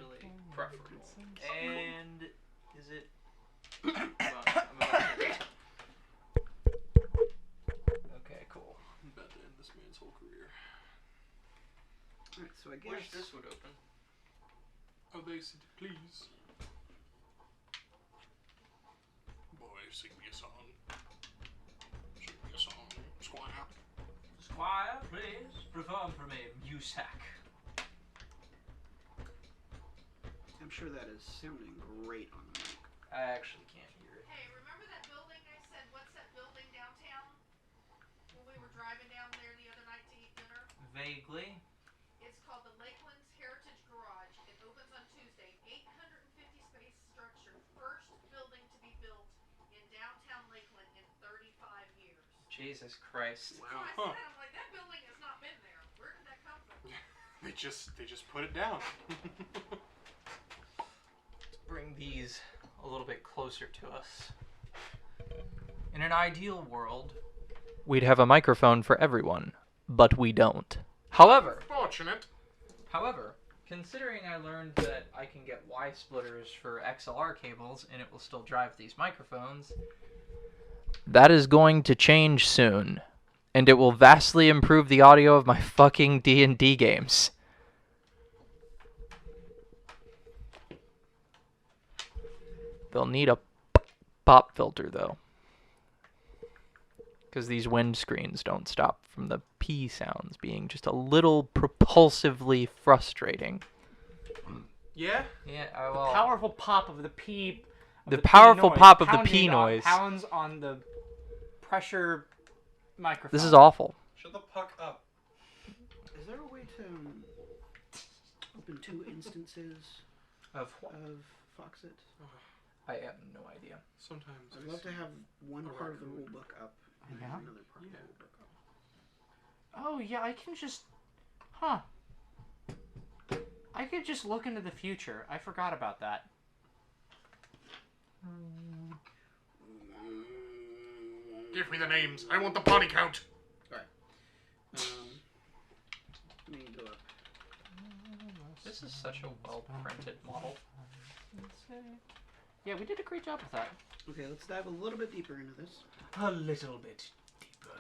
actually preferable. And is it? I'm about to get it. Okay, cool. I'm about to end this man's whole career. Alright, so I guess... Wish this would open. Obesity, please. Boy, sing me a song. Sing me a song, Squire. Squire, please, perform for me, Musack. I'm sure that is sounding great on the mic. I actually can't hear it. Hey, remember that building I said, what's that building downtown? When we were driving down there the other night to eat dinner? Vaguely. It's called the Lakelands Heritage Garage. It opens on Tuesday. 850 space structure. First building to be built in downtown Lakeland in 35 years. Jesus Christ. Wow. So I said, I'm like, that building has not been there. Where did that come from? They just put it down. Bring these a little bit closer to us. In an ideal world, we'd have a microphone for everyone, but we don't. However, considering I learned that I can get Y splitters for XLR cables and it will still drive these microphones, that is going to change soon, and it will vastly improve the audio of my fucking D&D games. They'll need a pop filter, though. Because these windscreens don't stop from the P sounds being just a little propulsively frustrating. Yeah? Yeah, The powerful pop of the P... The powerful pop of the P noise. Pounds on the pressure microphone. This is awful. Shut the fuck up. Is there a way to open 2 instances Of Foxit? I have no idea. Sometimes I'd love to have one part of the rulebook up and then Yeah? another part of the rulebook up. Oh, yeah, I can just... Huh. I could just look into the future. I forgot about that. Give me the names. I want the body count. Alright. Let me go up. This is such a well-printed model. Yeah, we did a great job with that. Okay, let's dive a little bit deeper into this. A little bit deeper.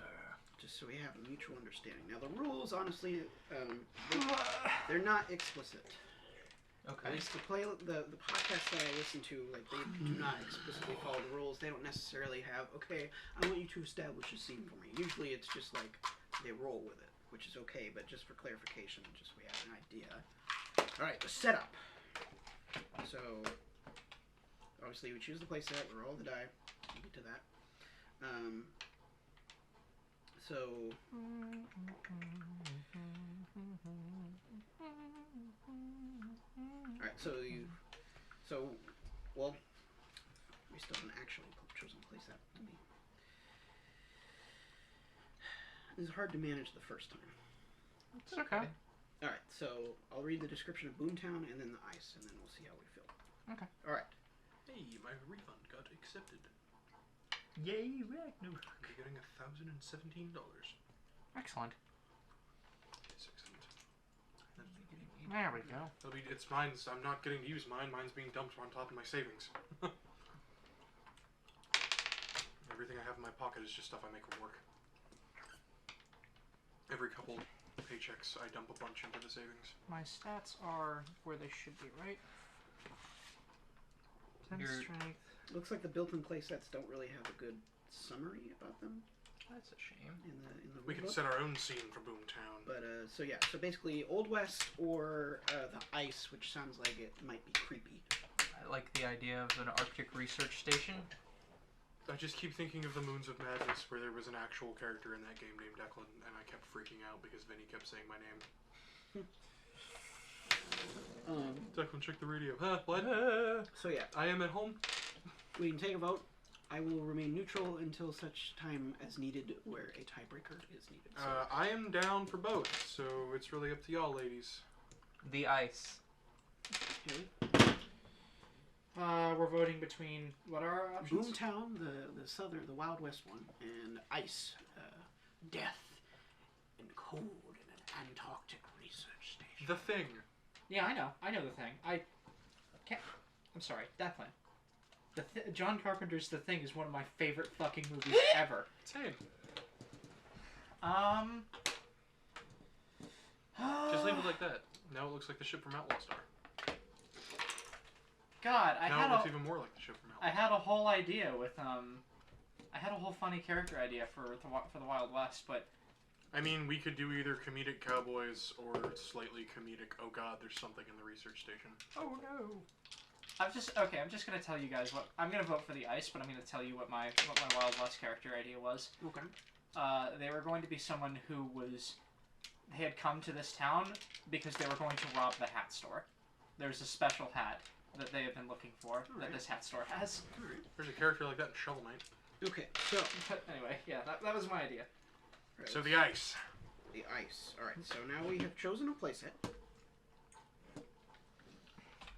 Just so we have a mutual understanding. Now, the rules, honestly, they're not explicit. Okay. At least the podcast that I listen to, like, they do not explicitly follow the rules. They don't necessarily have, okay, I want you to establish a scene for me. Usually it's just like, they roll with it, which is okay, but just for clarification, just so we have an idea. Alright, the setup. So, obviously we choose the playset, we roll the die, we'll get to that. Alright, well, we still haven't actually chosen playset to be. It's hard to manage the first time. It's okay. Alright, so I'll read the description of Boomtown and then the ice, and then we'll see how we feel. Okay. Alright. Hey, my refund got accepted. Yay, Ragnarok. You're getting $1,017. Excellent. It's excellent. There we go. It's mine. I'm not getting to use mine. Mine's being dumped on top of my savings. Everything I have in my pocket is just stuff I make from work. Every couple paychecks, I dump a bunch into the savings. My stats are where they should be, right? 10 strength. Looks like the built-in playsets don't really have a good summary about them. That's a shame. In the We can rulebook. set our own scene for Boomtown. But so basically Old West or the ice, which sounds like it might be creepy. I like the idea of an Arctic research station. I just keep thinking of the Moons of Madness, where there was an actual character in that game named Declan, and I kept freaking out because Vinny kept saying my name. Declan, check the radio. Huh? What? So yeah, I am at home. we can take a vote. I will remain neutral until such time as needed, where a tiebreaker is needed. So. I am down for both, so it's really up to y'all, ladies. The ice. Okay. We're voting between what are our options? Boomtown, the Wild West one, and ice, death, and cold in an Antarctic research station. The Thing. Yeah, I know. I know the thing. I can't. I'm sorry, Declan. John Carpenter's The Thing is one of my favorite fucking movies ever. Same. Just leave it like that. Now it looks like the ship from Outlaw Star. God, Now it looks even more like the ship from Outlaw. I had a whole idea with I had a whole funny character idea for the Wild West, but I mean, we could do either comedic cowboys or slightly comedic. Oh God, there's something in the research station. oh no. I'm just gonna tell you guys what I'm gonna vote for the ice, but I'm gonna tell you what my Wild West character idea was. Okay. They were going to be someone who they had come to this town because they were going to rob the hat store. There's a special hat that they have been looking for that this hat store has. All right. There's a character like that in Shovel Knight. Okay. So. But anyway, yeah, that was my idea. Right. So the ice. The ice. All right. So now we have chosen a playset.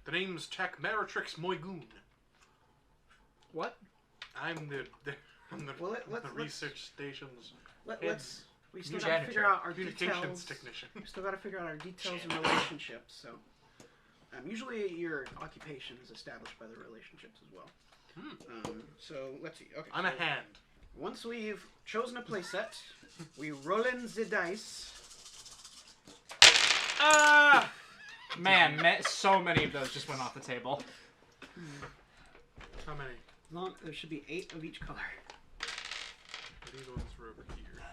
The name's Tech Meritrix Moigoon. What? I'm the Well, let's research station's let's. We still got to Janitor. figure out our communications details. technician. We still got to figure out our details and relationships. So, usually your occupation is established by the relationships as well. So let's see. Okay. I'm a hand. Once we've chosen a playset, we roll in the dice. Ah! Man, so many of those just went off the table. How many? There should be 8 of each color. These ones were over here.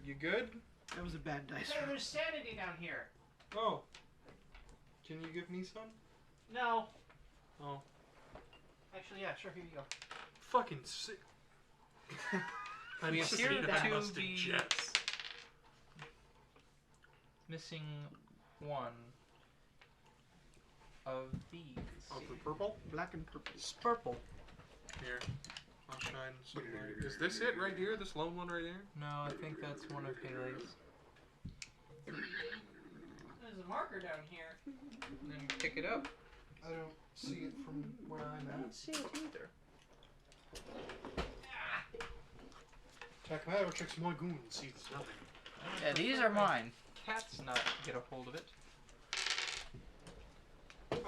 You good? That was a bad dice roll. There's sanity down here. Oh. Can you give me some? No. Oh. Actually, yeah, sure. Here you go. Fucking sick. We appear I to must be jets. missing one of these. Of the purple? Black and purple. It's purple. Here. I'll shine somewhere. Is this it right here? This lone one right here? No, I think that's one of Haley's. There's a marker down here. And then pick it up. I don't see it from where I'm I at. don't see it either. Tech Meritrix Moigoon sees nothing. Yeah, these are mine. Cats not get a hold of it.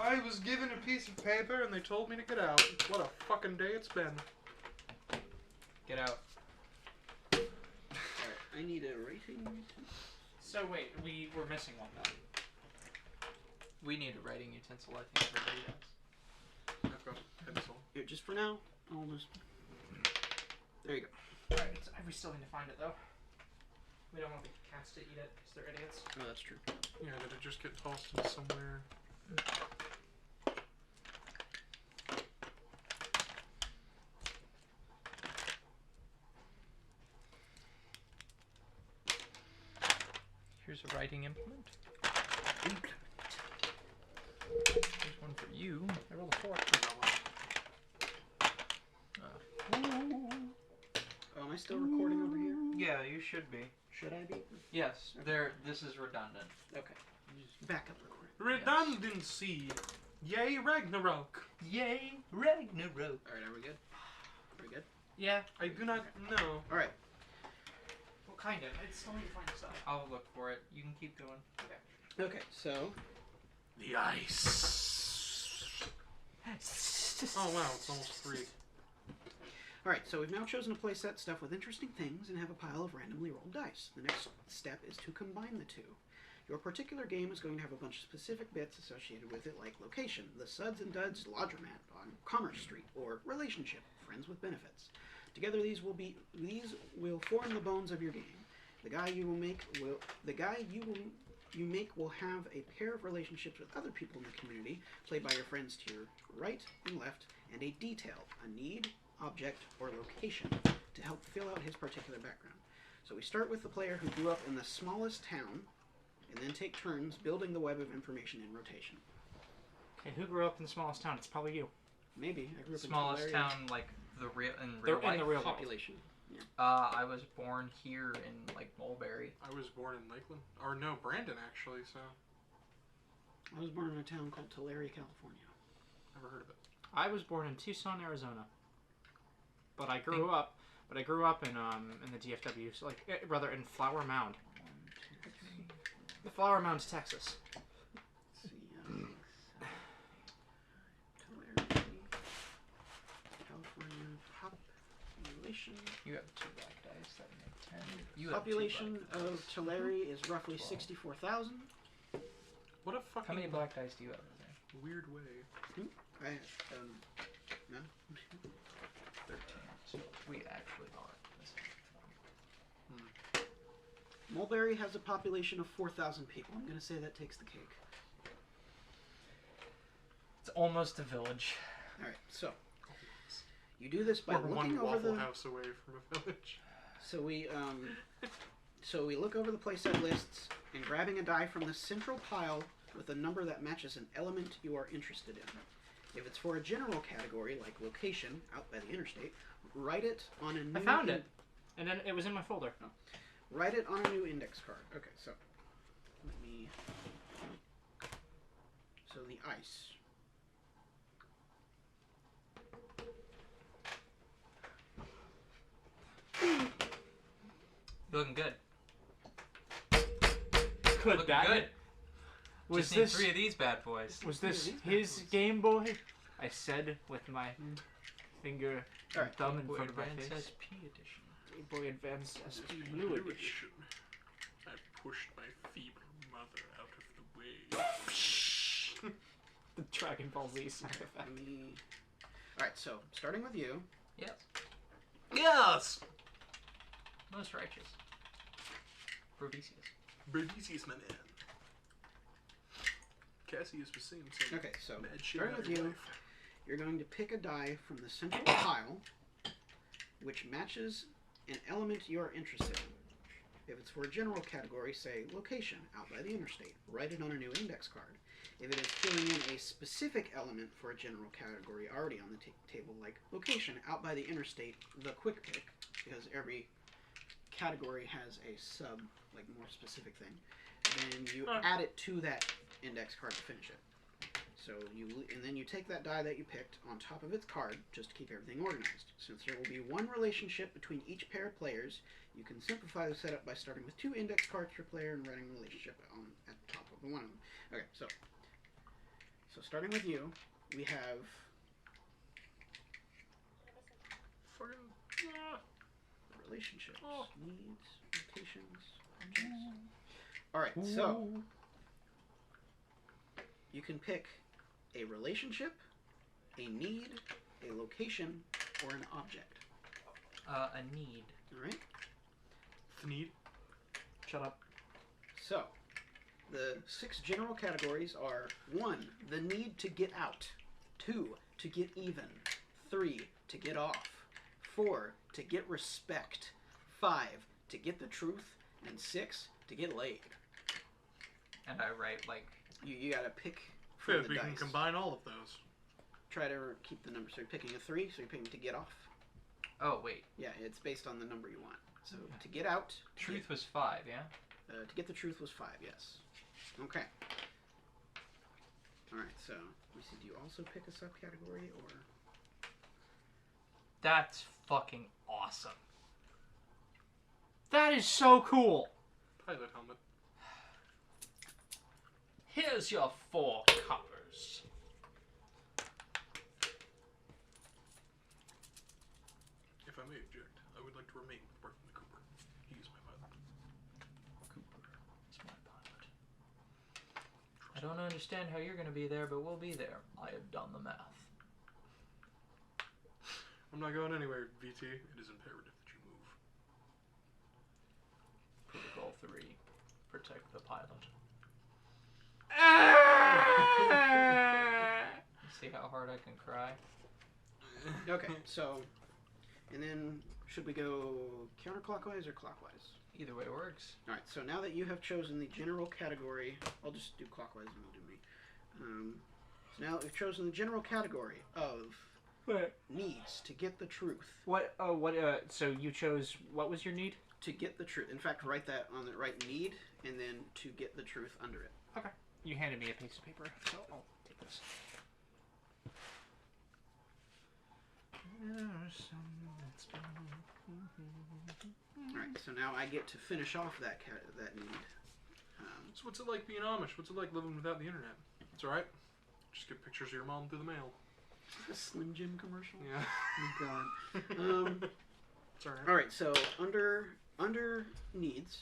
I was given a piece of paper and they told me to get out. What a fucking day it's been. Get out. Alright, I need a rating. So wait, we're missing one though. We need a writing utensil, I think everybody does. I've got a pencil. Here, just for now, I'll just. There you go. Alright, we still need to find it though. We don't want the cats to eat it because they're idiots. Oh, that's true. Yeah, did it just get tossed into somewhere? Here's a writing implement. Here's one for you. I rolled a 4. Oh, am I still recording over here? Yeah, you should be. Should I be? Yes, this is redundant. Okay. Back up recording. Redundancy! Yay, Ragnarok! Yay, Ragnarok! Alright, are we good? Are we good? Yeah. I do not know. Alright. Well, kind of. I still need to find stuff. I'll look for it. You can keep going. Okay, so. The ice. Oh wow, it's almost 3. Alright, so we've now chosen a playset stuffed with interesting things and have a pile of randomly rolled dice. The next step is to combine the two. Your particular game is going to have a bunch of specific bits associated with it, like location, the Suds and Duds laundromat on Commerce Street, or relationship, friends with benefits. Together, these will form the bones of your game. The guy you make will have a pair of relationships with other people in the community, played by your friends to your right and left, and a detail, a need, object, or location to help fill out his particular background. So we start with the player who grew up in the smallest town, and then take turns building the web of information in rotation. Okay, who grew up in the smallest town? It's probably you. Maybe. I grew up Smallest in Tulare. town, like the real They're life. in the real world. Population. I was born here in like Mulberry. I was born in Lakeland. Or no, Brandon actually, so. I was born in a town called Tulare, California. Never heard of it. I was born in Tucson, Arizona. But I grew up in the DFW, so rather in Flower Mound. The Flower Mound, Texas. Let's see. Tulare, California population. You have 2 black dice. That make 10. You have 2 Population black of dice. Tulare is roughly 12. 64,000. What a fucking How many black dice do you have in there? weird way. I no. 13. So we actually are missing. Mulberry has a population of 4,000 people. I'm gonna say that takes the cake. It's almost a village. All right, so you do this by We're one looking over Waffle the. House away from a village. So we look over the playset lists and grabbing a die from the central pile with a number that matches an element you are interested in. If it's for a general category like location out by the interstate, write it on a new. I found it, and then it was in my folder. Write it on a new index card. Okay, so let me. So the ice. You're looking good. Could Looking that good. was Just need this 3 of these bad boys. was this These his bad boys. Game Boy? I said with my finger and Alright. thumb in Boy front of my Advance face. SP edition. Game Boy Advance SP Blue Edition. I pushed my feeble mother out of the way. The Dragon Ball Z sound Let effect. me. All right, so starting with you. Yes. Yes! Most righteous. Provisius. Berdisius, my man. Cassius was saying some Okay, so mad shit starting about with your you, life. you're going to pick a die from the central pile, which matches an element you are interested in. If it's for a general category, say location out by the interstate. Write it on a new index card. If it is filling in a specific element for a general category already on the table, like location out by the interstate, the quick pick, because every category has a sub, like more specific thing, then you add it to that index card to finish it. So then you take that die that you picked on top of its card just to keep everything organized. Since there will be one relationship between each pair of players, you can simplify the setup by starting with 2 index cards per player and writing a relationship at the top of one of them. Okay, so starting with you, we have Fucking. relationships, Oh. needs, locations, objects. All right, so you can pick a relationship, a need, a location, or an object. A need. All right. Need. Shut up. So, the 6 general categories are 1. The need to get out. 2. To get even. 3. To get off. 4. To get respect. 5. To get the truth. And 6. To get laid. And I write like You gotta pick Yeah, from the we dice. can combine all of those. Try to keep the number. So you're picking a 3, so you're picking to get off. oh wait. Yeah, it's based on the number you want. So Okay. to get out. Truth was 5, yeah? To get the truth was 5, yes. Okay. Alright, so, let me see, do you also pick a subcategory, or? That's fucking awesome. That is so cool. Pilot helmet. Here's your 4 coppers. If I may object, I would like to remain with Barton the Cooper. He is my pilot. Cooper is my pilot. I don't understand how you're gonna be there, but we'll be there. I have done the math. I'm not going anywhere, VT. It is imperative that you move. Protocol 3. Protect the pilot. See how hard I can cry? Okay, so, and then, should we go counterclockwise or clockwise? Either way works. Alright, so now that you have chosen the general category, I'll just do clockwise and we'll do me. So now that we've chosen the general category of What? needs to get the truth. What? Oh, what? So you chose. What was your need? To get the truth. In fact, write that on the right need, and then to get the truth under it. Okay. You handed me a piece of paper, so I'll take this. Alright, so now I get to finish off that need. So what's it like being Amish? What's it like living without the internet? It's alright. Just get pictures of your mom through the mail. A Slim Jim commercial. Yeah. Oh God. It's alright. All right. So under needs,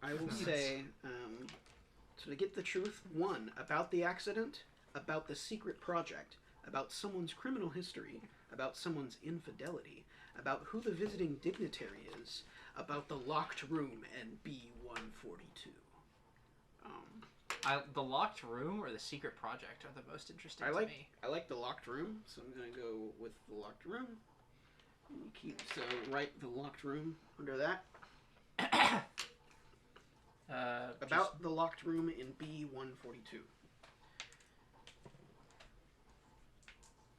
I will Needs. say. So to get the truth, 1, about the accident, about the secret project, about someone's criminal history, about someone's infidelity, about who the visiting dignitary is, about the locked room and B142. The locked room or the secret project are the most interesting I to like me. I like the locked room, so I'm gonna go with the locked room. Write the locked room under that. About the locked room in B142.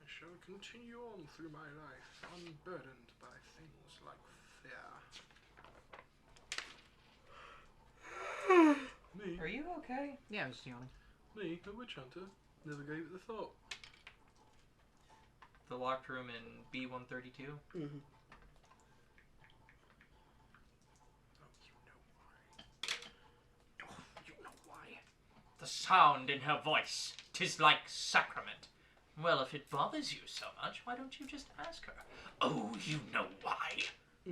I shall continue on through my life, unburdened by things like fear. Me? Are you okay? Yeah, I'm just yawning. Me, a witch hunter, never gave it the thought. The locked room in B132. Mm-hmm. You know why? The sound in her voice. 'Tis like sacrament. Well, if it bothers you so much, why don't you just ask her? Oh, you know why.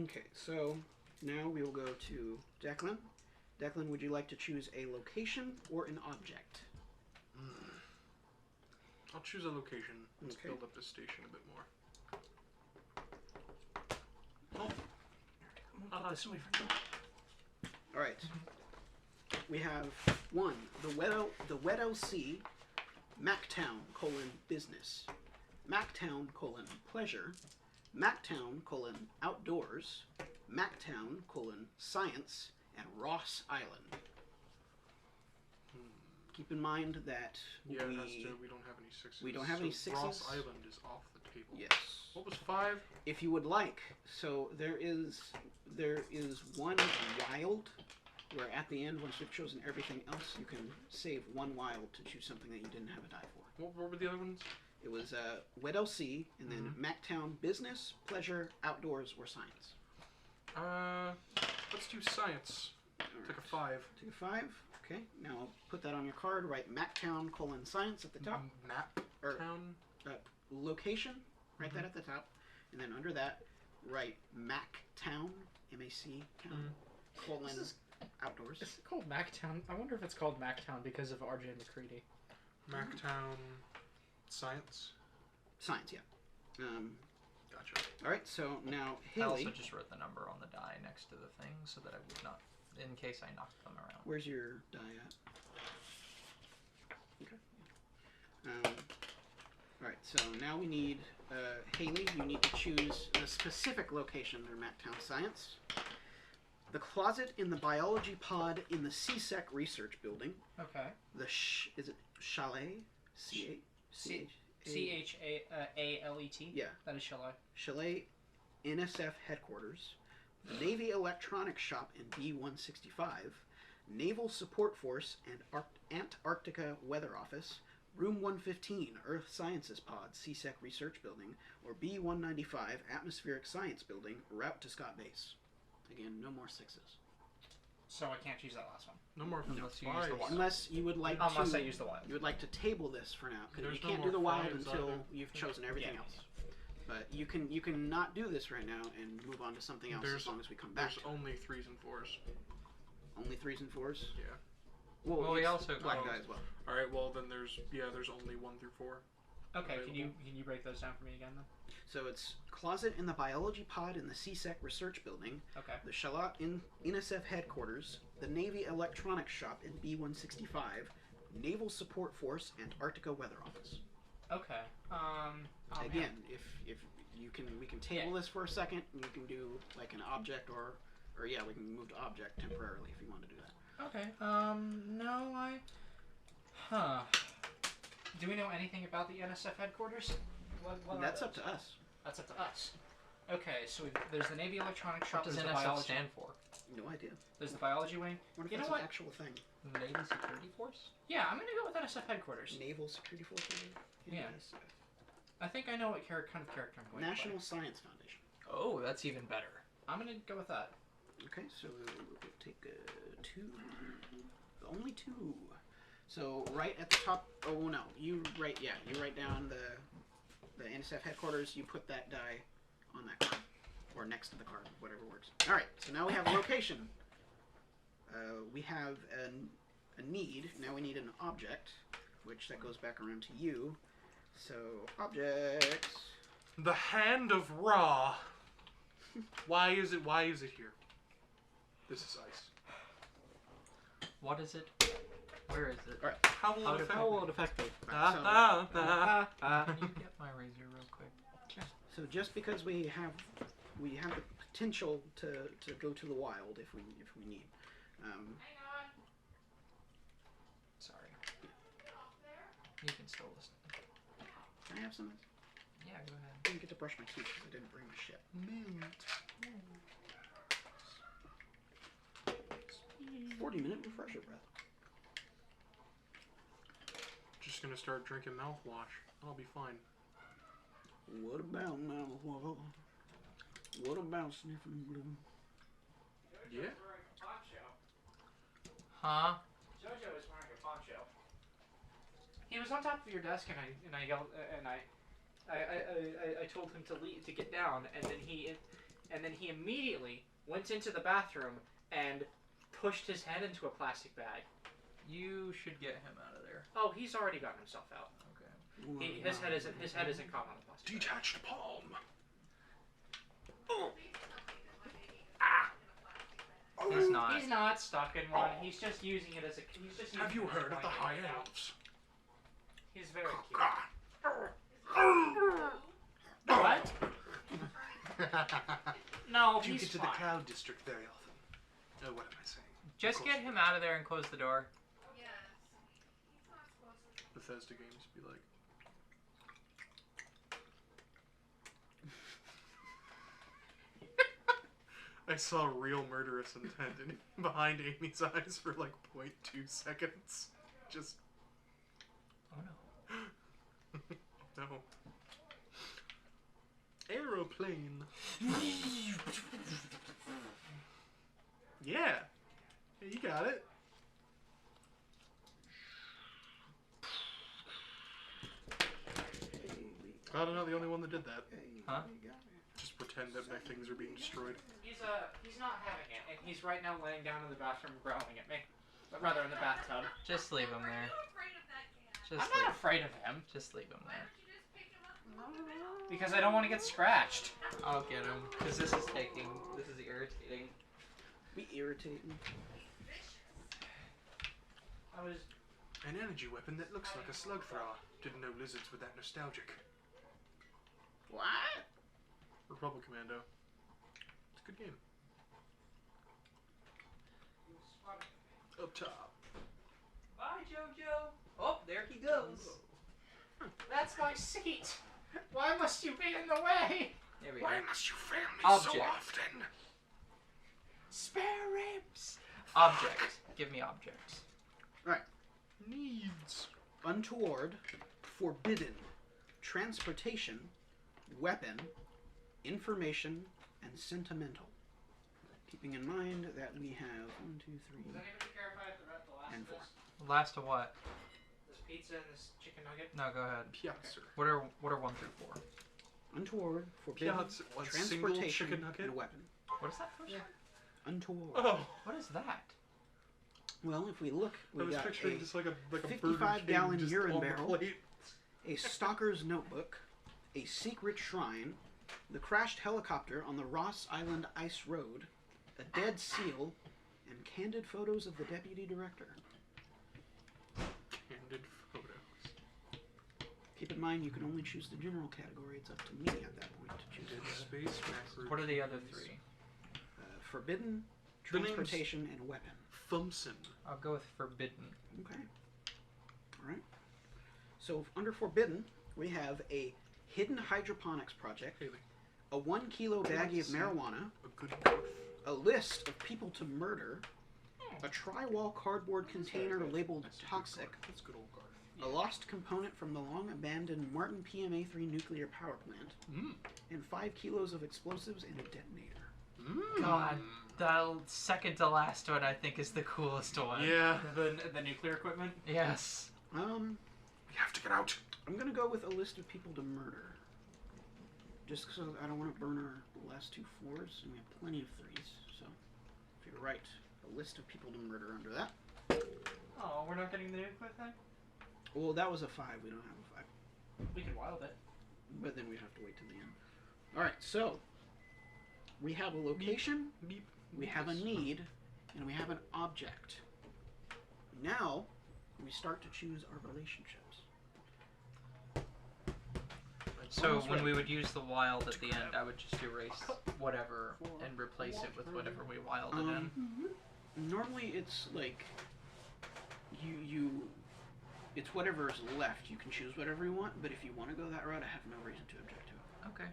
Okay, so now we will go to Declan. Declan, would you like to choose a location or an object? I'll choose a location. Let's Okay. build up this station a bit more. This way for me. All right. We have 1, the Wedo Sea, Mactown, business, Mactown, pleasure, Mactown, outdoors, Mactown, science, and Ross Island. Keep in mind that Yeah, we don't have any 6s. we don't have any So Ross 6s. Island is off the table. Yes. What was 5? If you would like, so there is one wild, where at the end, once you've chosen everything else, you can save 1 wild to choose something that you didn't have a die for. What were the other ones? It was Wedo Sea, and then Mactown, business, pleasure, outdoors, or science. Let's do science. Take a 5. Take a 5. Okay. Now put that on your card. Write Mactown, science at the top. Map Or town. location. Write that at the top, and then under that, write Mactown, M-A-C town, outdoors. Is it called Mactown? I wonder if it's called Mactown because of R.J. McCready. Mactown science. Science, yeah. Gotcha. All right. So now I Haley, also just wrote the number on the die next to the thing so that I would not, in case I knocked them around. where's your die at? Okay. All right. So now we need Haley. You need to choose a specific location for Mactown Science. The closet in the biology pod in the CSEC research building. Okay. Is it chalet? C-H-A-L-E-T? Yeah. That is chalet. Chalet NSF headquarters, the Navy Electronics Shop in B-165, Naval Support Force and Antarctica Weather Office, Room 115, Earth Sciences Pod, CSEC Research Building, or B-195, Atmospheric Science Building, route to Scott Base. Again, no more 6s. So I can't choose that last one. No more Unless you use the 5s. wild. Unless you would like Unless to... I use the wild. You would like to table this for now, because you There's no can't do the more wild 5s until either. you've chosen everything Yeah. else. But you can not do this right now and move on to something else as long as we come back. There's only 3s and 4s. Only 3s and 4s? Yeah. Well, we it's also black got- die as well. All right. Well, then there's only 1 through 4. Okay, can you Available. break those down for me again then? So it's closet in the biology pod in the CSEC research building, Okay. the Shalat in NSF headquarters, the Navy Electronics Shop in B-165, Naval Support Force, Antarctica Weather Office. Okay. Oh, Again, if you can, we can table Yeah. this for a second. And you can do like an object, or yeah, we can move to object temporarily if you want to do that. Okay. No, Do we know anything about the NSF headquarters? What are That's up those? to us. That's up to us. Okay, so there's the Navy Electronics Shop. What does There's the NSF biology. stand for? No idea. There's the biology wing. What if You know that's what? an actual thing? Navy Security Force? Yeah, I'm gonna go with NSF headquarters. Naval Security Force. Maybe? Yeah. NSF. I think I know what kind of character I'm going to National play. Science Foundation. Oh, that's even better. I'm gonna go with that. Okay, so we'll take 2. Only 2. So right at the top. Oh no, you write down the NSF headquarters. You put that die on that card, or next to the card, whatever works. All right. So now we have a location. We have a need. Now we need an object, which that goes back around to you. So objects. The Hand of Ra. Why is it here? This is ice. What is it? Where is it? All right. How will it affect How will me? it affect me? Can you get my razor real quick? So just because we have the potential to go to the wild if we need. Sorry. You can still listen. Can I have some? Yeah, go ahead. I didn't get to brush my teeth because I didn't bring my shit. 40-minute refresher breath. Just gonna start drinking mouthwash. I'll be fine. What about mouthwash? What about sniffing glue? Yeah. Huh? Jojo is wearing a poncho. He was on top of your desk, and I yelled, and I told him to get down, and then he immediately went into the bathroom and pushed his head into a plastic bag. You should get him out of there. Oh, he's already gotten himself out. Okay. His head isn't caught on the plastic bag. Detached palm. He's not. He's not stuck in one. He's just using it as a. Have you heard of the High Elves? He's very cute. What? No, Do you he's get to fine. the Cloud District very often? What am I saying? Just get him out of there and close the door. Yes. He's not supposed to. Bethesda games be like. I saw real murderous intent behind Amy's eyes for like 0.2 seconds. Just. Oh no. No. Aeroplane. Yeah. Hey, you got it. I don't know, the only one that did that. Huh? Just pretend that my things are being destroyed. He's not having it, and he's right now laying down in the bathroom growling at me. But rather in the bathtub. Just leave him there. Afraid of that cat. Just I'm leave. not afraid of him Just leave him Why there. don't you just pick him up and put him out? because I don't want to get scratched. I'll get him because this is irritating. Be irritating. I was. An energy weapon that looks like a slug thrower. Didn't know lizards were that nostalgic. What? Republic Commando. It's a good game. Up top. Bye, Jojo. Oh, there he goes. That's my seat. Why must you be in the way? There we Why go. must you fail me so Object. often? Spare ribs. Object. Give me objects. Needs. Untoward, forbidden, transportation, weapon, information, and sentimental. Keeping in mind that we have 1, 2, 3, Does anybody care if I have the last and of 4. this? Last of what? This pizza and this chicken nugget? No, go ahead. Piazza. What are 1 through 4? Untoward, forbidden, Piazza. One single transportation, chicken nugget. and weapon. What is that first? Yeah. Untoward. Oh, What is that? Well, if we look, I we was got picturing a just like a Burger 55-gallon King just urine on the barrel. plate. a stalker's notebook, a secret shrine, the crashed helicopter on the Ross Island Ice Road, a dead seal, and candid photos of the deputy director. Candid photos. Keep in mind, you can only choose the general category. It's up to me at that point to choose Dead the space macro. What are the other 3? forbidden, The name's- transportation, and weapon. Thumpson. I'll go with forbidden. Okay. All right. So under forbidden, we have a hidden hydroponics project, Haley. a 1 kilo baggie of marijuana, A good growth. a list of people to murder, a tri-wall cardboard container labeled That's a good toxic, Garth. That's good old Garth. a lost component from the long-abandoned Martin PMA-3 nuclear power plant, Mmm. and 5 kilos of explosives and a detonator. Mmm. God. The second to last one, I think, is the coolest one. Yeah. The nuclear equipment. Yes. We have to get out. I'm gonna go with a list of people to murder. Just because I don't want to burn our last 2 4s, and we have plenty of 3s. So, if you're right, a list of people to murder under that. Oh, we're not getting the nuclear thing. Well, that was a 5. We don't have a 5. We can wild it. But then we'd have to wait till the end. Alright, so we have a location, Beep. we have a need, and we have an object. Now we start to choose our relationships. So Almost when right. we would use the wild at the end, I would just erase whatever and replace it with whatever we wilded in. Normally it's like you it's whatever is left. You can choose whatever you want, but if you want to go that route, I have no reason to object to it. Okay.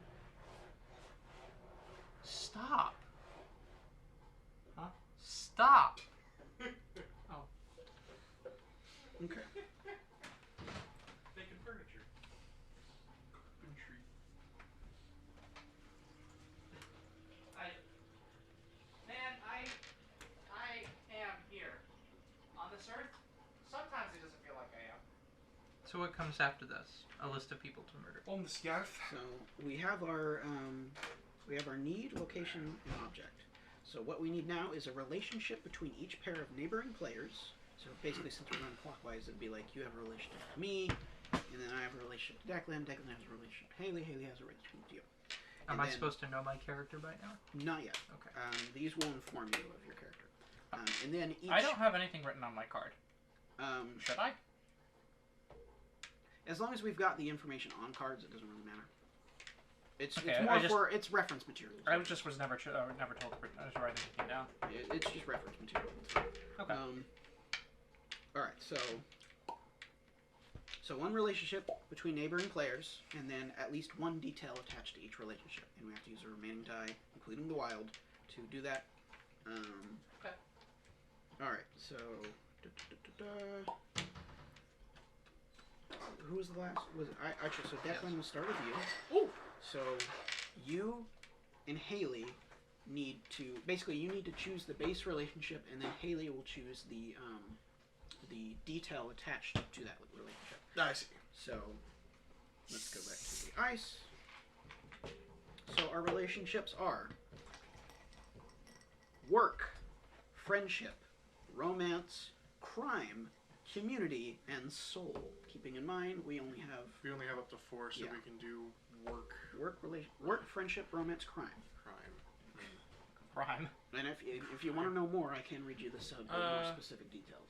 Stop. Huh? Stop. Okay. Making furniture. Carpentry. I am here on this earth. Sometimes it doesn't feel like I am. So what comes after this? A list of people to murder. On the scarf. So we have our need, location, and object. So what we need now is a relationship between each pair of neighboring players. So basically, since we're going clockwise, it'd be like you have a relationship to me, and then I have a relationship to Declan. Declan has a relationship to Haley. Haley has a relationship to you. Am And I then- supposed to know my character by now? Not yet. Okay. These will inform you of your character. And then each. I don't have anything written on my card. Should I? As long as we've got the information on cards, it doesn't really matter. It's Okay, it's I more just- for it's reference material. I was never never told to write anything down. It's just reference material. Okay. All right, so one relationship between neighboring players, and then at least one detail attached to each relationship, and we have to use a remaining die, including the wild, to do that. Okay. All right, so who was the last? Was I actually? So Declan will start with you. Ooh. So you and Haley need to basically you need to choose the base relationship, and then Haley will choose the detail attached to that relationship. I see. So let's go back to the ice. So our relationships are work, friendship, romance, crime, community, and soul. Keeping in mind we only have We only have up to 4, so Yeah. we can do work, friendship, romance, crime. crime. Rhyme. And if you want to know more, I can read you the more specific details.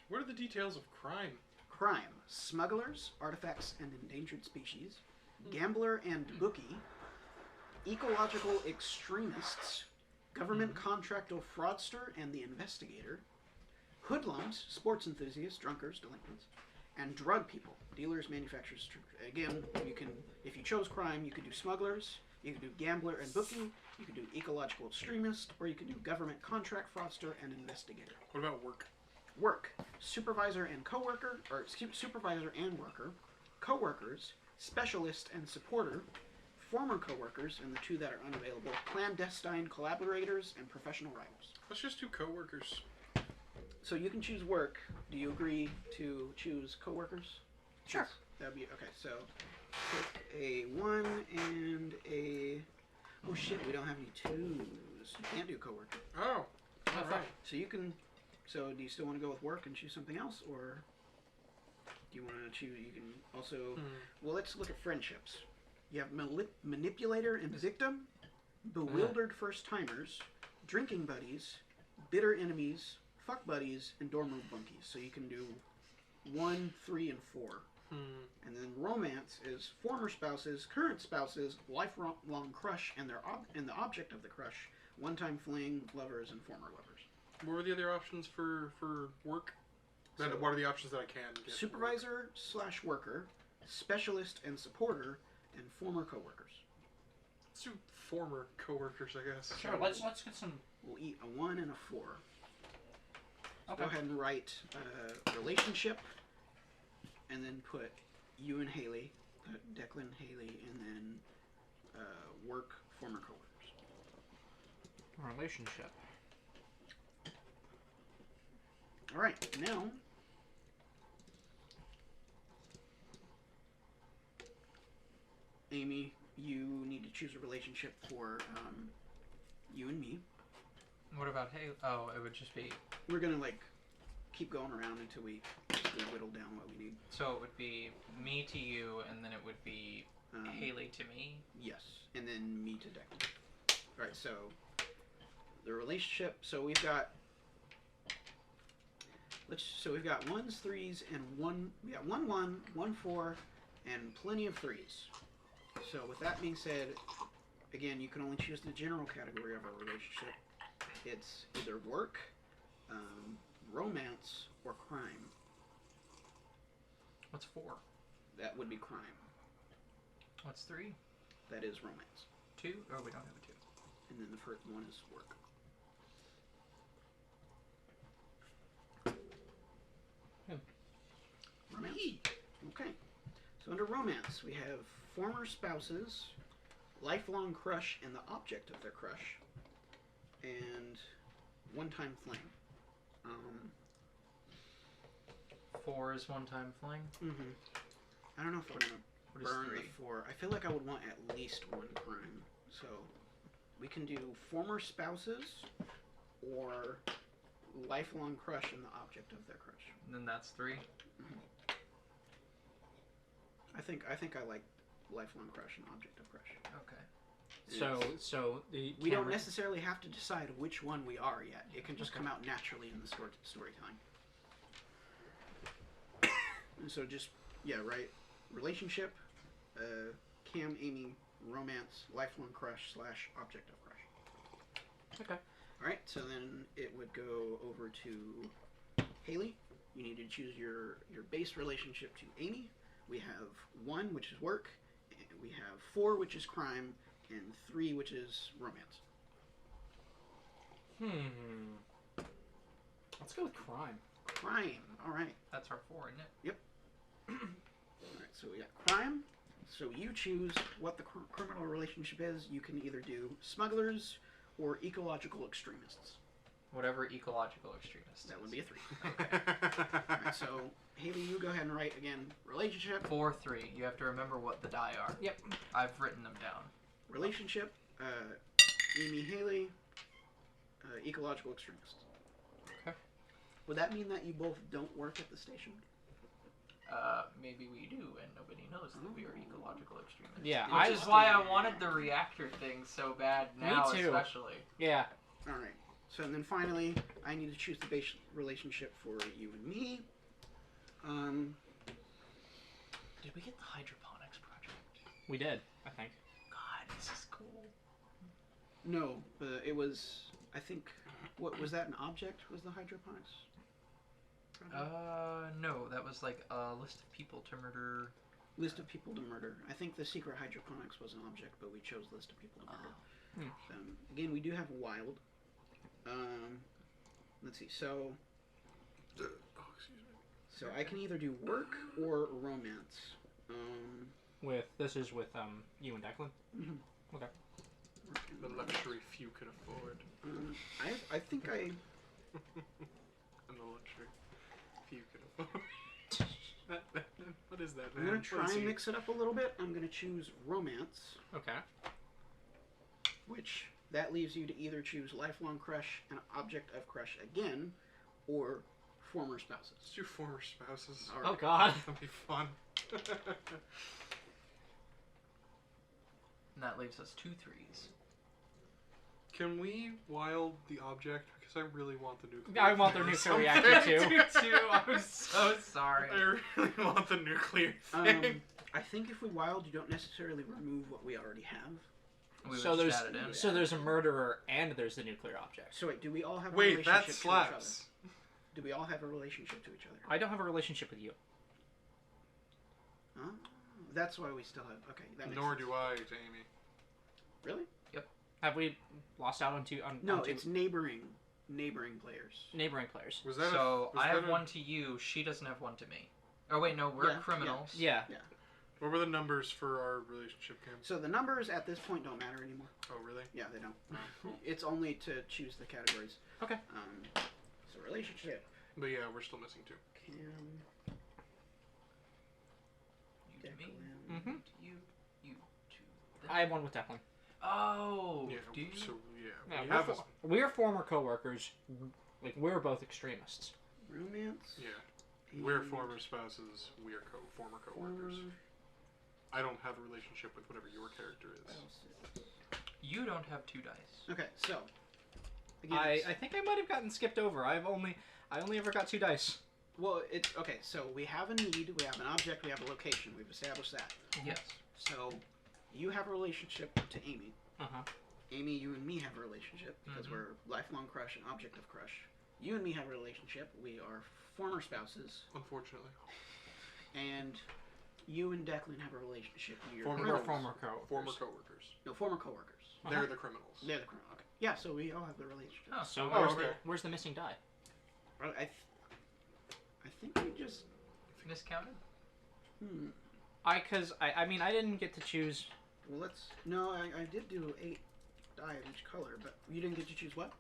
What are the details of crime? Crime: smugglers, artifacts, and endangered species. Gambler and bookie. Ecological extremists. Government contractor fraudster and the investigator. Hoodlums, sports enthusiasts, drunkards, delinquents. And drug people, dealers, manufacturers. Again, you can, if you chose crime, you could do smugglers, you could do gambler and bookie, you could do ecological extremist, or you could do government contract fraudster and investigator. What about work? Work: supervisor and coworker, or supervisor and worker, coworkers, specialist and supporter, former coworkers, and the 2 that are unavailable, clandestine collaborators, and professional rivals. Let's just do coworkers. So you can choose work. Do you agree to choose coworkers? Sure. That'd be okay. So pick a 1 and a. Oh shit! We don't have any 2s. You can't do coworker. Oh, all right. So you can. So do you still want to go with work and choose something else, or do you want to choose? You can also. Well, let's look at friendships. You have manipulator and victim, bewildered first timers, drinking buddies, bitter enemies, fuck buddies, and dorm room bunkies. So you can do 1, 3, and 4. And then romance is former spouses, current spouses, lifelong crush, and and the object of the crush, one-time fling, lovers, and former lovers. What were the other options for work? So- What are the options that I can get? Supervisor / worker, specialist and supporter, and former coworkers. Let's do former coworkers, I guess. Sure. Let's get some. We'll eat a 1 and a 4. Okay. Go ahead and write relationship, and then put you and Haley, Declan, Haley, and then work, former coworkers. Relationship. All right, now. Amy, you need to choose a relationship for you and me. What about Oh, it would just be. We're gonna like keep going around until we basically whittle down what we need. So it would be me to you, and then it would be Haley to me. Yes, and then me to Declan. All right, so the relationship. So we've got. So we've got 1s, 3s, and one. We got 1, 1, 1, 4, and plenty of 3s. So with that being said, again, you can only choose the general category of our relationship. It's either work, romance, or crime. What's 4? That would be crime. What's 3? That is romance. 2? Oh, we don't have a 2. And then the first one is work. Romance? Okay. So under romance, we have former spouses, lifelong crush and the object of their crush, and one-time fling. 4 is one-time fling. I don't know if I'm going What to is burn 3? the 4. I feel like I would want at least one crime. So we can do former spouses or lifelong crush and the object of their crush. And then that's 3. I think I like lifelong crush and object of crush. Okay. So the We don't necessarily have to decide which one we are yet. It can just come out naturally in the story time. And so just right. Relationship, Cam, Amy, romance, lifelong crush / object of crush. Okay. All right. So then it would go over to Haley. You need to choose your base relationship to Amy. We have 1, which is work. We have 4, which is crime, and 3, which is romance. Let's go with crime. Crime. All right. That's our 4, isn't it? All right. So we got crime. So you choose what the criminal relationship is. You can either do smugglers or ecological extremists. Whatever ecological extremist. That is. would be a 3. All right. So Haley, you go ahead and write again. Relationship. 4, 3. You have to remember what the die are. Yep. I've written them down. Relationship. Amy, Haley. Ecological extremists. Okay. Would that mean that you both don't work at the station? Maybe we do, and nobody knows that we are ecological extremists. Yeah, Which is why I wanted the reactor thing so bad now, Me too. especially. Yeah. All right. So and then finally, I need to choose the base relationship for you and me. Did we get the hydroponics project? We did, I think. God, this is cool. No, it was. I think. What was that? An object? Was the hydroponics? No, that was like a list of people to murder. List of people to murder. I think the secret hydroponics was an object, but we chose list of people to murder. Again, we do have wild. Let's see. So excuse me. So I can either do work or romance. This is with you and Declan. Mhm. Okay. The luxury few can afford. I think I. And the luxury few can afford. What is that, I'm man? gonna try and mix it up a little bit. I'm gonna choose romance, Okay. which that leaves you to either choose lifelong crush and object of crush again, or former spouses. Let's do former spouses. All Oh right. God. That'd be fun. And that leaves us 2 3s. Can we wild the object? Because I really want the nuclear. I want the nuclear reactor too. too. I'm so sorry. I really want the nuclear thing. I think if we wild, you don't necessarily remove what we already have. We So would there's just add it in. so there's a murderer and there's the nuclear object. So wait, do we all have a Wait, relationship that to each slaps. other? Do we all have a relationship to each other? I don't have a relationship with you. Huh? That's why we still have. Okay, that makes Nor sense. do I, Jamie. Really? Have we lost out on two? No, on two it's neighboring players. neighboring players. Was that So was I that have 1 to you. She doesn't have 1 to me. Oh wait, no, we're Yeah, criminals. Yeah. What were the numbers for our relationship game? So the numbers at this point don't matter anymore. Oh, really? Yeah, they don't. Oh, cool. It's only to choose the categories. Okay. So relationship. But yeah, we're still missing 2. Cam. You to me. Declan. Mm-hmm. You to them. I have one with Declan. Oh, Yeah. do you? So yeah, Yeah, we have. we're former coworkers. Like, we're both extremists. Romance. Yeah, and we're former spouses. We are former coworkers. former I don't have a relationship with whatever your character is. spouses. You don't have 2 dice. Okay, so. Again, I think I might have gotten skipped over. I only ever got 2 dice. well, it's okay. So we have a need, we have an object, we have a location. We've established that. Yes. So you have a relationship to Amy. Uh-huh. Amy, you and me have a relationship because Mhm. we're lifelong crush and object of crush. You and me have a relationship. We are former spouses, Unfortunately, and you and Declan have a relationship. You're Former- criminals. Former coworkers. former coworkers. No, former coworkers. Uh-huh. They're the criminals. They're the criminal. Okay. Yeah, so we all have the relationship. Oh, So Oh, where's, okay. where's the missing die? I think we just. miscounted? I mean, I didn't get to choose. Well, let's. No, I did do 8 die of each color, but you didn't get to choose what?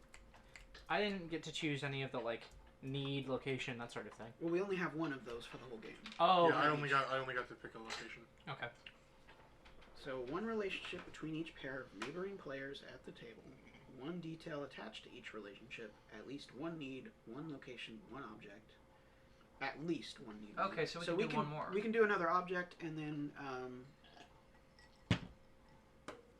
I didn't get to choose any of the, like, need, location, that sort of thing. Well, we only have one of those for the whole game. Oh, Yeah, I right. only got to pick a location. Okay. So one relationship between each pair of neighboring players at the table. One detail attached to each relationship. At least one need, one location, one object. At least one need. one Okay, so we can do can one more. We can do another object, and then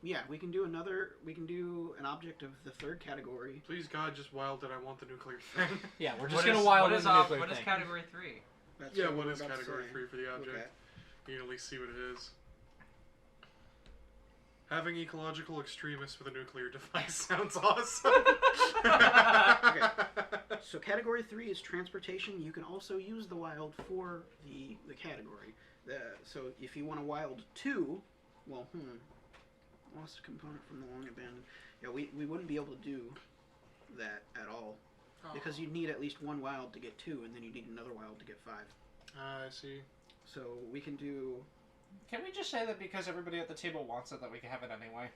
yeah, we can do another. We can do an object of the 3rd category. Please God, just wild that I want the nuclear thing. Yeah, we're just What gonna is- wild what in is the op- nuclear What is thing. category 3? That's Yeah, what what we're is about to category say. 3 for the object? Okay. You can at least see what it is. Having ecological extremists with a nuclear device sounds awesome. So category 3 is transportation. You can also use the wild for the category. So if you want a wild 2, well, lost a component from the long abandoned. Yeah, we wouldn't be able to do that at all because you need at least 1 wild to get 2, and then you need another wild to get 5. I see. So we can do. Can we just say that because everybody at the table wants it, that we can have it anyway?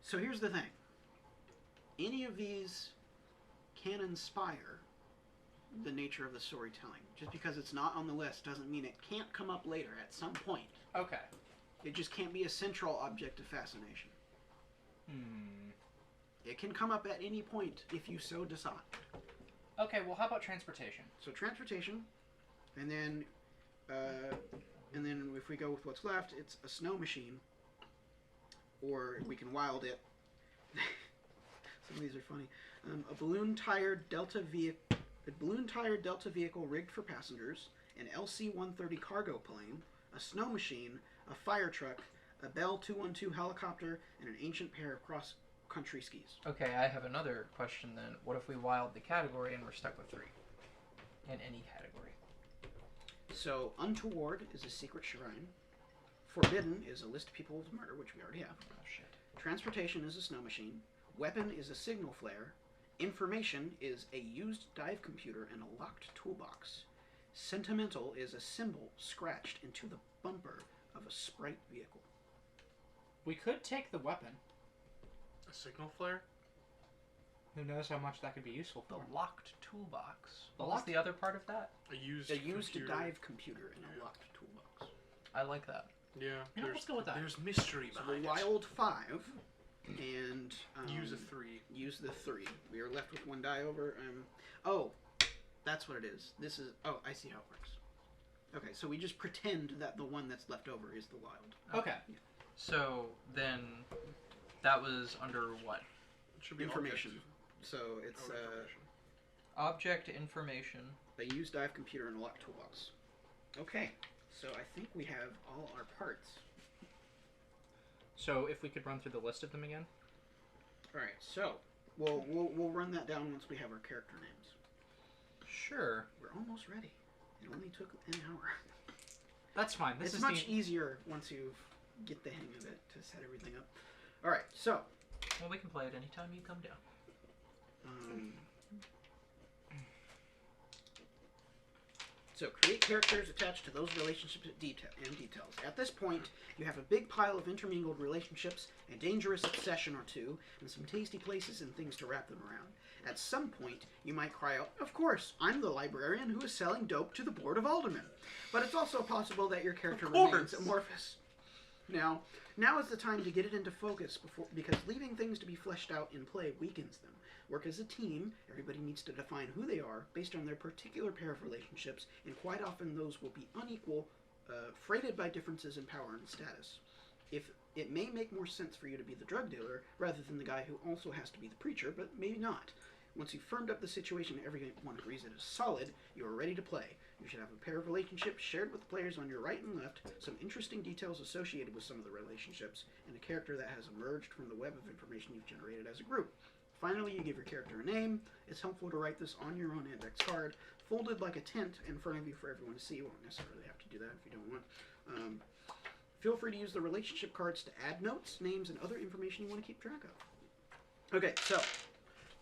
So here's the thing. Any of these can inspire the nature of the storytelling. Just because it's not on the list doesn't mean it can't come up later at some point. Okay. It just can't be a central object of fascination. It can come up at any point if you so decide. Okay, well, how about transportation? So transportation, and then if we go with what's left, it's a snow machine, or we can wild it. Some of these are funny. A balloon-tired Delta vehicle rigged for passengers, an LC-130 cargo plane, a snow machine, a fire truck, a Bell 212 helicopter, and an ancient pair of cross-country skis. Okay, I have another question then. What if we wild the category and we're stuck with 3? In any category. So, untoward is a secret shrine. Forbidden is a list of people with murder, which we already have. Oh, shit. Transportation is a snow machine. Weapon is a signal flare. Information is a used dive computer and a locked toolbox. Sentimental is a symbol scratched into the bumper of a sprite vehicle. We could take the weapon. A signal flare? Who knows how much that could be useful The for? locked toolbox. The What was locked- the other part of that? A used A used computer. dive computer and a locked toolbox. I like that. Yeah. You know, let's go with that. There's mystery So behind the wild 5 and Use a 3. use the 3. We are left with 1 die over. Oh, that's what it is. This is. Oh, I see how it works. Okay, so we just pretend that the one that's left over is the wild. Okay. So then, that was under what? It should be Information. object. So it's Oh, information. Object information. a used dive computer and a locked toolbox. Okay, so I think we have all our parts. So if we could run through the list of them again. All right, so we'll run that down once we have our character names. Sure. We're almost ready. It only took an hour. That's fine. This It's is much the... easier once you get the hang of it to set everything up. All right, so Well, we can play it anytime you come down. So create characters attached to those relationships and details. At this point, you have a big pile of intermingled relationships, a dangerous obsession or two, and some tasty places and things to wrap them around. At some point, you might cry out, "Of course, I'm the librarian who is selling dope to the Board of Aldermen." But it's also possible that your character remains amorphous. Now is the time to get it into focus because leaving things to be fleshed out in play weakens them. Work as a team. Everybody needs to define who they are based on their particular pair of relationships, and quite often those will be unequal, freighted by differences in power and status. If it may make more sense for you to be the drug dealer rather than the guy who also has to be the preacher, but maybe not. Once you've firmed up the situation and everyone agrees it is solid, you are ready to play. You should have a pair of relationships shared with the players on your right and left, some interesting details associated with some of the relationships, and a character that has emerged from the web of information you've generated as a group. Finally, you give your character a name. It's helpful to write this on your own index card, folded like a tent in front of you for everyone to see. You won't necessarily have to do that if you don't want. Feel free to use the relationship cards to add notes, names, and other information you want to keep track of. Okay, so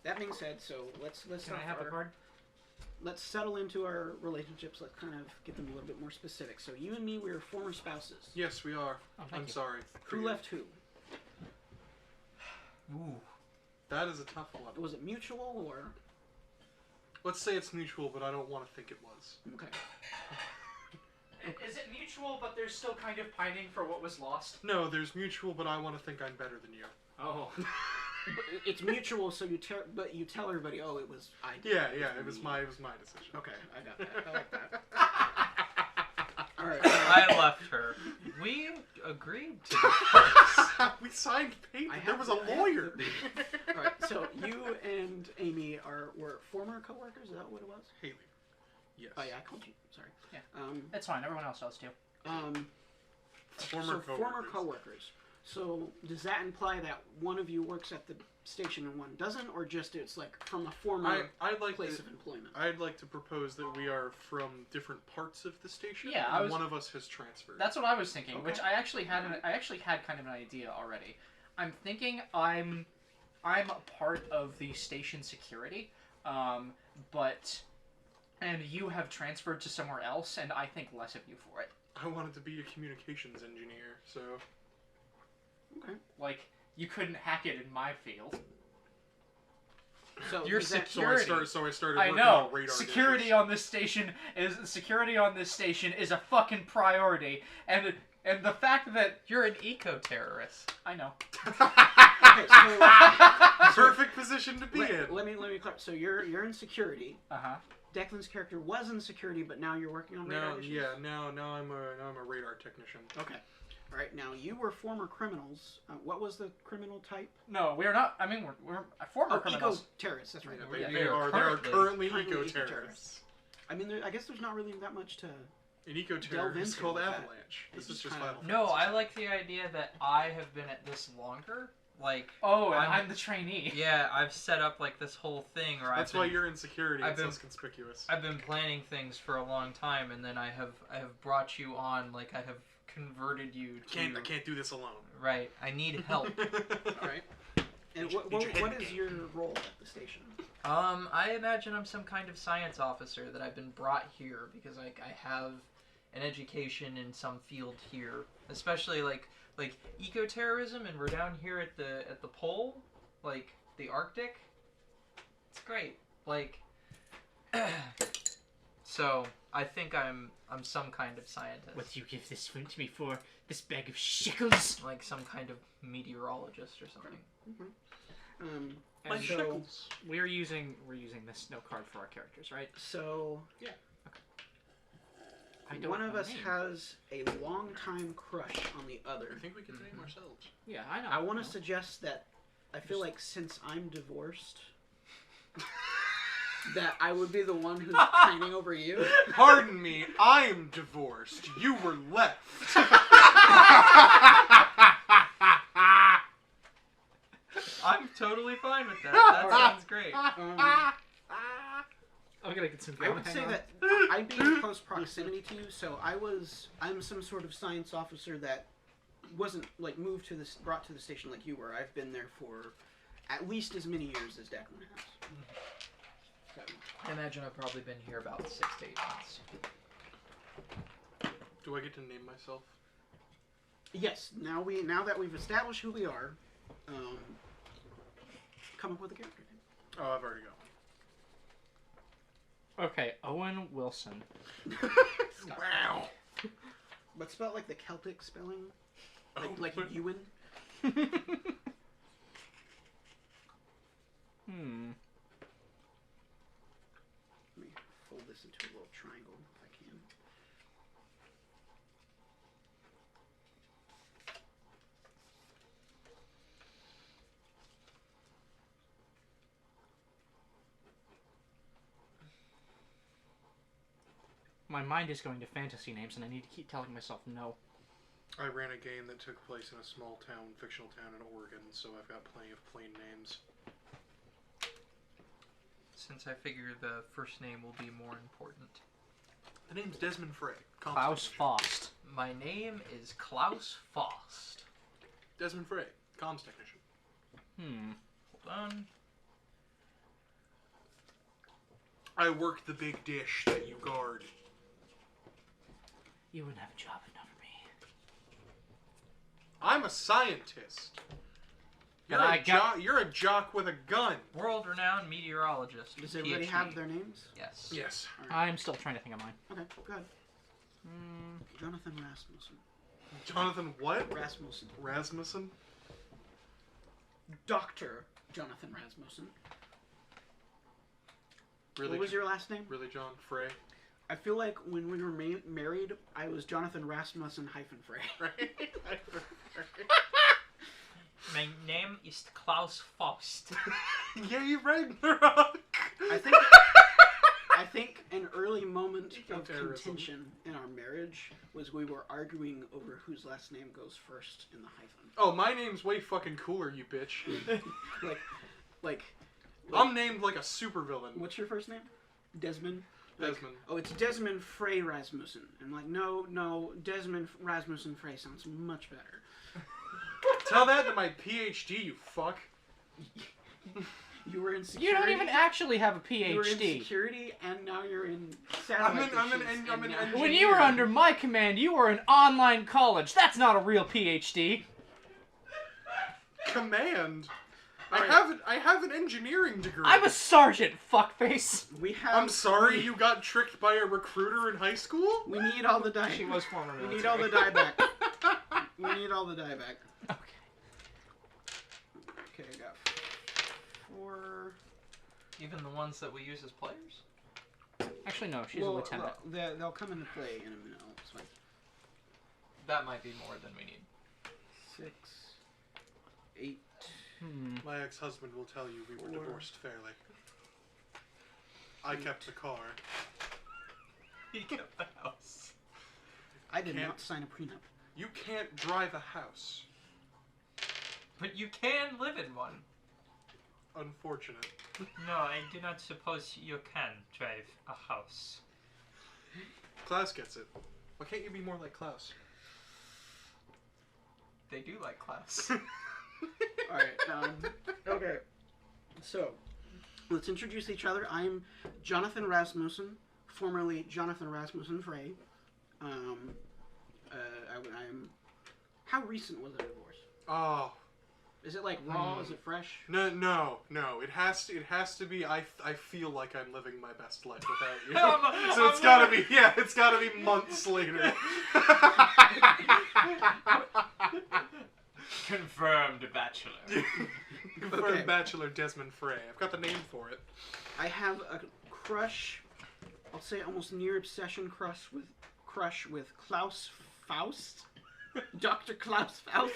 that being said, let's Can I have a card? Let's settle into our relationships. Let's kind of get them a little bit more specific. So you and me, we are former spouses. Yes, we are. Oh, thank I'm you. sorry. Who left who? Ooh. That is a tough one. Was it mutual or? Let's say it's mutual, but I don't want to think it was. Okay. Is it mutual, but they're still kind of pining for what was lost? No, there's mutual, but I want to think I'm better than you. Oh. But it's mutual, so you tell everybody, oh, it was I did. Yeah, it was my decision. Okay, I got that. I like that. All right. I left her. We agreed to this. We signed paper. I There have was a the- I have lawyer. All right. So you and Amy were former coworkers. Is that what it was? Haley. Yes. Oh yeah, I called you. Sorry. Yeah. Um. It's fine. Everyone else does too. Former coworkers. So does that imply that one of you works at the station and one doesn't, or just it's like from a former I'd like place to, of employment? I'd like to propose that we are from different parts of the station. Yeah, and one of us has transferred. That's what I was thinking, Okay. which I actually had kind of an idea already. I'm thinking I'm a part of the station security, and you have transferred to somewhere else, and I think less of you for it. I wanted to be a communications engineer, so. Okay. Like, you couldn't hack it in my field. So You're is that- secure. So I started I working know. on radar Security dishes. on this station is a fucking priority, and the fact that You're an eco-terrorist. I know. Okay, so Perfect position to be in. let me clarify. So you're in security. Uh-huh. Declan's character was in security, but now you're working on radar issues? Now I'm a radar technician. Okay. All right. Now you were former criminals. What was the criminal type? No, we're not. I mean, we're former criminals. Eco-terrorists. That's right. Yeah, Yeah, they they are are currently currently eco-terrorists. I mean, I guess there's not really that much to. An eco-terror is into called with that. Avalanche. It's This is just just kind of- Final No, Fantasy. I like the idea that I have been at this longer. Like, Oh, and I'm the trainee. yeah, I've set up like this whole thing, or That's why you're in security. I've It's been- less conspicuous. I've been planning things for a long time, and then I have brought you on. Like, I have converted you to. I can't do this alone. Right. I need help. All right. And what is your role at the station? I imagine I'm some kind of science officer that I've been brought here because like I have an education in some field here, especially like eco-terrorism, and we're down here at the pole, like the Arctic. It's great. Like so I think I'm some kind of scientist. What do you give this one to me for? This bag of shickles? Like some kind of meteorologist or something. Um, My And so- shickles. we're using this note card for our characters, right? So I don't one of know us names. has a long-time crush on the other. I think we can name ourselves. Yeah, I know. I want to suggest that I feel like since I'm divorced, that I would be the one who's pining over you. Pardon me, I'm divorced. You were left. I'm totally fine with that. That sounds great. I'm gonna get some. I would say that I'd be in close proximity to you, so I'm some sort of science officer that wasn't like brought to the station like you were. I've been there for at least as many years as Declan has. So, I imagine I've probably been here about 6 to 8 months. Do I get to name myself? Yes. Now that we've established who we are, come up with a character name. Oh, I've already got Okay, Owen Wilson. Wow. But spelled like the Celtic spelling, like but- Ewan. Hmm. Let me fold this into a little triangle if I can. My mind is going to fantasy names, and I need to keep telling myself no. I ran a game that took place in a small town, fictional town in Oregon, so I've got plenty of plain names. Since I figure the first name will be more important. The name's Desmond Frey. Klaus Faust. My name is Klaus Faust. Desmond Frey, comms technician. Hold on. I work the big dish that you guard. You wouldn't have a job enough for me. I'm a scientist. You're, But you're a jock with a gun. World-renowned meteorologist. Does everybody PhD. have their names? Yes. Yes. I'm still trying to think of mine. Okay, go ahead. Jonathan Rasmussen. Jonathan what? Rasmussen. Rasmussen? Dr. Jonathan Rasmussen. Really? What was your last name? Really, John Frey? I feel like when we were married, I was Jonathan Rasmussen - Frey. Right? My name is Klaus Faust. Yay, Ragnarok! I think an early moment of Terrorism. contention in our marriage was we were arguing over whose last name goes first in the hyphen. Oh, my name's way fucking cooler, you bitch. Like, I'm named like a supervillain. what's your first name? Desmond? Desmond. Oh, it's Desmond Frey Rasmussen. I'm like, no, Desmond Rasmussen Frey sounds much better. Tell that to my PhD, you fuck. You were in You security. don't even actually have a You were in PhD. security, and now you're in satellite I'm an dishes, I'm and an now- engineer. When you were under my command, you were in online college. That's not a real PhD. Command. Alright. I have an engineering degree. I'm a sergeant, fuckface. We have. I'm sorry you got tricked by a recruiter in high school? We need all the die. She was former We military. need all the die back. We need all the die back. Okay. Okay, I got 4. Even the ones that we use as players? Actually, no. She's a lieutenant. They'll come into play in a minute. It's fine. That might be more than we need. 6, 8. My ex-husband will tell you we were 4. divorced fairly. I kept the car. He kept the house. I did Can't- not sign a prenup. You can't drive a house. But you can live in one. Unfortunate. No, I do not suppose you can drive a house. Klaus gets it. Why can't you be more like Klaus? They do like class. Alright, okay. So, let's introduce each other. I'm Jonathan Rasmussen, formerly Jonathan Rasmussen Frey. I'm... How recent was the divorce? Oh. Is it like raw? Is it fresh? No. It has to be. I feel like I'm living my best life without you. So it's gotta be. Yeah, it's gotta be months later. Confirmed bachelor. Confirmed Okay. Bachelor Desmond Frey. I've got the name for it. I have a crush, I'll say almost near obsession crush with Klaus Faust. Dr. Klaus Faust.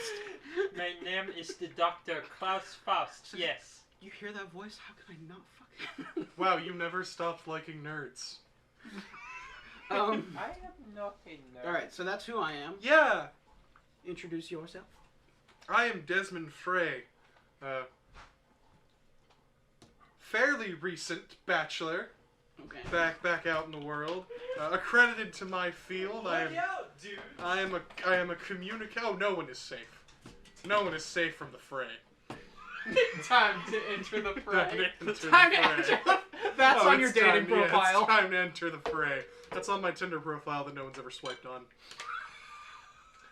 My name is the Dr. Klaus Faust, yes. You hear that voice? How can I not fucking... Wow, you never stopped liking nerds. I am not a nerd. Alright, so that's who I am. Yeah, Introduce yourself. I am Desmond Frey. Fairly recent bachelor. Okay. Back out in the world. Accredited to my field. I am a communicator. Oh, no one is safe. No one is safe from the fray. Time to enter the fray. Time to enter the fray. That's Oh, on your it's dating time, yeah, profile. it's time to enter the fray. That's on my Tinder profile that no one's ever swiped on.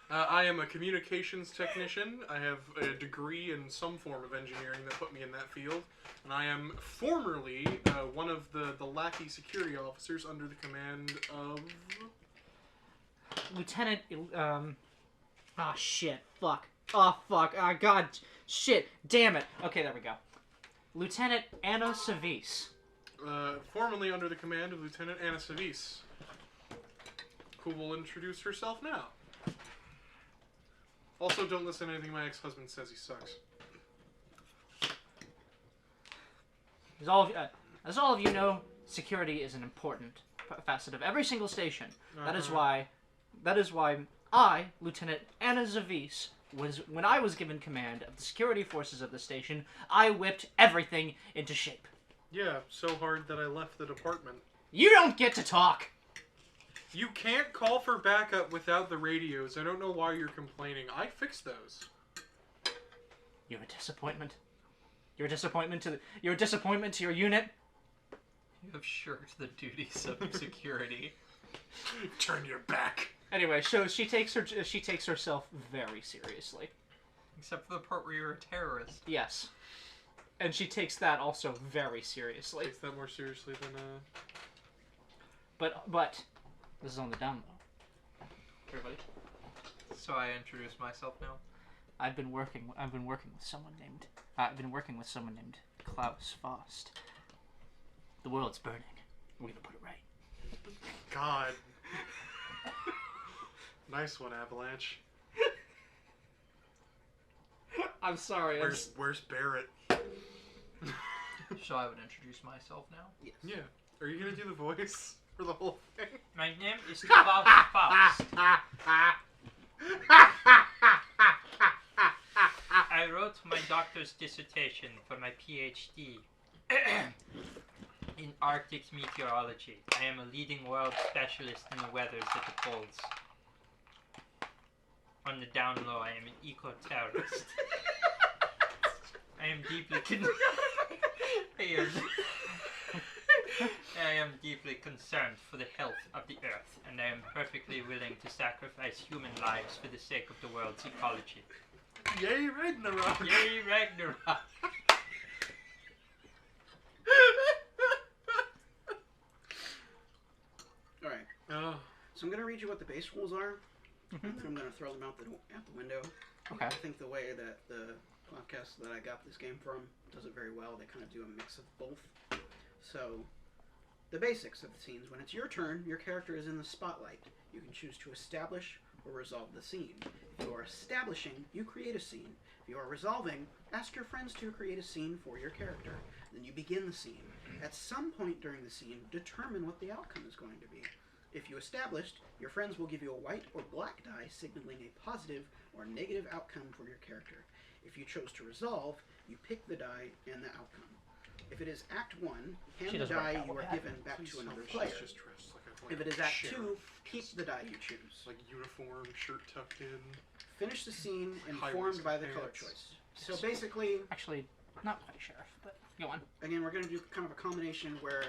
I am a communications technician. I have a degree in some form of engineering that put me in that field. And I am formerly one of the lackey security officers under the command of... Lieutenant, ah, shit, fuck. Oh, fuck, ah, god, shit, damn it. Okay, there we go. Lieutenant Anna Savis. Formerly under the command of Lieutenant Anna Savis, who will introduce herself now. Also, don't listen to anything my ex-husband says. He sucks. As all of you know, security is an important facet of every single station. That is why I, Lieutenant Anna Zavis, when I was given command of the security forces of the station, I whipped everything into shape. Yeah, so hard that I left the department. You don't get to talk! You can't call for backup without the radios. I don't know why you're complaining. I fixed those. You're a disappointment. You're a disappointment to your unit. You have shirked the duties of security. Turn your back. Anyway, so she takes herself very seriously. Except for the part where you're a terrorist. Yes. And she takes that also very seriously. Takes that more seriously than But this is on the down low. Everybody. So I introduce myself now. I've been working with someone named Klaus Faust. The world's burning. We're gonna put it right. God. Nice one, Avalanche. I'm sorry. Where's Barrett? So I would introduce myself now. Yes. Yeah. Are you gonna do the voice for the whole thing? My name is Klaus Faust. I wrote my doctor's dissertation for my PhD in Arctic meteorology. I am a leading world specialist in the weathers at the poles. On the down low, I am an eco-terrorist. I am deeply concerned for the health of the earth, and I am perfectly willing to sacrifice human lives for the sake of the world's ecology. Yay, Ragnarok! Yay, Ragnarok! Alright. Oh. So I'm going to read you what the base rules are. And I'm going to throw them out the window. Okay. I think the way that the podcast that I got this game from does it very well. They kind of do a mix of both. So, the basics of the scenes. When it's your turn, your character is in the spotlight. You can choose to establish or resolve the scene. If you are establishing, you create a scene. If you are resolving, ask your friends to create a scene for your character. Then you begin the scene. At some point during the scene, determine what the outcome is going to be. If you established, your friends will give you a white or black die signaling a positive or negative outcome for your character. If you chose to resolve, you pick the die and the outcome. If it is Act 1, hand the die you are given back to another player. Just dressed like If it is Act 2, keep the die you choose. Like uniform, shirt tucked in. Finish the scene informed High-waisted by the color pants. choice. So basically, Actually, not quite sheriff, but go on. again, we're going to do kind of a combination where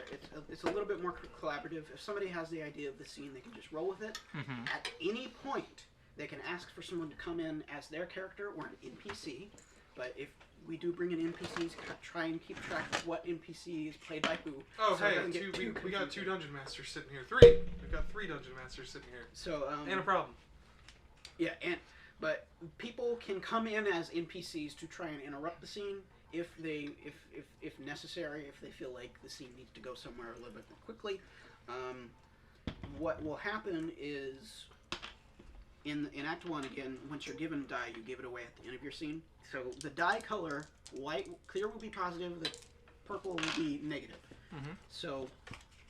it's a little bit more collaborative. If somebody has the idea of the scene, they can just roll with it. Mm-hmm. At any point, they can ask for someone to come in as their character or an NPC. But if we do bring in NPCs, try and keep track of what NPC is played by who. Oh, so it hey, doesn't get too we got 2 confusing. dungeon masters sitting here. 3! We've got 3 dungeon masters sitting here. So, And a problem. yeah, but people can come in as NPCs to try and interrupt the scene if necessary, if they feel like the scene needs to go somewhere a little bit more quickly. What will happen is in Act 1, again, once you're given a die, you give it away at the end of your scene. So the die color, clear will be positive, the purple will be negative. Mhm. So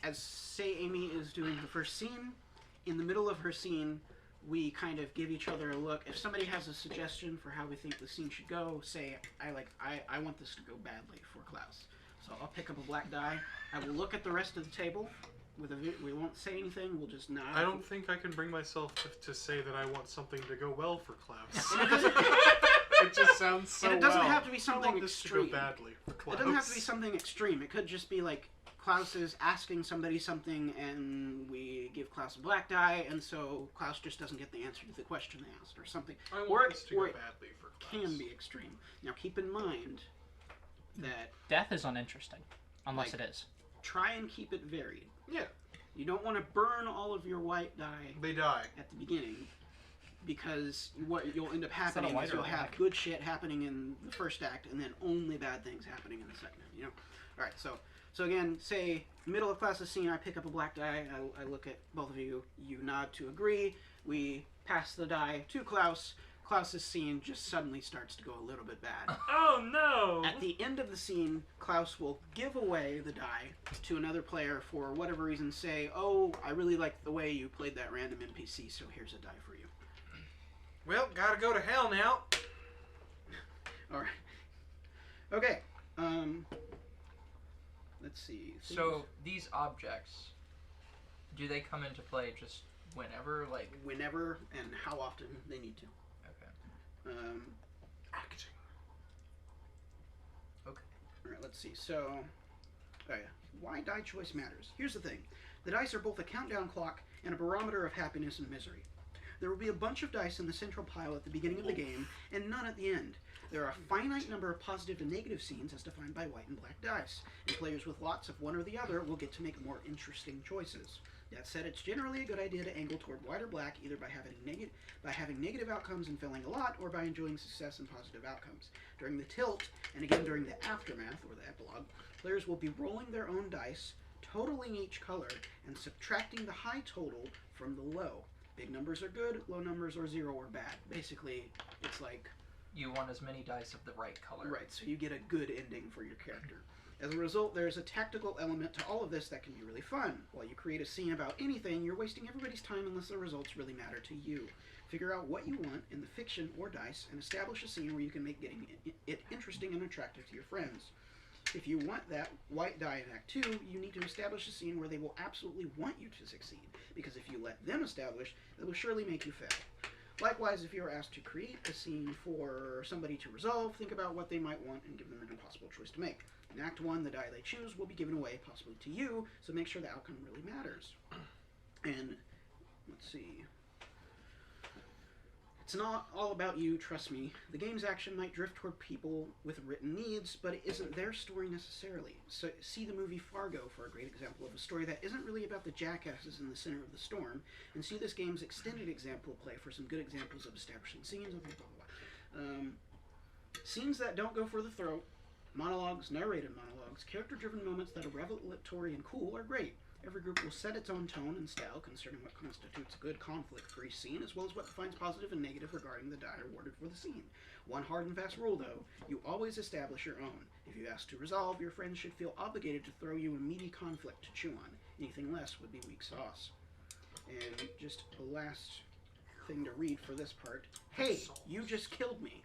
as, say, Amy is doing her first scene, in the middle of her scene, we kind of give each other a look. If somebody has a suggestion for how we think the scene should go, say, I want this to go badly for Klaus. So I'll pick up a black die. I will look at the rest of the table. We won't say anything. We'll just nod. I don't think I can bring myself to say that I want something to go well for Klaus. It just sounds so And it doesn't well. have to be I something want this extreme. to go badly for Klaus. It doesn't have to be something extreme. It could just be like Klaus is asking somebody something, and we give Klaus a black die, and so Klaus just doesn't get the answer to the question they asked, or something. I or want it- this to or go it badly for Klaus. Can be extreme. Now keep in mind that Death is uninteresting, unless Like- it is. try and keep it varied. Yeah. You don't want to burn all of your white die They die. at the beginning, because what you'll end up that a happening white is or you'll a have black? good shit happening in the first act, and then only bad things happening in the second act. You know. All right. So again, say middle of Klaus's scene, I pick up a black die. I look at both of you. You nod to agree. We pass the die to Klaus. Klaus's scene just suddenly starts to go a little bit bad. Oh no! At the end of the scene, Klaus will give away the die to another player for whatever reason. Say, "Oh, I really like the way you played that random NPC, so here's a die for you." Well, gotta go to hell now. All right. Okay. Let's see. So these objects, do they come into play just whenever? Like, whenever and how often they need to. okay. Acting. All right. Let's see. So, oh yeah. Why die choice matters. Here's the thing: the dice are both a countdown clock and a barometer of happiness and misery. There will be a bunch of dice in the central pile at the beginning of the game, and none at the end. There are a finite number of positive and negative scenes as defined by white and black dice, and players with lots of one or the other will get to make more interesting choices. That said, it's generally a good idea to angle toward white or black, either by having negative outcomes and failing a lot, or by enjoying success and positive outcomes. During the tilt, and again during the aftermath, or the epilogue, players will be rolling their own dice, totaling each color, and subtracting the high total from the low. Big numbers are good, low numbers are 0 or bad. Basically, it's like... You want as many dice of the right color. Right, so you get a good ending for your character. As a result, there's a tactical element to all of this that can be really fun. While you create a scene about anything, you're wasting everybody's time unless the results really matter to you. Figure out what you want in the fiction or dice, and establish a scene where you can make getting it interesting and attractive to your friends. If you want that white die in Act 2, you need to establish a scene where they will absolutely want you to succeed, because if you let them establish, they will surely make you fail. Likewise, if you are asked to create a scene for somebody to resolve, think about what they might want and give them an impossible choice to make. In Act 1, the die they choose will be given away, possibly to you, so make sure the outcome really matters. And, let's see... It's not all about you, trust me. The game's action might drift toward people with written needs, but it isn't their story necessarily. So see the movie Fargo for a great example of a story that isn't really about the jackasses in the center of the storm, and see this game's extended example play for some good examples of establishing scenes, blah, blah, blah. Scenes that don't go for the throat, monologues, narrated monologues, character-driven moments that are revelatory and cool are great. Every group will set its own tone and style concerning what constitutes a good conflict-free scene, as well as what defines positive and negative regarding the die awarded for the scene. One hard and fast rule, though, you always establish your own. If you ask to resolve, your friends should feel obligated to throw you a meaty conflict to chew on. Anything less would be weak sauce. And just a last thing to read for this part. Hey, you just killed me.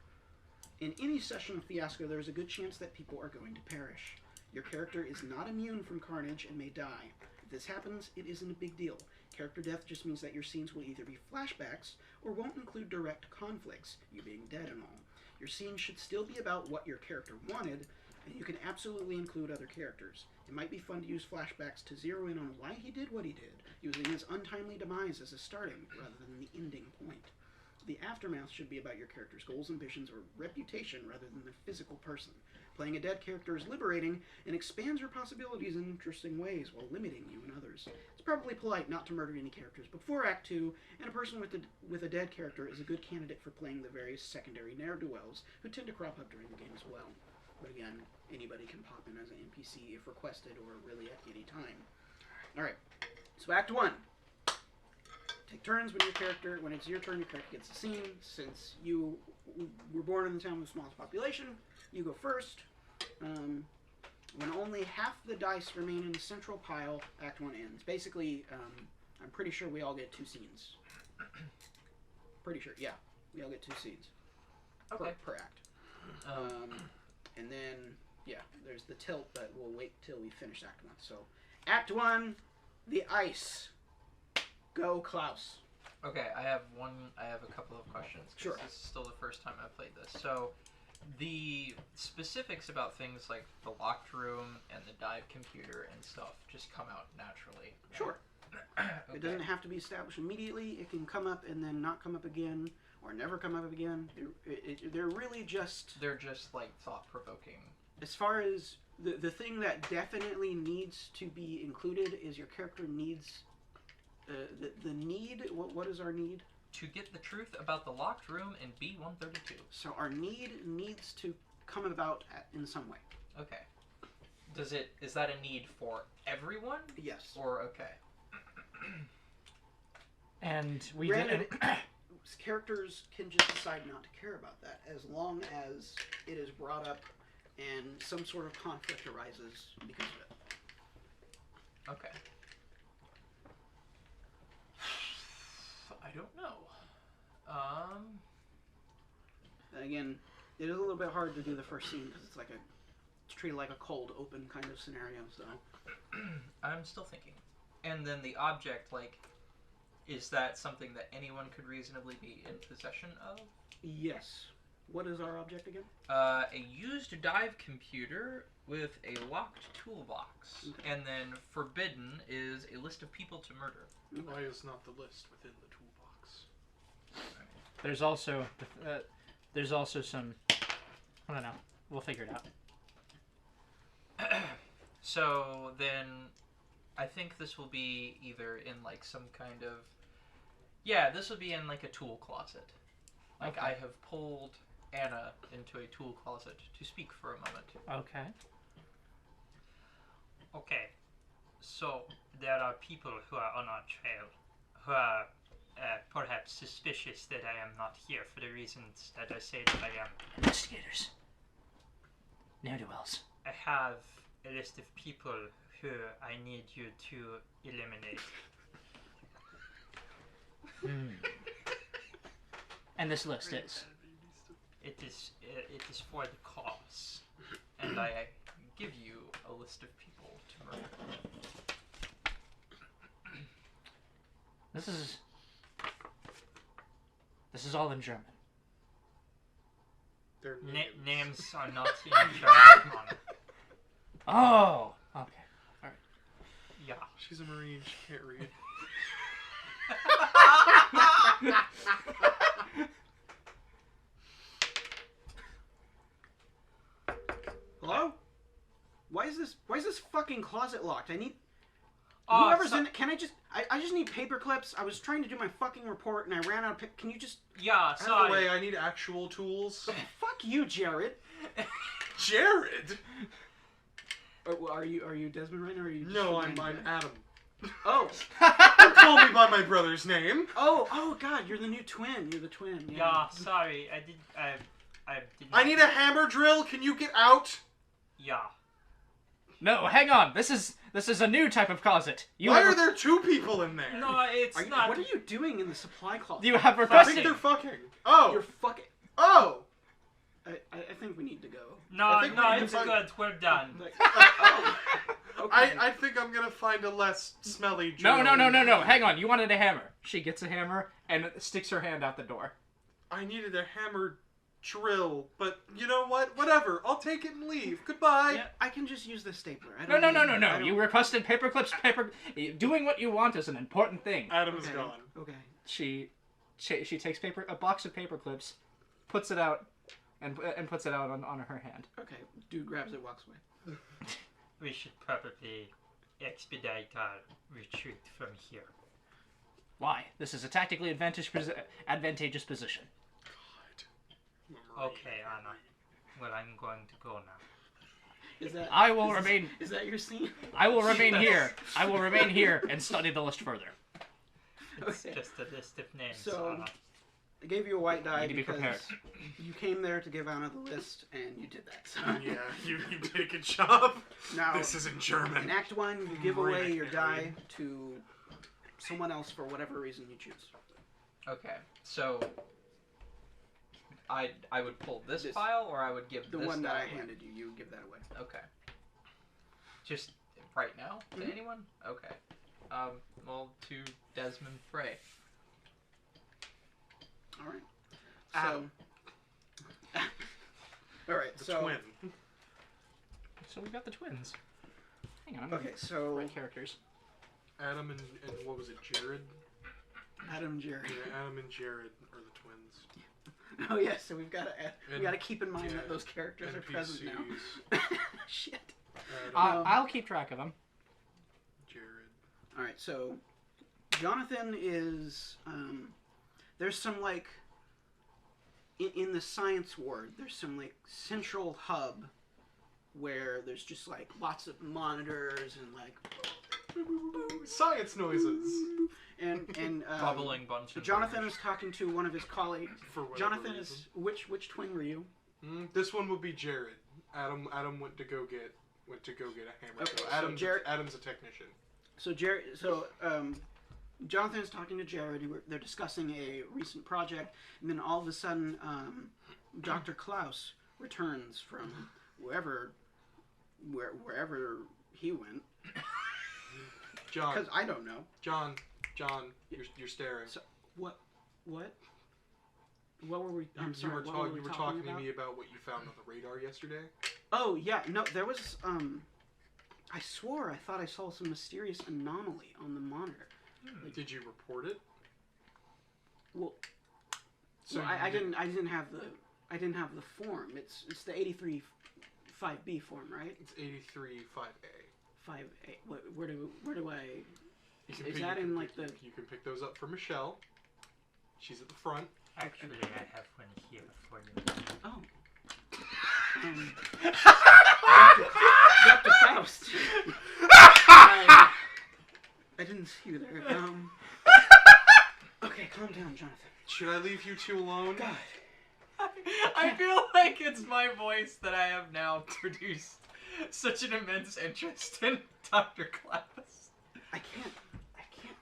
In any session of Fiasco, there is a good chance that people are going to perish. Your character is not immune from carnage and may die. If this happens, it isn't a big deal. Character death just means that your scenes will either be flashbacks or won't include direct conflicts, you being dead and all. Your scene should still be about what your character wanted, and you can absolutely include other characters. It might be fun to use flashbacks to zero in on why he did what he did, using his untimely demise as a starting rather than the ending point. The aftermath should be about your character's goals, ambitions, or reputation rather than the physical person. Playing a dead character is liberating and expands your possibilities in interesting ways while limiting you and others. It's probably polite not to murder any characters before Act 2, and a person with a dead character is a good candidate for playing the various secondary ne'er-do-wells who tend to crop up during the game as well. But again, anybody can pop in as an NPC if requested or really at any time. Alright, so Act 1. Take turns when it's your turn, your character gets a scene. Since you were born in the town with the smallest population, you go first. When only half the dice remain in the central pile, Act 1 ends. Basically, I'm pretty sure we all get 2 scenes. Pretty sure, yeah. We all get 2 scenes per act. And then, yeah, there's the tilt, but we'll wait till we finish Act 1. So, Act 1, the ice. Go, Klaus. Okay, I have a couple of questions. 'Cause Sure. This is still the first time I played this. So, the specifics about things like the locked room and the dive computer and stuff just come out naturally. Right? Sure. Okay. It doesn't have to be established immediately. It can come up and then not come up again, or never come up again. They're really just... They're just, like, thought-provoking. As far as... The thing that definitely needs to be included is your character needs... the need... What is our need? To get the truth about the locked room in B-132. So our need needs to come about in some way. Okay. Is that a need for everyone? Yes. Or, okay. And we Granted, did. characters can just decide not to care about that as long as it is brought up and some sort of conflict arises because of it. Okay. I don't know. And again, it is a little bit hard to do the first scene because it's treated like a cold open kind of scenario. So I'm still thinking. And then the object, like, is that something that anyone could reasonably be in possession of? yes, what is our object again? A used dive computer with a locked toolbox. Okay. And then forbidden is a list of people to murder. Why is not the list within the toolbox? There's also some. I don't know. We'll figure it out. So then, I think this will be either in like some kind of... Yeah, this will be in like a tool closet. Like, Okay. I have pulled Anna into a tool closet to speak for a moment. Okay. Okay, so there are people who are on our trail who are perhaps suspicious that I am not here for the reasons that I say that I am. Investigators. Ne'er-do-wells. I have a list of people who I need you to eliminate. And this list is. It is for the cause. And I give you a list of people to murder. This is all in German. Their Names are not in German. Oh. Okay. Yeah. She's a Marine. She can't read. Hello? Why is this fucking closet locked? I need Oh, whoever's so- in it. Can I just need paper clips? I was trying to do my fucking report and I ran out of can you just Yeah, Out of the sorry. way, I need actual tools. fuck you, Jared? Jared? Are you Desmond right now? Or are you just No, the I'm man? Adam. Oh. Don't call me by my brother's name. Oh God, you're the new twin. You're the twin. Yeah, sorry. I did not. I need a hammer drill. Can you get out? Yeah. No, hang on. This is a new type of closet. Why are there two people in there? No, it's not. What are you doing in the supply closet? You have I think requested. they're fucking. Oh. You're fucking. Oh. I think we need to go. No, I think we no, need it's to find- good. We're done. Like, oh. Okay. I think I'm gonna find a less smelly No, drill. no. Hang on. You wanted a hammer. She gets a hammer and sticks her hand out the door. I needed a hammer drill, but you know what? Whatever. I'll take it and leave. Goodbye. Yeah. I can just use the stapler. I No. don't need- I don't- You requested paper clips. Doing what you want is an important thing. Adam's Okay. gone. Okay. She takes a box of paper clips, puts it out, and puts it out on her hand. Okay. Dude grabs it, walks away. We should probably expedite our retreat from here. Why? This is a tactically advantageous position. Okay, Anna. Well, I'm going to go now. Is that? I will is this- remain. Is that your scene? I will remain here. I will remain here and study the list further. It's Okay. just a list of names, So- Anna. I gave you a white die You need to be because prepared. you came there to give Anna the list, and you did that. So Yeah, you did a good job. now, This is in German. in Act 1, you give Right, away your Harry. die to someone else for whatever reason you choose. Okay, so I would pull this This- file, or I would give The this one that die I away? handed you, you would give that away. Okay. Just right now to Mhm. anyone? Okay. Well, to Desmond Frey. Adam. All right. The So twin. So we got the twins. Hang on. okay. So Right characters. Adam and what was it, Jared? Adam and Jerry. Yeah, Adam and Jared are the twins. Oh yeah. So we got And- to keep in mind that those characters are present now. NPCs. Shit. Adam, I'll keep track of them. Jared. All right. So Jonathan is there's some like in the science ward. There's some like central hub where there's just like lots of monitors and like Science noises. and Bubbling bunch of Jonathan burgers. is talking to one of his colleagues. For whatever Jonathan reason. is which twin were you? This one would be Jared. Adam went to go get a hammer. Okay, so Adam's a technician. So Jonathan is talking to Jared. They're discussing a recent project, and then all of a sudden, Dr. Klaus returns from wherever he went. John, Because I don't know. John, you're staring. So, what? What were we? I'm You sorry. were, what were we you were talking talking about? to me about what you found on the radar yesterday. Oh yeah, no, there was I swore I thought I saw some mysterious anomaly on the monitor. Did you report it? Well, So well, you I didn't have the form. It's the 83 5B form, right? It's 83 5A. 5A. Where do I? You Is can pick- that you in can like pick- the? You can pick those up for Michelle. She's at the front. Actually, I have one here for you. Oh. Dr. Faust. I didn't see you there. Okay, calm down, Jonathan. Should I leave you two alone? God. I feel like it's my voice that I have now produced such an immense interest in Dr. Klaus. I can't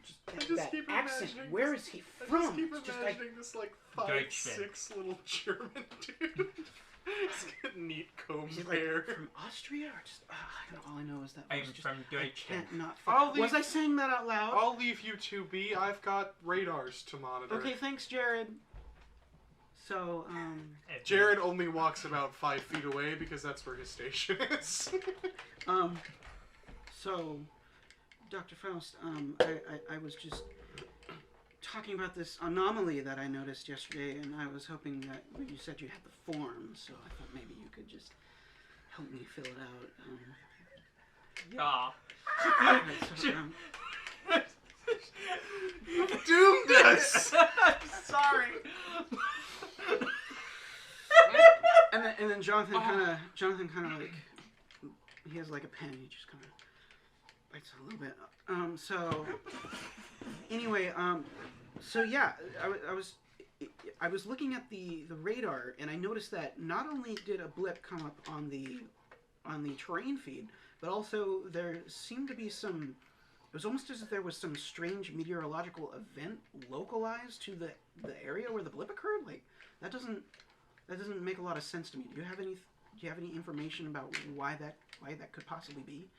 just I that, just that keep accent. imagining Where this- is he I from? just keep It's just imagining like this like Deutschland. 5'6" little German dude. He's got neat combed is he like hair. from Austria or just all I know is that I'm was just, from I Deutschland. can't not. I'll Was leave- I saying that out loud? I'll leave you two be. I've got radars to monitor. Okay, thanks, Jared. So, Jared only walks about 5 feet away because that's where his station is. so, Dr. Faust, I was just talking about this anomaly that I noticed yesterday, and I was hoping that you said you had the form, so I thought maybe you could just help me fill it out. Yeah. So, Doomed us! I'm sorry. and then Jonathan kind of like he has like a pen. He just kind of bites it a little bit. So anyway, so yeah, I was looking at the radar, and I noticed that not only did a blip come up on the terrain feed, but also there seemed to be some. It was almost as if there was some strange meteorological event localized to the area where the blip occurred. Like that doesn't make a lot of sense to me. Do you have any information about why that could possibly be?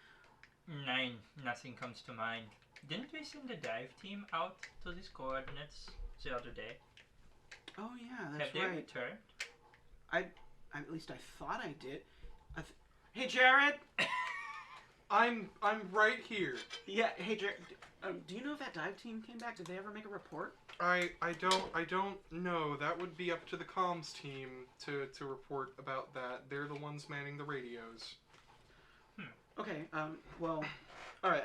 Nine, nothing comes to mind. Didn't we send a dive team out to these coordinates the other day? Oh yeah, that's Have they right. returned? At least I thought I did. Hey Jared. I'm right here. Yeah. Hey Jared. Do you know if that dive team came back? Did they ever make a report? I don't know. That would be up to the comms team to report about that. They're the ones manning the radios. Okay. Well. All right.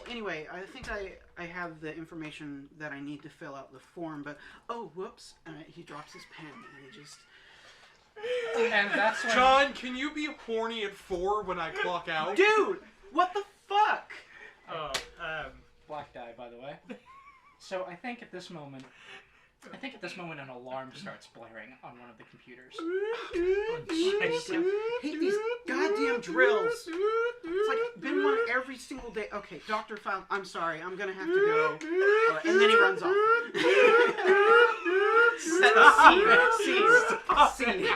Anyway, I think I have the information that I need to fill out the form. But whoops! He drops his pen and he just. And that's when John, can you be horny at 4 when I clock out? Dude, what the fuck? Oh, black die, by the way. So I think at this moment an alarm starts blaring on one of the computers. I hate these goddamn drills. It's like been one every single day. Okay, Dr. Faust, I'm sorry, I'm gonna have to go. And then he runs off. Scene.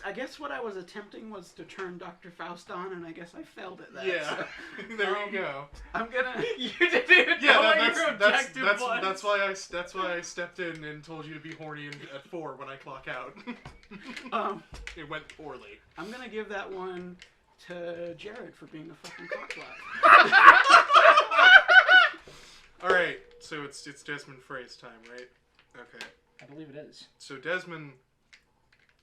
I guess guess what I was attempting was to turn Dr. Faust on, and I guess I failed at that. Yeah. So, There you go. I'm gonna. You didn't even Yeah, know what your objective was. that's why I stepped in and told you to be horny at 4 when I clock out. It went poorly. I'm gonna give that one to Jared for being a fucking cockblock. All right, so it's Desmond Frey's time, right? Okay. I believe it is. So Desmond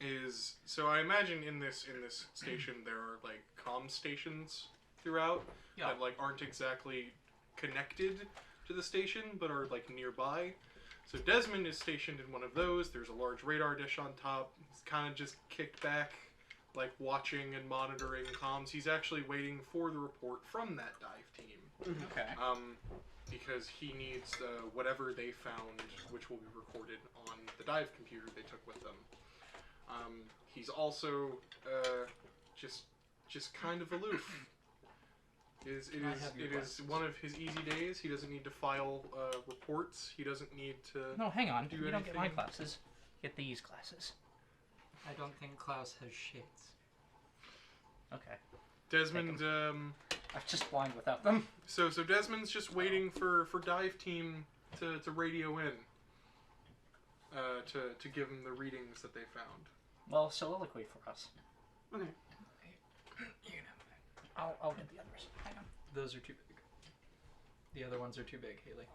is I imagine in this station there are like comm stations throughout that like aren't exactly connected to the station but are like nearby. So Desmond is stationed in one of those. There's a large radar dish on top. He's kind of just kicked back, like watching and monitoring comms. He's actually waiting for the report from that dive team. Okay. Because he needs whatever they found, which will be recorded on the dive computer they took with them. He's also just kind of aloof. It is one of his easy days. He doesn't need to file reports. He doesn't need to. No, hang on. Do You don't get my anything. classes. Get these classes. I don't think Klaus has shits. Okay. Desmond. I'm just blind without them. So Desmond's just waiting for dive team to radio in. To give him the readings that they found. Well, soliloquy for us. Okay. You can have that. I'll get the others. Hang on. Those are too big. The other ones are too big, Haley.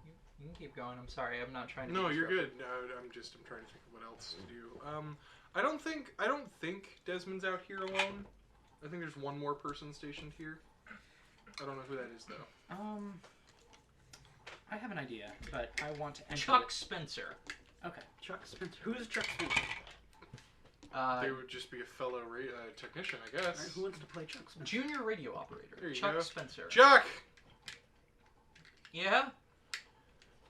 You can keep going. I'm sorry. I'm not trying to. No, be you're disruptive. good. No, I'm trying to think of what else to do. I don't think Desmond's out here alone. I think there's one more person stationed here. I don't know who that is though. I have an idea, but I want to enter Chuck Spencer. Okay. Chuck Spencer. Who is Chuck Spencer? They would just be a fellow technician, I guess. Alright, who wants to play Chuck Spencer? Junior radio operator. There you Chuck go. Spencer. Chuck! Yeah?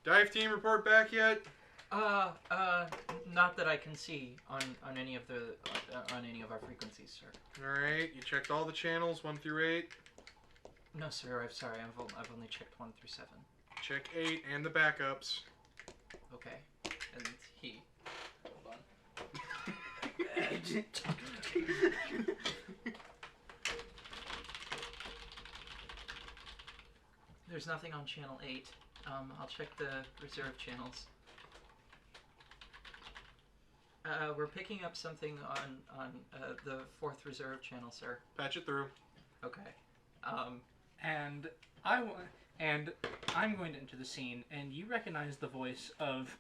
Dive team report back yet? Not that I can see on any of the on any of our frequencies, sir. Alright, you checked all the channels 1 through 8. No, sir. I'm sorry. I've only checked 1 through 7. Check 8 and the backups. Okay. And he. Hold on. There's nothing on channel 8. I'll check the reserve channels. We're picking up something on the 4th reserve channel, sir. Patch it through. Okay. And I'm going to enter the scene, and you recognize the voice of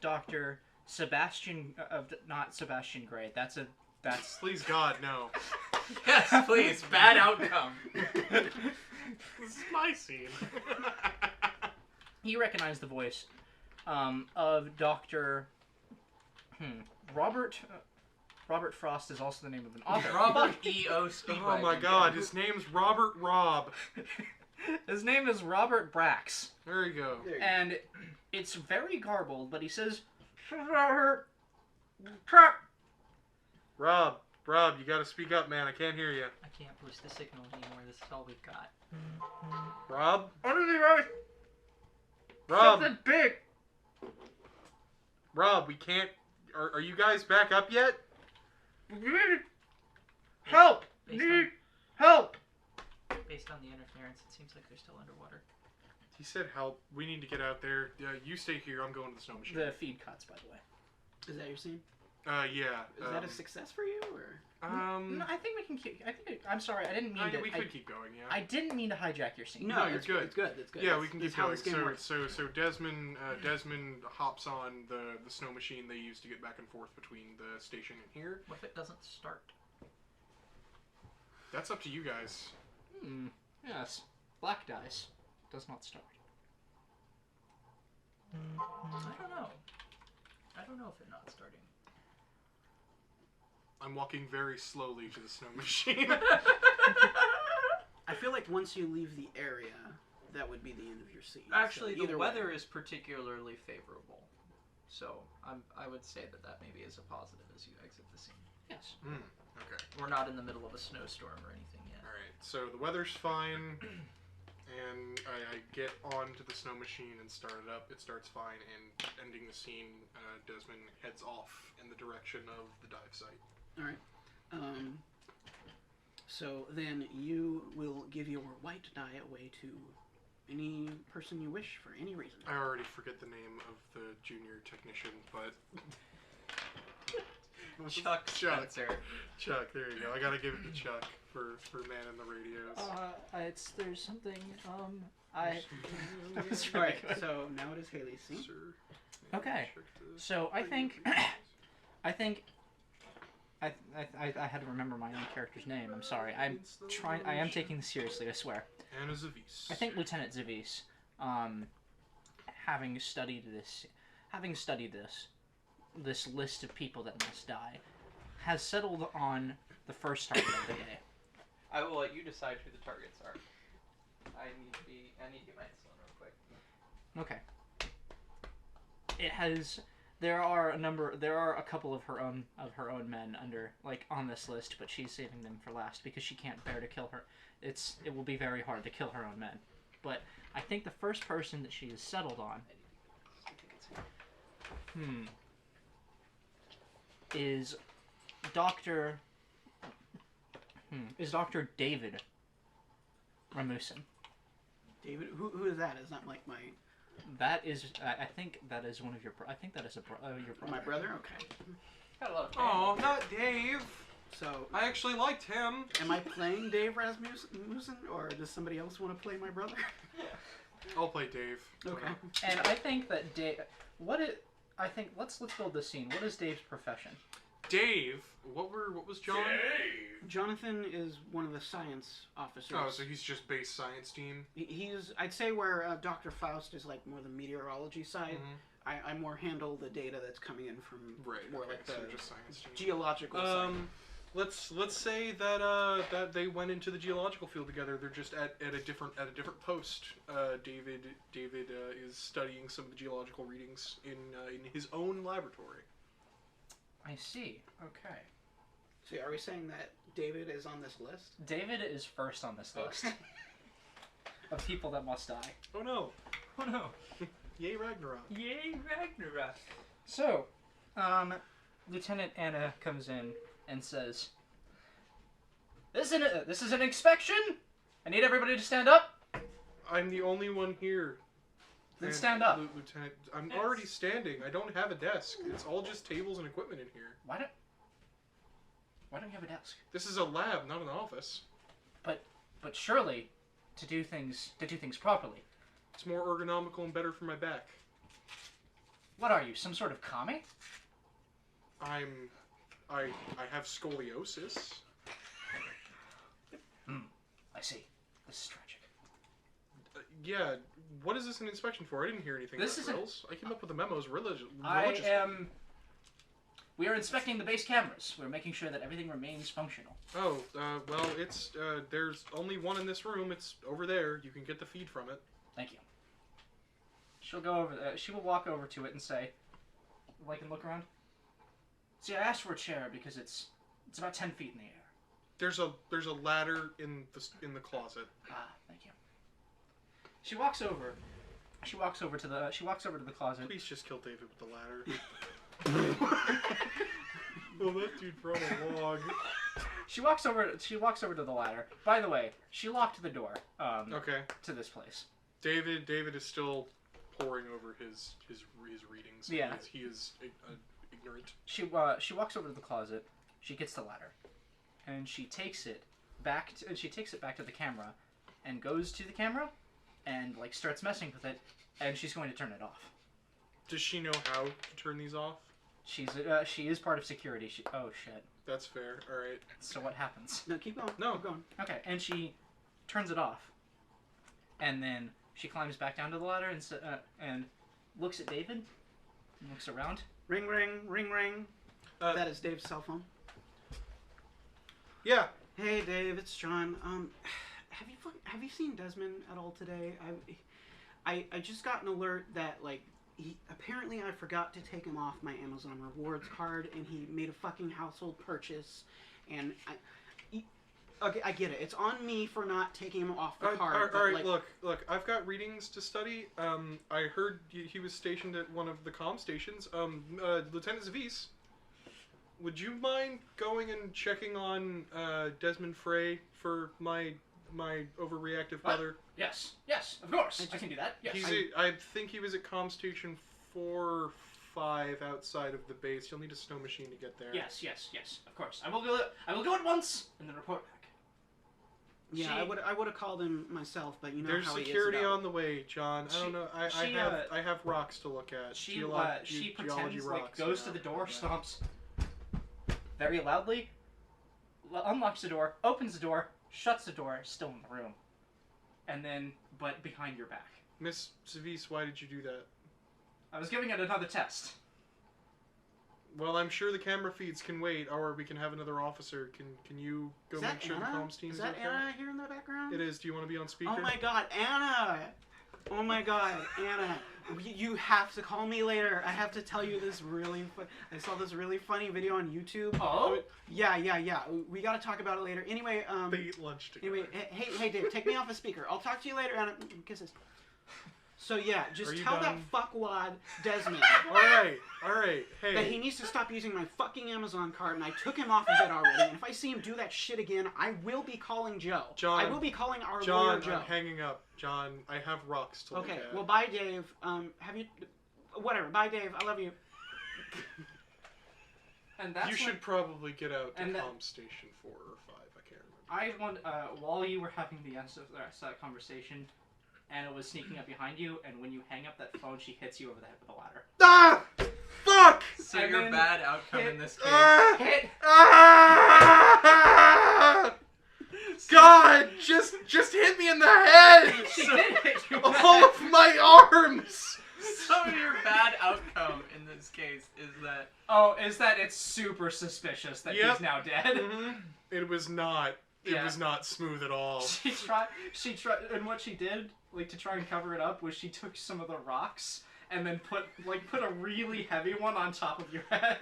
Dr. Sebastian not Sebastian Gray. That's Please God, no. Yes, please. Bad outcome. This is my scene. you recognize the voice of Dr. Robert Frost is also the name of an author. Robert E.O. Speedwagon. Oh my God, his name's Robert Robb. His name is Robert Brax. There you go. There you go. And it's very garbled, but he says, Rob, you gotta speak up, man. I can't hear you. I can't boost the signal anymore. This is all we've got. Rob? something big. Rob, we can't. Are you guys back up yet? Help! Based on, Help! based on the interference, it seems like they're still underwater. He said help. We need to get out there. You stay here. I'm going to the snow machine. The feed cuts, by the way. Is that your scene? Yeah. Is that a success for you, or? No, I think we can keep. I'm sorry, I didn't mean to. we could keep going, yeah. I didn't mean to hijack your scene. No, you're it's good. It's good. It's good. Yeah, That's- we can that's keep how going. this game works. So Desmond hops on the snow machine they use to get back and forth between the station and here. What if it doesn't start? That's up to you guys. Yes. Black dice does not start. I don't know. I don't know if it not starting. I'm walking very slowly to the snow machine. I feel like once you leave the area, that would be the end of your scene. Actually, So the either weather way. is particularly favorable, so I would say that maybe is a positive as you exit the scene. Yes. Okay. We're not in the middle of a snowstorm or anything yet. All right. So the weather's fine. and I get onto the snow machine and start it up. It starts fine, and ending the scene, Desmond heads off in the direction of the dive site. All right. So then you will give your white die away to any person you wish for any reason. I already forget the name of the junior technician, but Chuck Spencer. Chuck, there you go. I gotta give it to Chuck for man in the radios. There's something, All right. So now it is Haley's scene. Sir, Okay. check the- So I think I had to remember my own character's name. I'm sorry. I am taking this seriously, I swear. Anna Zavis. I think Lieutenant Zavis, having studied this list of people that must die, has settled on the first target of the day. I will let you decide who the targets are. I need to get my insulin real quick. Okay. There are a couple of her own men on this list, but she's saving them for last because she can't bear to kill her. It will be very hard to kill her own men. But I think the first person that she has settled on is Dr. David Ramusin. David, who is that? Is that like my That is, I think that is one of your. I think that is your brother. my brother? Okay. Got a lot of Oh, not Dave. So I actually liked him. am I playing Dave Rasmussen, or does somebody else want to play my brother? I'll play Dave. Okay. And I think that Dave. Let's build this scene. What is Dave's profession? Dave. What was John? Jonathan is one of the science officers. Oh, so he's just base science team. He's, I'd say, where Dr. Faust is like more the meteorology side. Mm-hmm. I more handle the data that's coming in from more okay, like the so just science team. geological side. Let's say that they went into the geological field together. They're just at a different post. David is studying some of the geological readings in his own laboratory. I see. Okay. So are we saying that David is on this list? David is first on this list of people that must die. Oh no! Oh no! Yay Ragnarok! Yay Ragnarok! So, Lieutenant Anna comes in and says, "This is an inspection. I need everybody to stand up. I'm the only one here. Then And stand up." Lieutenant. I'm already standing. I don't have a desk. It's all just tables and equipment in here. Why don't you have a desk? This is a lab, not an office. But surely, to do things properly. It's more ergonomical and better for my back. What are you, some sort of commie? I have scoliosis. I see. This is tragic. Yeah, what is this an inspection for? I didn't hear anything This about is an- drills. I came up with the memos religiously. We are inspecting the base cameras. We're making sure that everything remains functional. Oh, well, it's, there's only one in this room. It's over there. You can get the feed from it. Thank you. She'll go over there. She will walk over to it and say, and look around. See, I asked for a chair because it's about 10 feet in the air. There's a ladder in the closet. Ah, thank you. She walks over. She walks over to the closet. Please just kill David with the ladder. Oh, that dude brought a log. She walks over to the ladder. By the way, she locked the door. Okay. To this place. David is still poring over his readings. Yeah. He is ignorant. She walks over to the closet. She gets the ladder, and she takes it back to the camera, and goes to the camera, and starts messing with it, and she's going to turn it off. Does she know how to turn these off? She is part of security. Oh shit. That's fair. All right. So what happens? No, keep going. No. Keep going. Okay, and she turns it off, and then she climbs back down to the ladder and looks at David, and looks around. Ring, ring, ring, ring. That is Dave's cell phone. Yeah. Hey, Dave, it's John. Have you seen Desmond at all today? I just got an alert that apparently I forgot to take him off my Amazon rewards card, and he made a fucking household purchase, and Okay, I get it. It's on me for not taking him off the All card. but, right, like, look. I've got readings to study. I heard he was stationed at one of the comm stations. Lieutenant Zavis, would you mind going and checking on Desmond Frey for my overreactive What? brother? Yes, of course. I can do that. Yes. I think he was at comm station 4 or 5 outside of the base. You'll need a snow machine to get there. Yes, of course. I will go at once and then report back. Yeah, I would have called him myself, but you know There's how security he is about... on the way, John. I don't know. I have rocks to look at. She Geology pretends like rocks, goes you to the know. door, stomps very loudly, unlocks the door, opens the door, shuts the door, still in the room, and then but behind your back. Miss Zavis, why did you do that? I was giving it another test. Well, I'm sure the camera feeds can wait, or we can have another officer. Can you go Is make that sure the Anna? comms team Is is that okay? Anna here in the background? It is. Do you want to be on speaker? Oh my god, Anna! Oh my god, Anna. You have to call me later. I have to tell you this really I saw this really funny video on YouTube. Oh? Yeah. We gotta talk about it later. Anyway, They eat lunch together. Anyway, hey Dave, take me off the speaker. I'll talk to you later, Anna. Kisses. So yeah, just Are you tell done? that fuckwad Desmond All right. Hey. that he needs to stop using my fucking Amazon card, and I took him off of it already. And if I see him do that shit again, I will be calling Joe. John, I will be calling our lawyer John, Joe. I'm hanging up. John, I have rocks to look Okay, at. well, bye, Dave. Have you... Whatever. Bye, Dave. I love you. And that's you should probably get out to and that- comm station 4 or 5. I can't remember. I want while you were having the rest of that conversation, Anna was sneaking up behind you, and when you hang up that phone, she hits you over the head with a ladder. Ah! Fuck! So And your then bad outcome hit- in this case. Ah! Hit! Ah! God, just hit me in the head! She did hit you. All of my arms! So your bad outcome in this case is that Oh, is that it's super suspicious that Yep. he's now dead? Mhm. It was not. It Yeah. was not smooth at all. She tried, and what she did, like, to try and cover it up, was she took some of the rocks and then put a really heavy one on top of your head.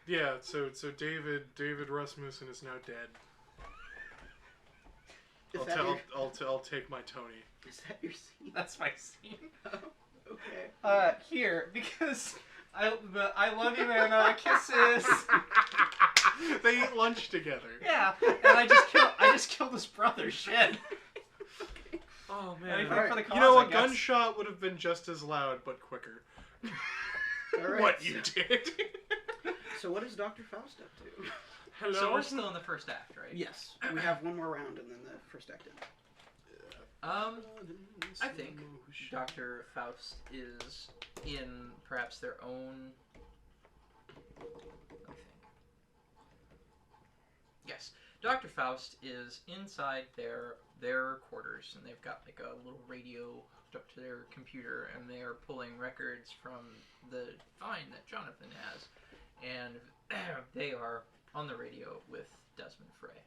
Yeah. So David Rasmussen is now dead. Is that your... I'll take my Tony. Is that your scene? That's my scene. Okay. Here, because I love you, Anna. Kisses. They eat lunch together. Yeah, and I just killed his brother. Shit. Oh Anything man. for the cause, You know, I a guess. gunshot would have been just as loud, but quicker. Alright, What you did. So what is Dr. Faust up to? Hello. so we're still in the first act, right? Yes. We have one more round and then the first act ends. I think Dr. Faust is in perhaps their own. Let me think. Yes, Dr. Faust is inside their quarters, and they've got like a little radio hooked up to their computer, and they are pulling records from the find that Jonathan has, and they are on the radio with Desmond Frey.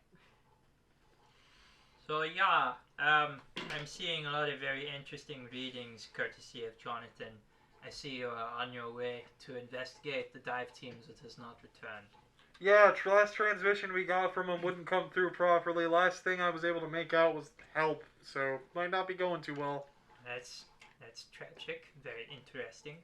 So yeah, I'm seeing a lot of very interesting readings courtesy of Jonathan. I see you are on your way to investigate the dive teams that has not returned. Yeah, last transmission we got from him wouldn't come through properly. Last thing I was able to make out was help, so might not be going too well. That's tragic, very interesting.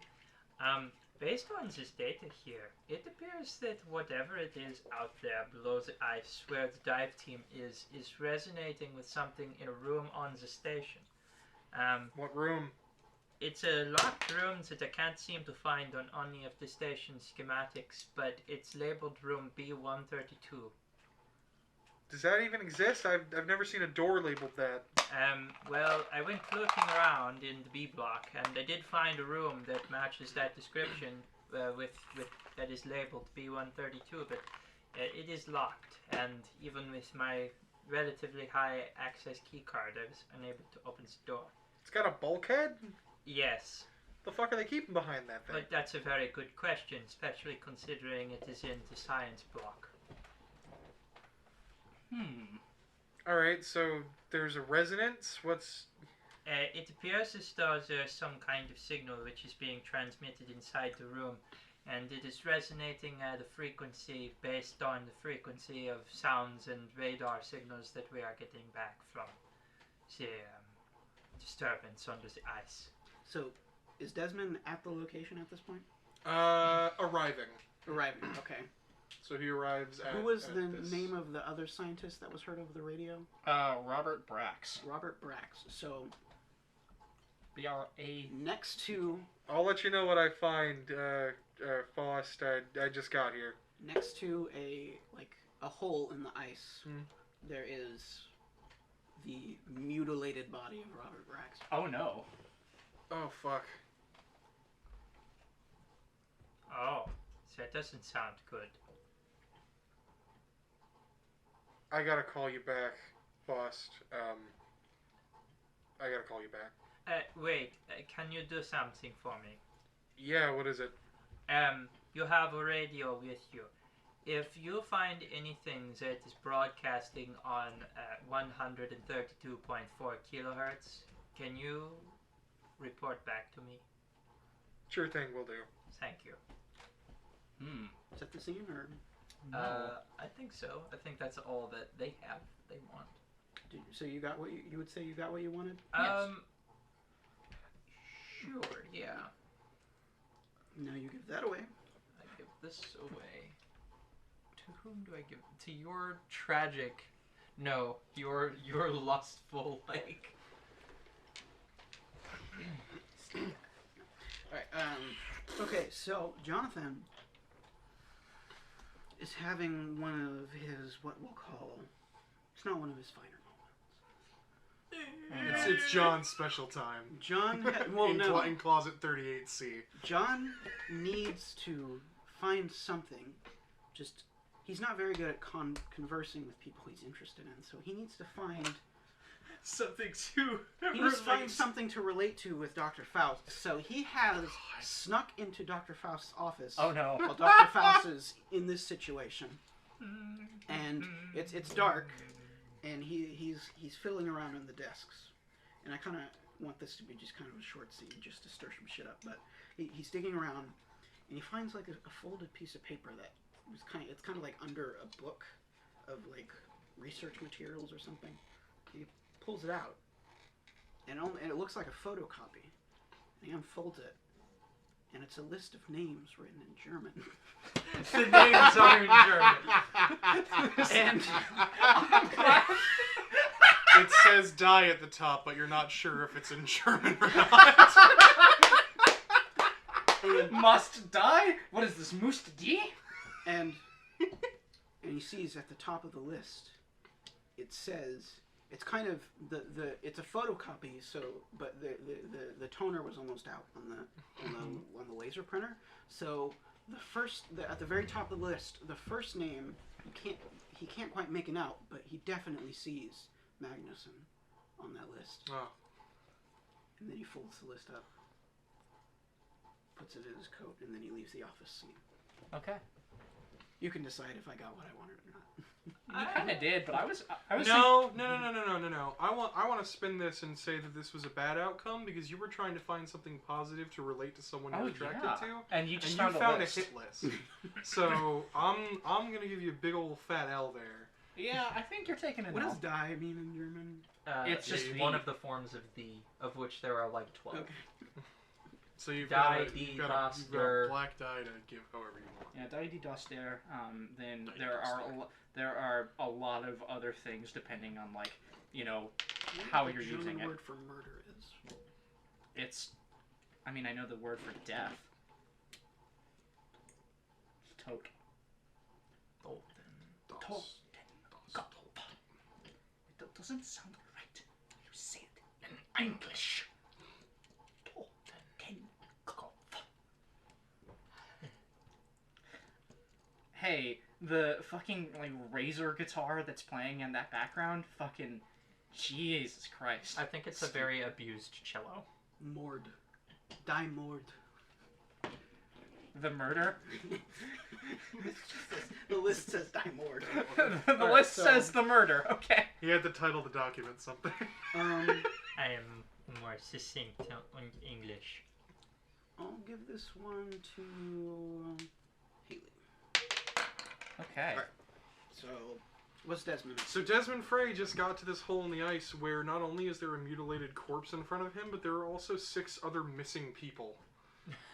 Based on this data here, it appears that whatever it is out there below the ice where the dive team is resonating with something in a room on the station. What room? It's a locked room that I can't seem to find on any of the station schematics, but it's labeled room B132. Does that even exist? I've never seen a door labeled that. Well, I went looking around in the B block, and I did find a room that matches that description with that is labeled B132, but it is locked, and even with my relatively high access keycard, I was unable to open the door. It's got a bulkhead? Yes, The fuck are they keeping behind that thing? but that's a very good question, especially considering it is in the science block. Alright, so there's a resonance? What's... It appears as though there's some kind of signal which is being transmitted inside the room, and it is resonating at a frequency based on the frequency of sounds and radar signals that we are getting back from the disturbance under the ice. So, is Desmond at the location at this point? Arriving. Arriving. Okay. So he arrives at. Who was at the this. name of the other scientist that was heard over the radio? Robert Brax. Robert Brax. So B-R-A. next to I'll let you know what I find, Faust. I just got here. next to a hole in the ice, there is the mutilated body of Robert Brax. Oh no. Oh fuck. Oh, that doesn't sound good. I gotta call you back, Faust. I gotta call you back. Wait, can you do something for me? Yeah, what is it? You have a radio with you. If you find anything that is broadcasting on 132.4 kilohertz, can you report back to me? Sure thing, will do. Thank you. Is that the scene or? I think so. I think that's all that they want. So you got what you would say you got what you wanted? Sure, yeah. Now you give that away. I give this away. To whom do I give? To your tragic, no, your lustful, like. Alright, okay, so Jonathan is having one of his, what we'll call, it's not one of his finer moments. It's John's special time. John, well, no. In closet 38C. John needs to find something, just, he's not very good at conversing with people he's interested in, so he needs to find Something to. He needs to find something to relate to with Dr. Faust. So he has snuck into Dr. Faust's office. Oh no. While Dr. Faust is in this situation, and it's dark, and he's fiddling around on the desks, and I kind of want this to be just kind of a short scene, just to stir some shit up. But he's digging around, and he finds like a folded piece of paper that was it's kind of like under a book of like research materials or something. He pulls it out, and it looks like a photocopy. And he unfolds it, and it's a list of names written in German. The names are in German. And It says die at the top, but you're not sure if it's in German or not. Must die? What is this, Must die? and he sees at the top of the list, it says, it's kind of it's a photocopy, so but the toner was almost out on the laser printer. So at the very top of the list, the first name he can't quite make it out, but he definitely sees Magnuson on that list. Oh. And then he folds the list up, puts it in his coat, and then he leaves the office scene. Okay. You can decide if I got what I wanted or not. You kind of did, but I was No. I want to spin this and say that this was a bad outcome because you were trying to find something positive to relate to someone you're attracted to, and you just and found a list. hit list. So I'm gonna give you a big old fat L there. Yeah, I think you're taking it. What does die mean in German? It's just the- one of the forms of the, of which there are like 12. Okay. So you've Die, got, die, you've got das, a der. black die to give however you want. Yeah, die die das der. Then Die, there das, are der. there are a lot of other things depending on like What how the you're German using it. word for murder is. It's, I mean, I know the word for death. Tot. Tot. It doesn't sound right. You say it in English. Hey, the fucking like razor guitar that's playing in that background, fucking Jesus Christ. I think it's a very abused cello. Mord. Die Mord. The murder? The list says Die Mord. The Alright, list so- says the murder, okay. He had to title the document something. I am more succinct in English. I'll give this one to Okay. Alright. So, what's Desmond? So Desmond Frey just got to this hole in the ice where not only is there a mutilated corpse in front of him, but there are also 6 other missing people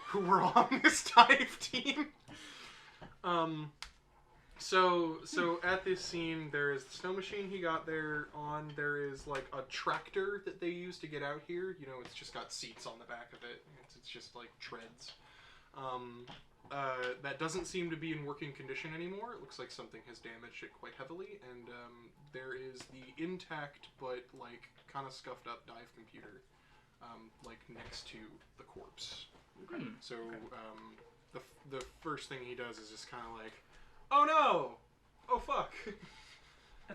who were on this dive team. So at this scene, there is the snow machine he got there on. There is like a tractor that they use to get out here. You know, it's just got seats on the back of it. It's just like treads. That doesn't seem to be in working condition anymore. It looks like something has damaged it quite heavily. And there is the intact but like kind of scuffed up dive computer, like next to the corpse. Okay. So the first thing he does is just kind of like, oh no! Oh fuck!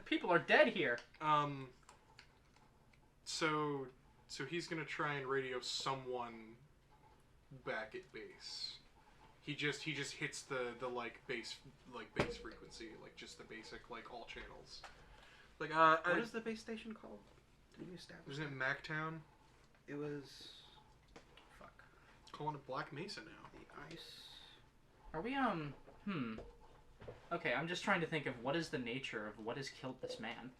People are dead here. So he's gonna try and radio someone back at base. He just hits the like base frequency, like just the basic like all channels. Like What is the base station called? Did you establish Isn't it Mactown? It was... Fuck. Calling it Black Mesa now. The ice... Are we, Okay, I'm just trying to think of what is the nature of what has killed this man.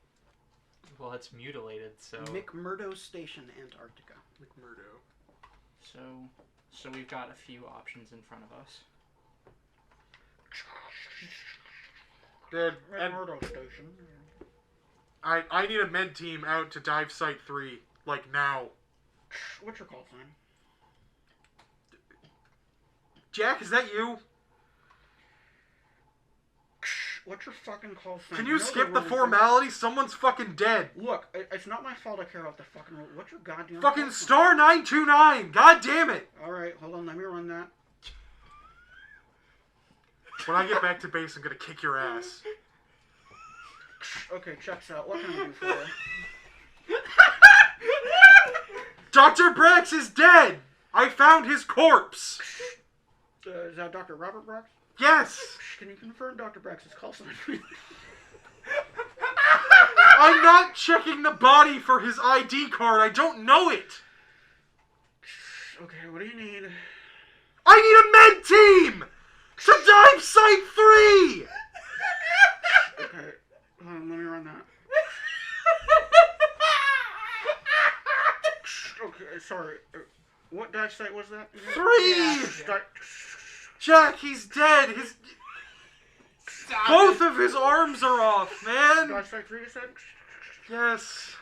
Well, it's mutilated, so... McMurdo Station, Antarctica. McMurdo. So we've got a few options in front of us. Dude, McMurdo Station. I need a med team out to dive site 3, like now. What's your call sign? Jack, is that you? What's your fucking call sign? Can you know skip the rules. formality? Someone's fucking dead. Look, it's not my fault I care about the fucking rule. What's your goddamn Fucking call sign? star 929. God damn it. Alright, hold on, let me run that. When I get back to base, I'm gonna kick your ass. Okay, checks out. What can I do for you? Dr. Brax is dead. I found his corpse. Is that Dr. Robert Brax? Yes. Can you confirm Dr. Brax's call sign? I'm not checking the body for his ID card. I don't know it. Okay, what do you need? I need a med team to dive site 3. Okay, hold on, let me run that. Okay, sorry. What dive site was that? 3. Yeah. Jack, he's dead. Both of his arms are off, man. Dive site 3, you said? Yes.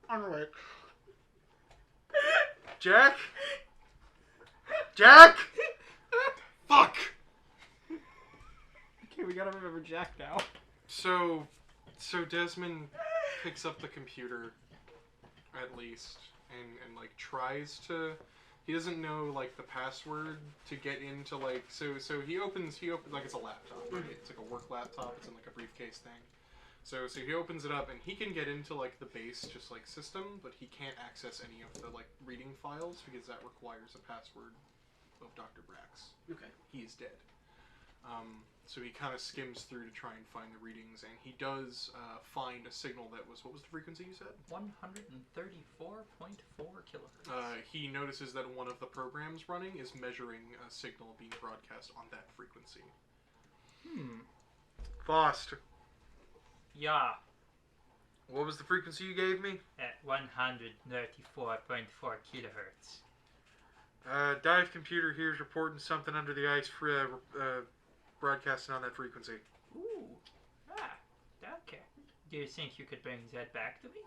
On the way. Jack? Jack? Fuck. Okay, we gotta remember Jack now. So Desmond picks up the computer, at least, and like tries to. He doesn't know like the password to get into like so he opens like it's a laptop, right? It's like a work laptop. It's in like a briefcase thing. So he opens it up and he can get into like the base just like system, but he can't access any of the like reading files because that requires a password of Dr. Brax. Okay. He is dead. So he kind of skims through to try and find the readings, and he does find a signal that was, what was the frequency you said? 134.4 kilohertz. He notices that one of the programs running is measuring a signal being broadcast on that frequency. Faust, Yeah, what was the frequency you gave me? at 134.4 kilohertz. Dive computer here is reporting something under the ice for broadcasting on that frequency. Ooh, okay. Do you think you could bring that back to me?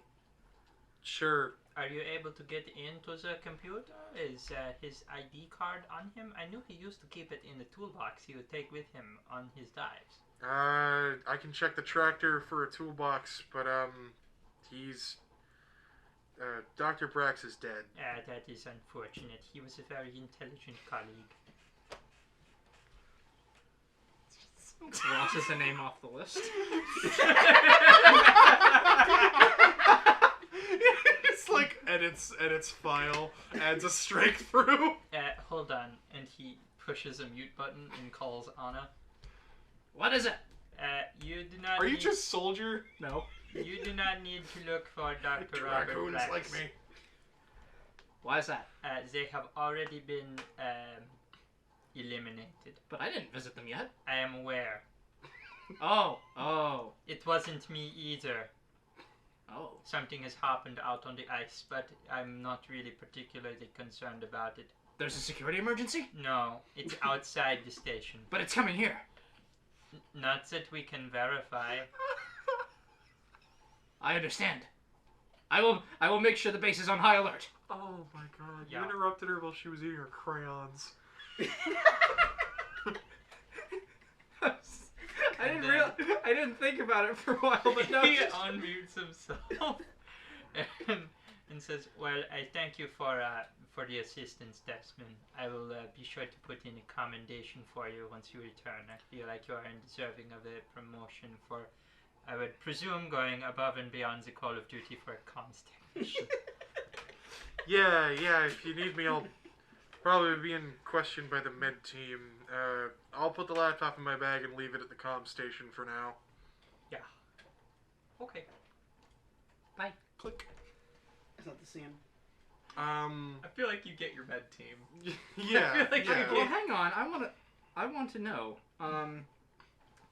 Sure. Are you able to get into the computer? Is his ID card on him? I knew he used to keep it in the toolbox he would take with him on his dives. I can check the tractor for a toolbox, but he's Dr. Brax is dead. That is unfortunate. He was a very intelligent colleague. Crosses a name off the list. It's like edits file, adds a strike through. Hold on. And he pushes a mute button and calls Anna. What is it? You do not Are you need, just soldier? No. You do not need to look for Dr. Robert Raccoons Brax. like me. Why is that? They have already been eliminated. But I didn't visit them yet. I am aware. Oh. It wasn't me either. Oh. Something has happened out on the ice, but I'm not really particularly concerned about it. There's a security emergency? No, it's outside the station. But it's coming here. Not that we can verify. I understand. I will make sure the base is on high alert. Oh my god. Yeah. You interrupted her while she was eating her crayons. I didn't think about it for a while, but no. He unmutes himself and says, "Well, I thank you for the assistance, Desmond. I will be sure to put in a commendation for you once you return. I feel like you are deserving of a promotion for, I would presume, going above and beyond the Call of Duty for a comms technician." Yeah, if you need me, I'll probably be in question by the med team. I'll put the laptop in my bag and leave it at the comm station for now. Yeah. Okay. Click. Is that the scene? I feel like you get your med team. Yeah, like yeah. Well, hang on. I want to know.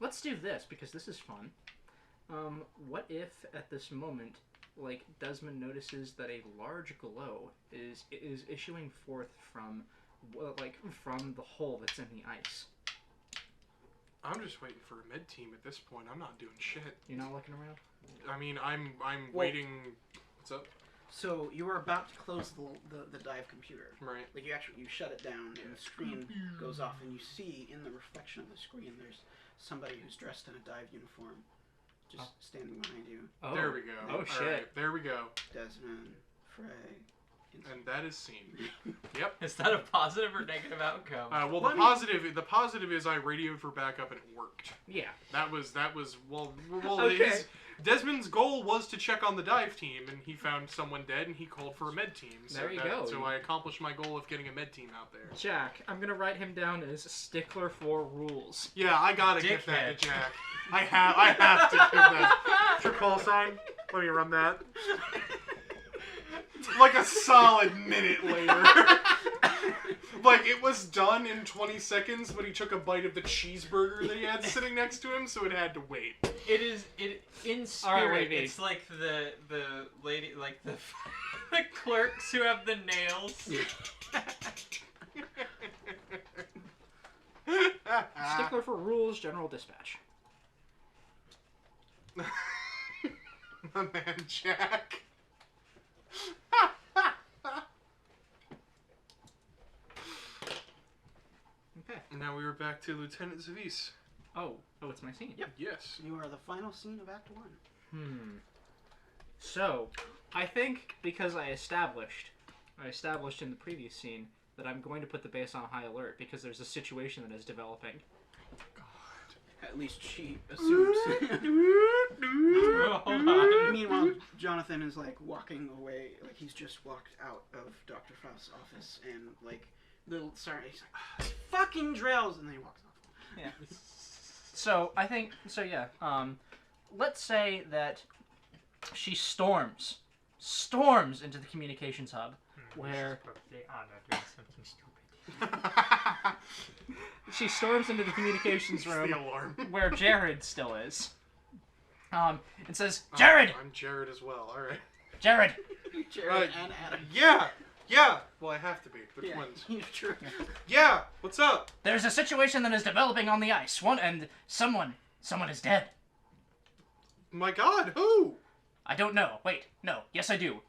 Let's do this because this is fun. What if at this moment, like, Desmond notices that a large glow is issuing forth from the hole that's in the ice? I'm just waiting for a med team at this point. I'm not doing shit. You're not looking around? I mean, I'm waiting. What's up? So you were about to close the dive computer. Right. Like you shut it down and the screen goes off and you see in the reflection of the screen there's somebody who's dressed in a dive uniform just standing behind you. Oh. There we go. Oh, All shit. right, there we go. Desmond, Frey. And that is scene. Yep. Is that a positive or negative outcome? Well, Well, the positive is I radioed for backup and it worked. Yeah. That was well. Okay. Desmond's goal was to check on the dive team, and he found someone dead, and he called for a med team. So There you go. So I accomplished my goal of getting a med team out there. Jack, I'm gonna write him down as stickler for rules. Yeah, I gotta give Dickhead. that to Jack. I have to give that. What's your call sign? Let me run that. Like a solid minute later. Like, it was done in 20 seconds, but he took a bite of the cheeseburger that he had sitting next to him, so it had to wait. It in All right, spirit. wait. It's like the lady, like the the clerks who have the nails. Stickler for rules, general dispatch. My man Jack. Okay. Now we were back to Lieutenant Zavis. Oh, it's my scene. Yep. Yes. You are the final scene of Act 1. So, I think because I established in the previous scene that I'm going to put the base on high alert because there's a situation that is developing. At least she assumes. Oh, hold on. Meanwhile, Jonathan is like walking away, like he's just walked out of Dr. Faust's office, and like little sorry, he's like, fucking drills, and then he walks off. Yeah. So I think yeah. Let's say that she storms into the communications hub where Probably Anna doing something stupid. she storms into the communications It's room the alarm. where Jared still is. And says, "Jared, I'm Jared as well. All right. Jared." Jared and Adam. Yeah. Well, I have to be. Which ones? Yeah, true. Yeah. What's up? There's a situation that is developing on the ice. Someone is dead. My God, who? I don't know. Wait, no. Yes, I do.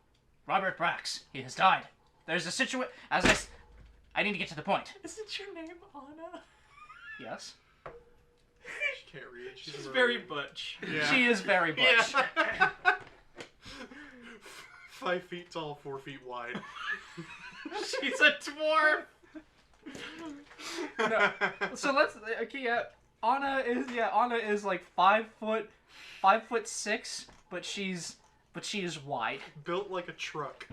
Robert Brax. He has died. There's a situation. I need to get to the point. Isn't your name Anna? Yes. She can't read. She's very butch. Yeah. She is very butch. Yeah. 5 feet tall, 4 feet wide. She's a dwarf. So let's. Okay, yeah. Anna is like 5'6", but she is wide. Built like a truck.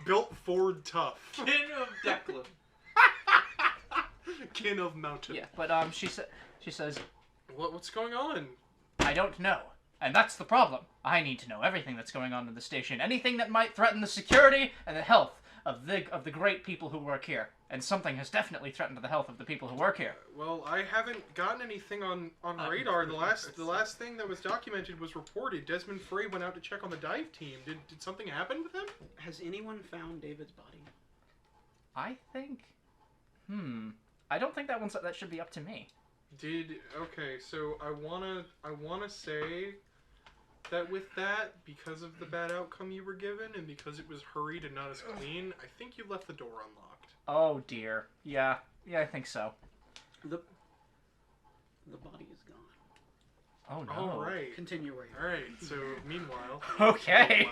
Built Ford tough. Kin of Declan. Kin of mountain. Yeah, but she says, What's going on? I don't know. And that's the problem. I need to know everything that's going on in the station. Anything that might threaten the security and the health of the great people who work here. and something has definitely threatened the health of the people who work here. Well, I haven't gotten anything on radar. The last thing that was documented was reported. Desmond Frey went out to check on the dive team. Did something happen with him? Has anyone found David's body? I think... I don't think that should be up to me. Okay, so I wanna say that with that, because of the bad outcome you were given, and because it was hurried and not as clean, I think you left the door unlocked. Oh dear. Yeah, I think so. The body is gone. Oh no. All right. Continue where you All right. So meanwhile. Okay.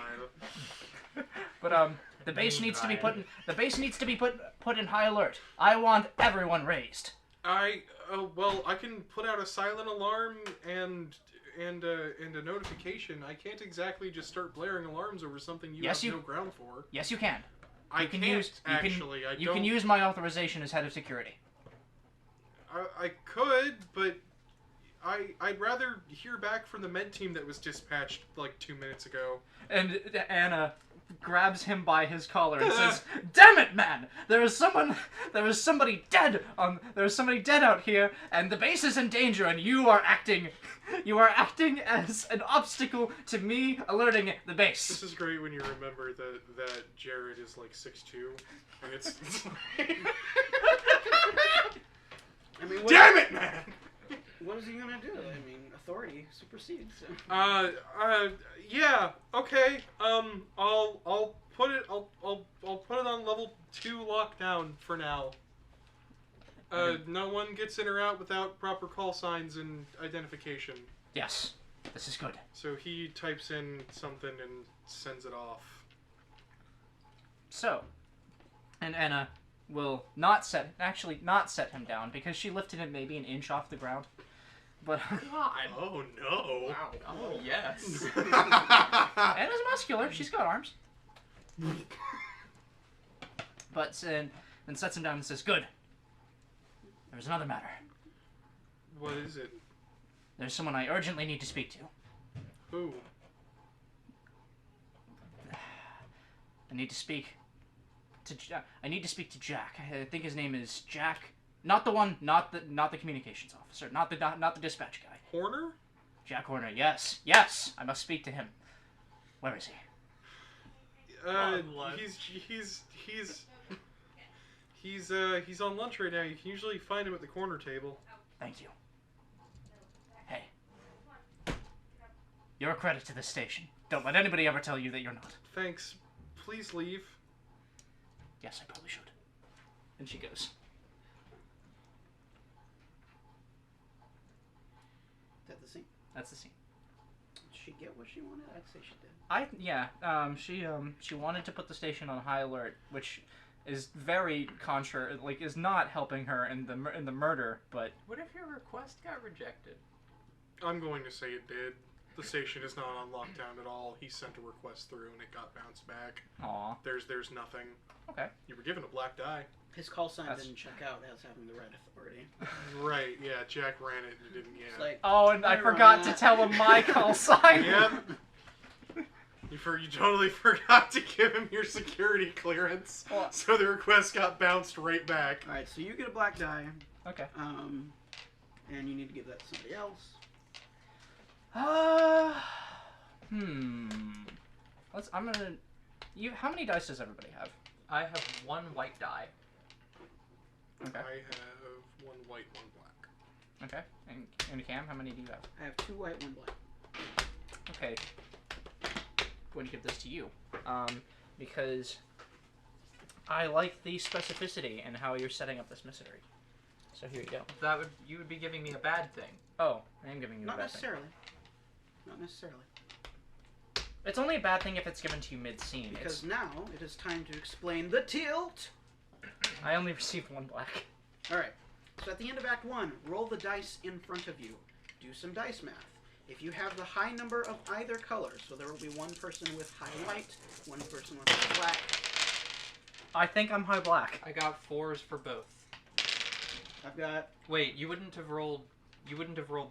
Meanwhile, But the base needs to be put in high alert. I want everyone raised. I can put out a silent alarm and a notification. I can't exactly just start blaring alarms over something you have no ground for. Yes, you can. I can use my authorization as head of security. I could, but I'd rather hear back from the med team that was dispatched like 2 minutes ago. And Anna grabs him by his collar and says, "Damn it, man! There is somebody dead out here, and the base is in danger, and you are acting as an obstacle to me alerting the base." This is great when you remember that Jared is like 6'2", and it's I mean, damn it, man! What is he gonna do? I mean, authority supersedes. Yeah, okay. I'll put it on level 2 lockdown for now. No one gets in or out without proper call signs and identification. Yes, this is good. So he types in something and sends it off. So, and Anna will not set him down because she lifted him maybe an inch off the ground. But God. Oh no! Wow. Oh yes. Anna's muscular. She's got arms. But then sets him down and says, "Good. There's another matter. What is it? There's someone I urgently need to speak to. Who? I need to speak to Jack. I think his name is Jack. Not the communications officer. Not the dispatch guy. Horner? Jack Horner. Yes. I must speak to him. Where is he? He's on lunch right now. You can usually find him at the corner table. Thank you. Hey. You're a credit to this station. Don't let anybody ever tell you that you're not. Thanks. Please leave. Yes, I probably should. And she goes. Is that the scene? That's the scene. Did she get what she wanted? I'd say she did. She wanted to put the station on high alert, which is very is not helping her in the murder, but What if your request got rejected? I'm going to say it did. The station is not on lockdown at all. He sent a request through and it got bounced back. aw. There's nothing. Okay. You were given a black die. His call sign That's- didn't check out as having the right authority. Right, yeah, Jack ran it and it didn't, It's yeah. like, Oh, and I I forgot run to that. tell him my call sign. Yep. You totally forgot to give him your security clearance, Well- so the request got bounced right back. all right, so you get a black die, Okay. and you need to give that to somebody else. How many dice does everybody have? I have one white die. Okay. I have one white, one black. Okay. And Cam, how many do you have? I have 2 white, 1 black. Okay. I'm going to give this to you. Because I like the specificity and how you're setting up this mystery. So here you go. You would be giving me a bad thing. Oh, I am giving you Not a bad thing. necessarily. Not necessarily. It's only a bad thing if it's given to you mid-scene. Because now it is time to explain the tilt. I only received 1 black. Alright, so at the end of Act 1, roll the dice in front of you. Do some dice math. If you have the high number of either color, so there will be one person with high white, one person with high black. I think I'm high black. I got 4s for both. I've got... Wait, you wouldn't have rolled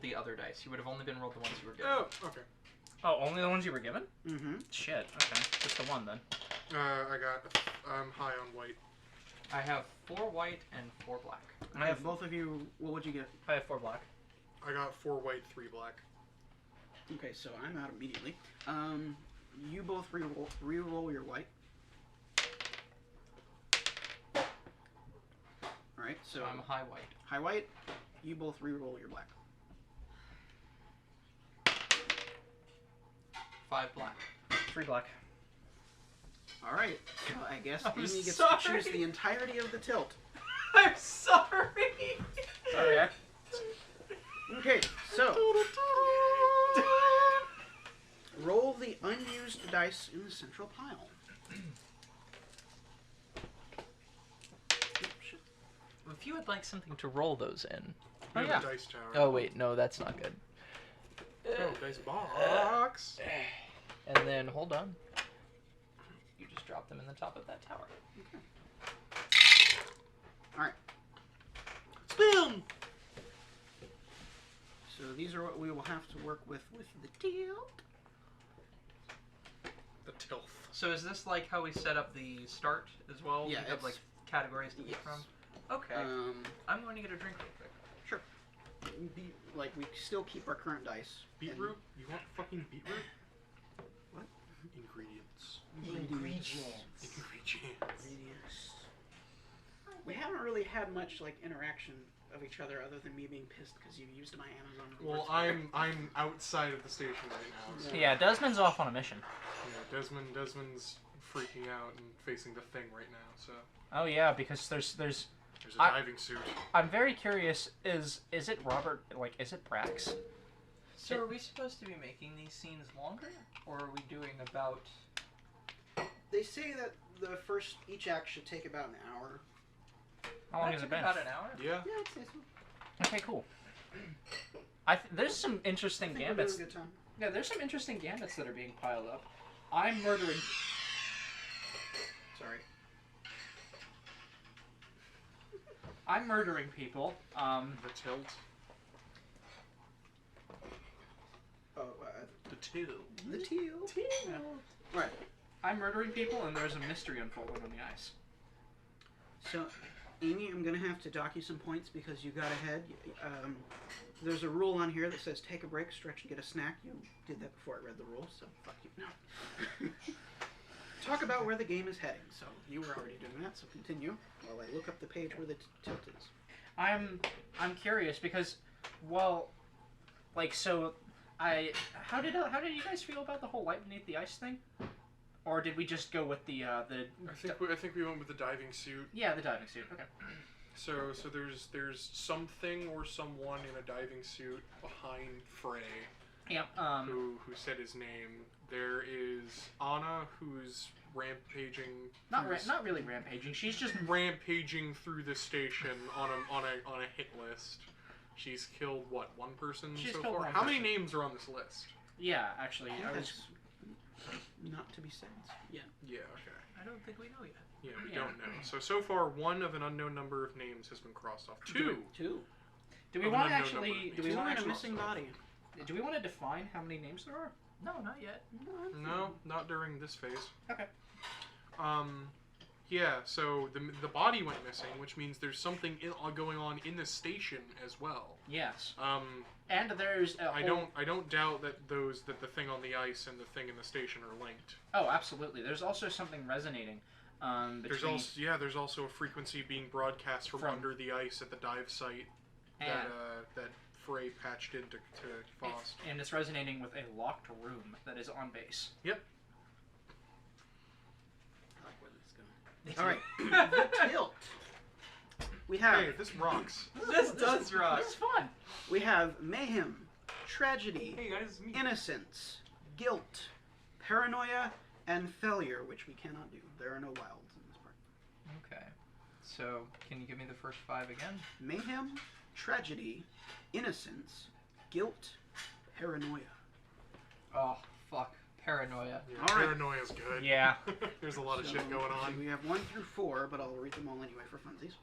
the other dice. You would have only been rolled the ones you were given. Oh, okay. Oh, only the ones you were given? Mm-hmm. Shit, okay. Just the one then. I'm high on white. I have 4 white and 4 black. I have both of you. What would you get? I have 4 black. I got 4 white, 3 black. Okay, so I'm out immediately. You both re-roll your white. All right, so I'm high white. high white. You both re-roll your black. 5 black. 3 black. All right, so I guess I'm Amy gets sorry. to choose the entirety of the tilt. I'm sorry. Okay. Okay, so roll the unused dice in the central pile. If you would like something to roll those in. We Oh, have a yeah. dice tower. Oh wait, no, that's not good. Oh, dice box. And then hold on. You just drop them in the top of that tower. Spin! So these are what we will have to work with the tilt. The tilth. So is this like how we set up the start as well? Yeah, We have like categories to pick yes. from. Okay. I'm going to get a drink real quick. Like we still keep our current dice. Beetroot? You want fucking beetroot? What? Ingredients. Ingredients. We haven't really had much like interaction of each other other than me being pissed because you used my Amazon rewards. Well, I'm outside of the station right now. So Yeah, Desmond's off on a mission. yeah, Desmond's freaking out and facing the thing right now. So Oh yeah, because there's there's a diving suit. I'm very curious, is it Robert, like, is it Brax? So are we supposed to be making these scenes longer? Or are we doing about... They say that each act should take about an hour. How long That has it took been? about an hour? Yeah. Yeah, I'd say so. Okay, cool. There's some interesting I think we're doing gambits. a good time. Yeah, there's some interesting gambits that are being piled up. I'm murdering... Sorry. I'm murdering people. The tilt. Oh, The tilt. the teal. Yeah. Right. I'm murdering people, and there's a mystery unfolding on the ice. So, Amy, I'm gonna have to dock you some points because you got ahead. There's a rule on here that says take a break, stretch, and get a snack. You did that before I read the rules, so fuck you. No. Talk about where the game is heading. So you were already doing that, so continue while I look up the page where the tilt is. I'm curious because, well, like, so how did you guys feel about the whole light beneath the ice thing? Or did we just go with the I think we went with the diving suit. yeah, the diving suit? Okay. So there's something or someone in a diving suit behind Frey Yeah. who said his name. There is Anna who's rampaging. Not really rampaging. She's just rampaging through the station on a hit list. She's killed what, one person She's so killed far? one How many person. names are on this list? yeah. Actually, I think I was that's not to be said. Yeah. Yeah, okay. I don't think we know yet. Yeah, we Yeah. don't know. So far, one of an unknown number of names has been crossed off. Two. Two. Do we Of want an to unknown actually? number. Do we Two want and to a actually? missing body. Do we want to define how many names there are? No, not yet. No, not during this phase. Okay. Yeah, so the body went missing, which means there's something going on in the station as well. Yes. Um, And there's a I whole... don't doubt that the thing on the ice and the thing in the station are linked. Oh, absolutely. There's also something resonating. Between... There's also a frequency being broadcast from under the ice at the dive site And, that Frey patched into Faust. and it's resonating with a locked room that is on base. Yep. I like where this is going. All right. The tilt. We have Hey, this rocks. This does rock. It's fun. we have mayhem, tragedy, Hey guys, me. innocence, guilt, paranoia, and failure, which we cannot do. There are no wilds in this part. Okay. So, can you give me the first 5 again? Mayhem, tragedy, innocence, guilt, paranoia. Oh, fuck. Paranoia. Yeah, All right. paranoia's good. Yeah. There's a lot of So, shit going let's see, on. we have 1 through 4, but I'll read them all anyway for funsies.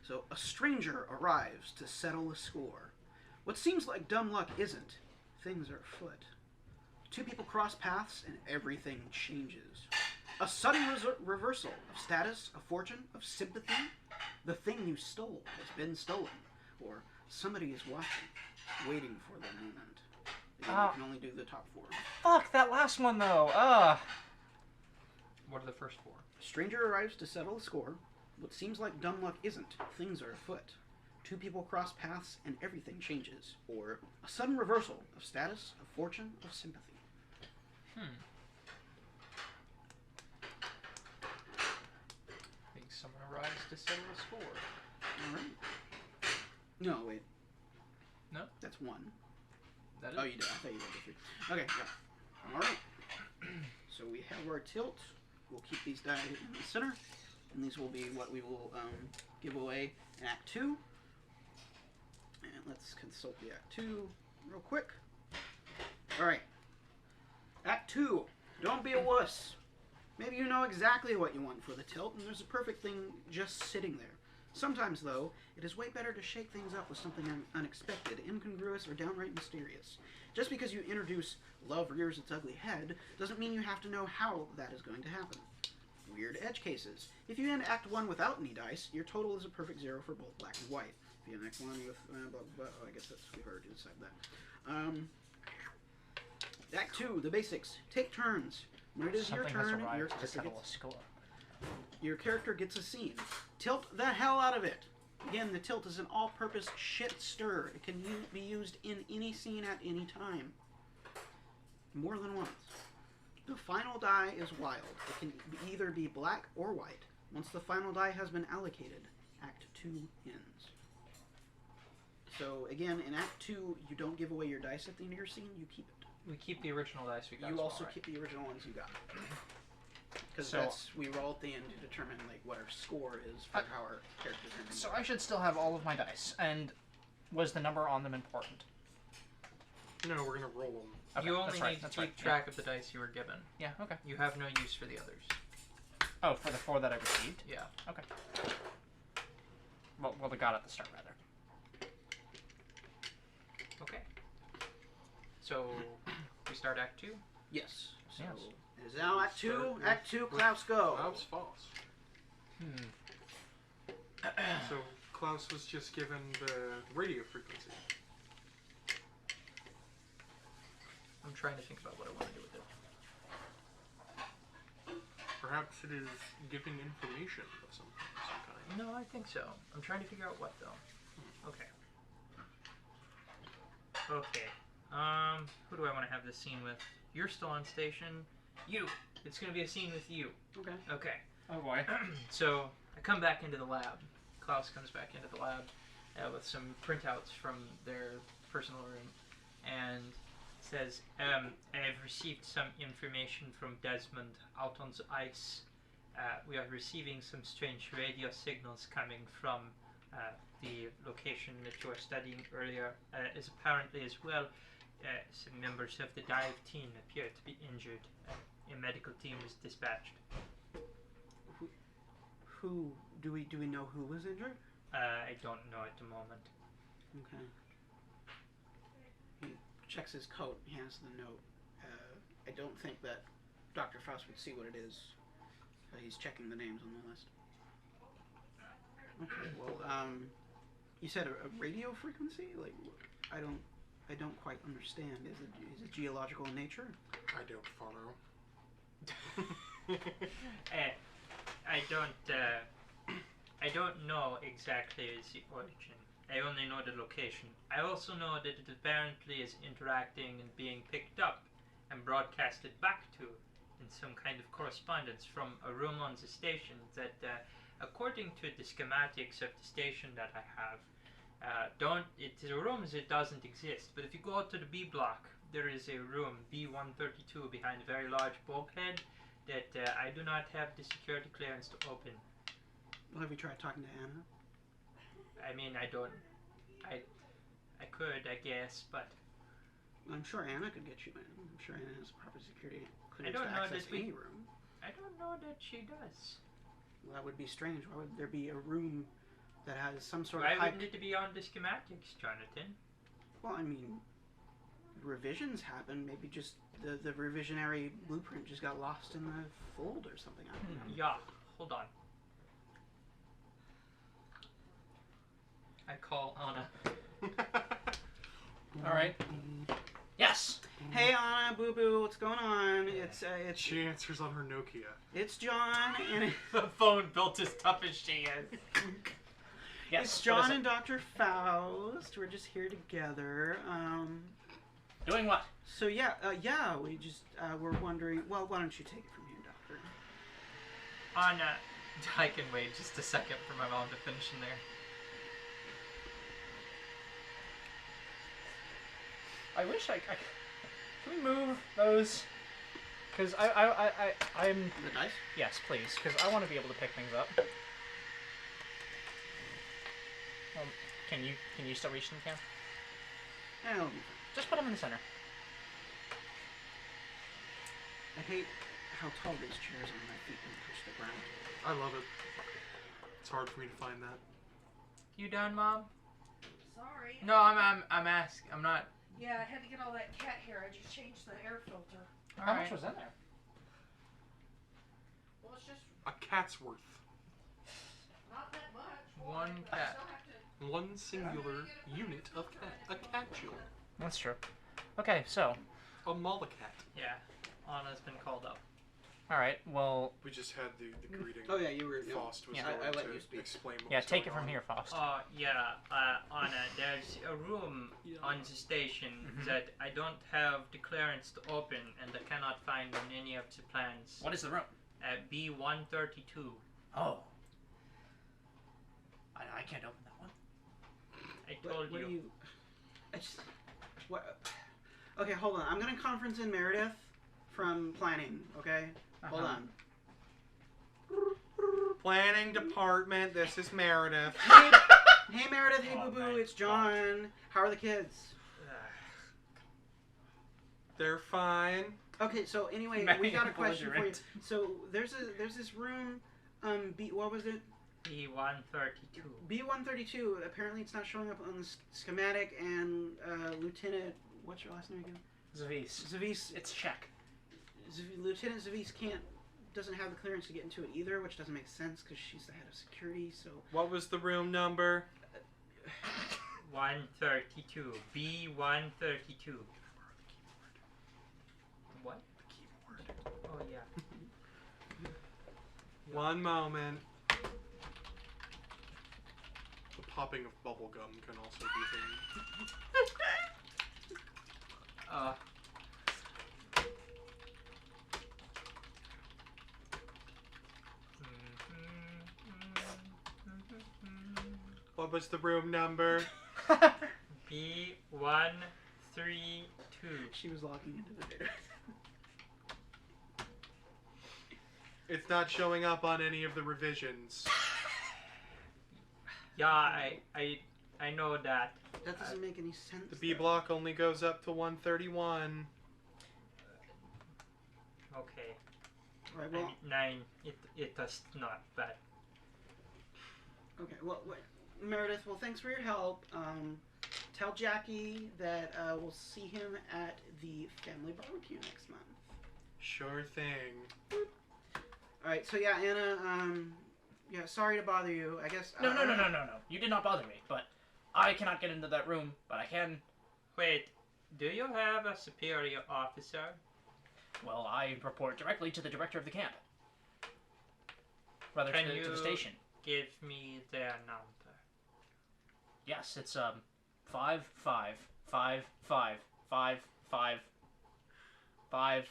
So, a stranger arrives to settle a score. What seems like dumb luck isn't. Things are afoot. 2 people cross paths and everything changes. A sudden reversal of status, of fortune, of sympathy. The thing you stole has been stolen. Or somebody is watching, waiting for the moment. Again, you can only do the top 4. Fuck, that last one, though. What are the first 4? A stranger arrives to settle a score. What seems like dumb luck isn't. Things are afoot. 2 people cross paths and everything changes. Or a sudden reversal of status, of fortune, of sympathy. I think someone arrives to settle a score. Alright. No, wait. No? That's 1. That is. Oh, you did. I thought you did the 3. Okay, yeah. Alright. So we have our tilt. We'll keep these die in the center. And these will be what we will give away in Act 2. And let's consult the Act 2 real quick. Alright. Act 2. Don't be a wuss. Maybe you know exactly what you want for the tilt, and there's a perfect thing just sitting there. Sometimes, though, it is way better to shake things up with something unexpected, incongruous, or downright mysterious. Just because you introduce love rears its ugly head doesn't mean you have to know how that is going to happen. Weird edge cases. If you end Act 1 without any dice, your total is a perfect 0 for both black and white. If you end Act 1 with blah, blah, blah, I guess that's, we've already decided that. Act 2, the basics. Take turns. When it is Something your has turn, arrived to settle a score. your character gets a scene. Tilt the hell out of it. Again, the tilt is an all-purpose shit stir. It can be used in any scene at any time. More than once. The final die is wild. It can either be black or white. Once the final die has been allocated, Act 2 ends. So again, in Act 2, you don't give away your dice at the end of your scene, you keep it. We keep the original dice we got. You as well, also right? keep the original ones you got. Because So- we roll at the end to determine like what our score is for how our characters are. So I should still have all of my dice. And was the number on them important? No, we're gonna roll them. Okay, You only that's right, need to that's keep right, track of the dice you were given. Yeah, okay. You have no use for the others. Oh, for the 4 that I received? Yeah. Okay. Well, they got at the start, rather. Okay. So we start Act 2. Yes. So Yes. it is now Act 2. Start with- Act 2, Klaus, go. Klaus false. So Klaus was just given the radio frequency. I'm trying to think about what I want to do with it. Perhaps it is giving information of some kind. No, I think so. I'm trying to figure out what though. Okay. Okay. Who do I want to have this scene with? You're still on station. You. It's gonna be a scene with you. Okay. Okay. Oh boy. So I come back into the lab. Klaus comes back into the lab with some printouts from their personal room, and says, "I have received some information from Desmond out on the ice. We are receiving some strange radio signals coming from the location that you were studying earlier. As apparently as well, some members of the dive team appear to be injured. A medical team was dispatched." Who do we know who was injured? I don't know at the moment. Okay. He checks his coat. He has the note. I don't think that Dr. Faust would see what it is. He's checking the names on the list. Okay. Well, you said a radio frequency? Like, I don't quite understand. Is it geological in nature? I don't follow. I don't know exactly the origin. I only know the location. I also know that it apparently is interacting and being picked up and broadcasted back to in some kind of correspondence from a room on the station that, according to the schematics of the station that I have, it's a room that doesn't exist. But if you go to the B block, there is a room, B132, behind a very large bulkhead that I do not have the security clearance to open. Well, have you tried talking to Anna? I mean, I could, I guess, but I'm sure Anna could get you in. I'm sure Anna has proper security clearance don't to know access that we- any room. I don't know that she does. Well, that would be strange. Why would there be a room that has some sort Why of high... wouldn't it be on the schematics, Jonathan? Well, I mean, revisions happen. Maybe just the revisionary blueprint just got lost in the fold or something. I don't know. Yeah, hold on. I call Anna. All right. Yes. Hey Anna, Boo Boo, what's going on? It's She answers on her Nokia. it's John and The phone built as tough as she is. Yes. it's what John is it? and Dr. Faust. We're just here together. Doing what? So yeah, we just were wondering. Well, why don't you take it from here, Doctor? Anna, I can wait just a second for my mom to finish in there. I wish I can we move those? Because I'm The dice. yes, please, because I want to be able to pick things up. Can you still reach them, Cam? It'll be fine. Just put them in the center. I hate how tall these chairs are. My feet can touch the ground. I love it. It's hard for me to find that. You done, Mom? Sorry. No, I'm asking. I'm not. Yeah, I had to get all that cat hair. I just changed the air filter. How much was in there? Well, it's just A cat's worth. not that much. One but I cat. still have to. One singular unit of cat. A catule. That's true. Okay, so A mollicat. yeah, Anna's been called up. all right. Well, We just had the greeting. Oh yeah, you were. Faust was Yeah, going I let to you speak. explain what yeah, was take it going from on. here, Faust. Yeah, Anna, there's a room on the station Mhm. that I don't have the clearance to open, and I cannot find on any of the plans. What is the room? B132. Oh, I can't open that one. I told What you. do you? I just. What? Okay, hold on. I'm gonna conference in Meredith from planning. Okay, hold Uh-huh. on. Planning department, this is Meredith. Hey Meredith, hey Oh, Boo Boo, my it's John. How are the kids? They're fine. Okay, so anyway, we got a question for you. So there's this room, what was it? B132. B132. Apparently, it's not showing up on the schematic. And Lieutenant, what's your last name again? Zavis. Zavis. It's check. Lieutenant Zavis doesn't have the clearance to get into it either, which doesn't make sense because she's the head of security. So What was the room number? 132. B132. What? Oh yeah. One moment. The popping of bubble gum can also be thing. What was the room number? B132. she was locking into the data. It's not showing up on any of the revisions. Yeah, I know that. That doesn't make any sense. The B block only goes up to 131. Okay. Right. Well. 9. It does not, but Okay. Well, Meredith. Well, thanks for your help. Tell Jackie that we'll see him at the family barbecue next month. Sure thing. All right. So yeah, Anna. Yeah. Sorry to bother you. I guess. No. You did not bother me, but I cannot get into that room. But I can. wait. Do you have a superior officer? Well, I report directly to the director of the camp. Rather Can to the you- station. Give me their number. Yes, it's 5 5 5 5 5 5 5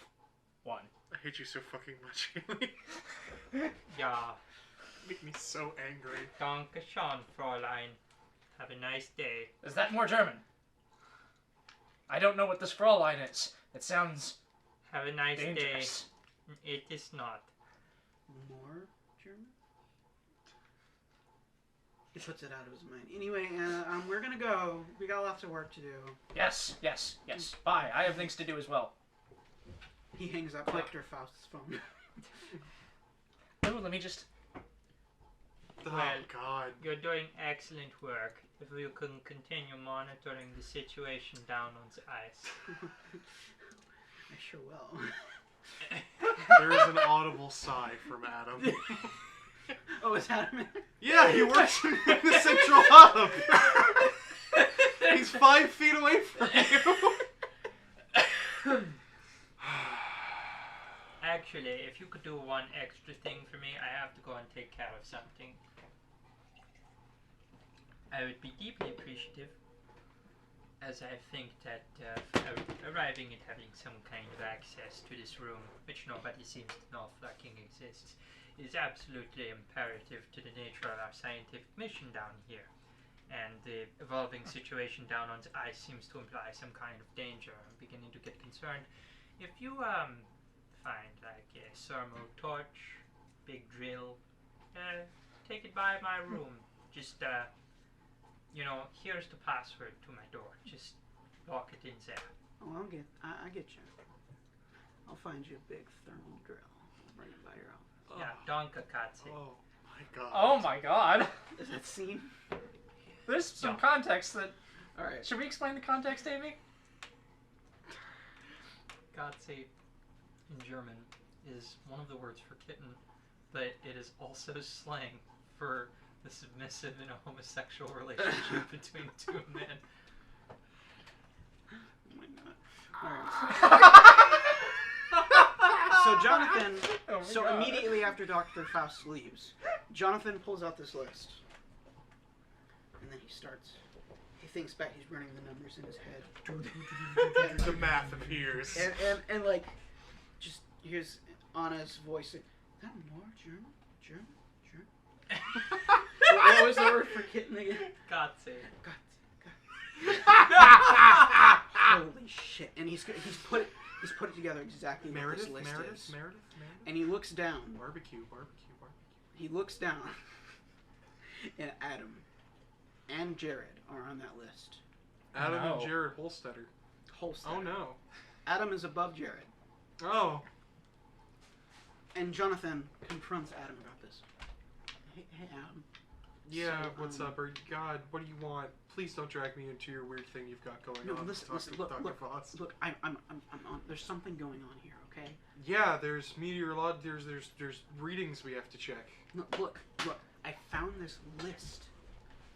1. I hate you so fucking much, Haley. Yeah. Make me so angry. Danke schön, Fräulein. Have a nice day. Is that more German? I don't know what this Fraulein is. It sounds Have a nice dangerous. day. It is not. More German. He puts it out of his mind. Anyway, we're gonna go. We got lots of work to do. Yes. Bye. I have things to do as well. He hangs up Dr. Faust's phone. Oh, let me just. Oh, Well, God. You're doing excellent work. if you can continue monitoring the situation down on the ice. I sure will. There is an audible sigh from Adam. Oh, is Adam in? Yeah, he works in the central hub. He's 5 feet away from you. Actually, if you could do one extra thing for me, I have to go and take care of something. I would be deeply appreciative, as I think that arriving and having some kind of access to this room, which nobody seems to know fucking exists, is absolutely imperative to the nature of our scientific mission down here. And the evolving situation down on the ice seems to imply some kind of danger. I'm beginning to get concerned. If you find like a thermal torch, big drill, take it by my room. Just here's the password to my door. Just lock it in there. Oh, I get you. I'll find you a big thermal drill. I'll bring it by your office. Yeah, Donka Katze. Oh my god. Oh my god. Is that scene? There's some Yeah. context that. All right. Should we explain the context, Amy? Katze in German is one of the words for kitten, but it is also slang for the submissive in a homosexual relationship between two men. Oh my god. All right. So Jonathan. Oh my So God. immediately after Dr. Faust leaves, Jonathan pulls out this list, and then he starts. He thinks back. He's running the numbers in his head. The math appears. And like, just here's Anna's voice. Is that more German? What was the word for kitten again? Katze. Holy shit! And he's put it together exactly what this list is. Meredith. And he looks down. Barbecue. He looks down, and Adam and Jared are on that list. Adam No. and Jared Holstetter. Oh no. Adam is above Jared, Oh. and Jonathan confronts Adam about this. Hey Adam. Yeah, So, what's up? God, what do you want? Please don't drag me into your weird thing you've got going No, on. listen, Dr. look, Voss. look. I'm on. There's something going on here. Okay. Yeah, there's there's readings we have to check. Look. I found this list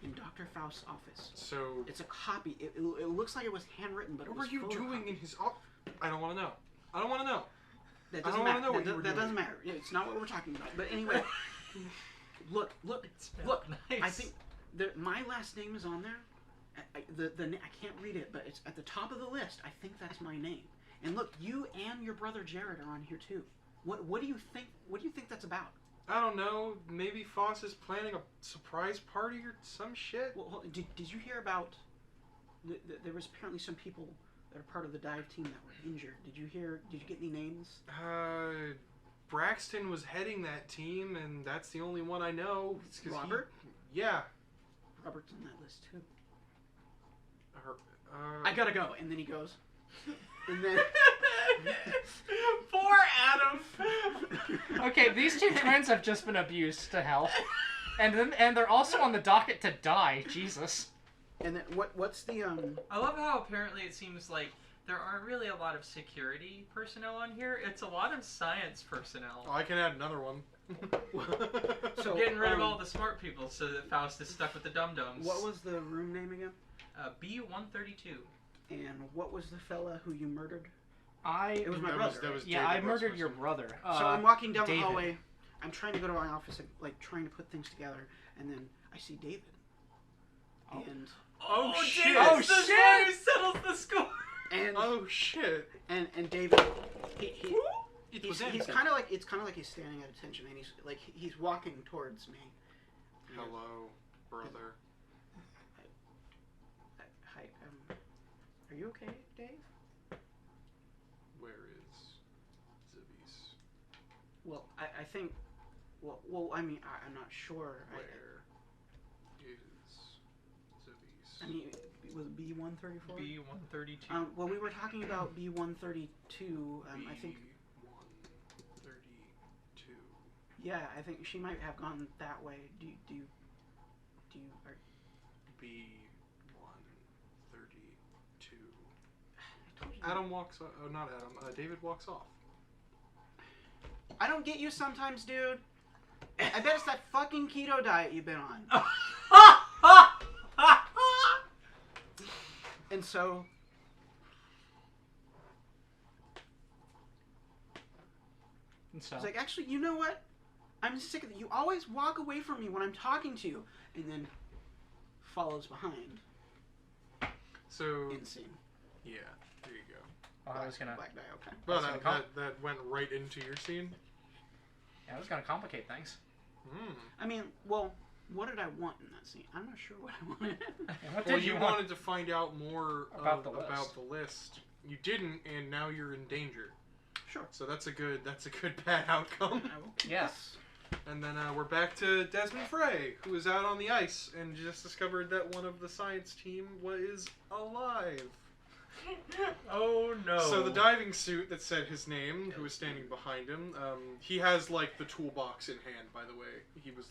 in Dr. Faust's office. So It's a copy. It looks like it was handwritten, but what it were was you doing photocopied. in his office? I don't want to know. I don't want to know. That I doesn't don't wanna matter. know what that you were that doing. doesn't matter. It's not what we're talking about. But anyway, look. Nice. I think my last name is on there. I can't read it, but it's at the top of the list. I think that's my name. And look, you and your brother Jared are on here too. What do you think? What do you think that's about? I don't know. Maybe Foss is planning a surprise party or some shit. Well, did you hear about? There was apparently some people that are part of the dive team that were injured. Did you get any names? Braxton was heading that team, and that's the only one I know. It's 'cause Robert? Yeah. Robert's on that list too. Her, I gotta go, and then he goes, and then. Poor Adam. Okay, these two twins have just been abused to hell, and they're also on the docket to die. Jesus. And then what's the I love how apparently it seems like there aren't really a lot of security personnel on here. It's a lot of science personnel. Oh, I can add another one. So, Getting rid of all the smart people so that Faust is stuck with the dum-dums. What was the room name again? B-132. And what was the fella who you murdered? It was my That brother. that was Yeah, David I murdered your Rasmussen. brother. So I'm walking down David. the hallway. I'm trying to go to my office, and, like trying to put things together, and then I see David. Oh. And Oh, shit. David's Oh, the shit. one who settles the score. and Oh shit! and David, It was he's him. kind of like he's standing at attention, and he's walking towards me. Hello, brother. Hi. Are you okay, Dave? Where is Zibby's? Well, I think. Well, I mean, I'm not sure. Where is Zibby's? I mean, was it B-134? B-132. Well, we were talking about B-132. I think. B-132. Yeah, I think she might have gone that way. Do you? B132. Adam walks. Oh, not Adam. David walks off. I don't get you sometimes, dude. I bet it's that fucking keto diet you've been on. And so... And so It's like, actually, you know what? I'm sick of it. You always walk away from me when I'm talking to you. And then follows behind. So Insane. yeah, there you go. oh, I was gonna Black die, okay. Well, That's gonna that went right into your scene. yeah, I was gonna complicate things. I mean, well, what did I want in that scene? I'm not sure what I wanted. And what Well, did you want? wanted to find out more About the about the list. You didn't, and now you're in danger. Sure. So that's a good bad outcome. I will keep Yes. And then we're back to Desmond Frey, who is out on the ice and just discovered that one of the science team is alive. Oh no. So the diving suit that said his name, who was standing behind him, he has like the toolbox in hand. By the way, he was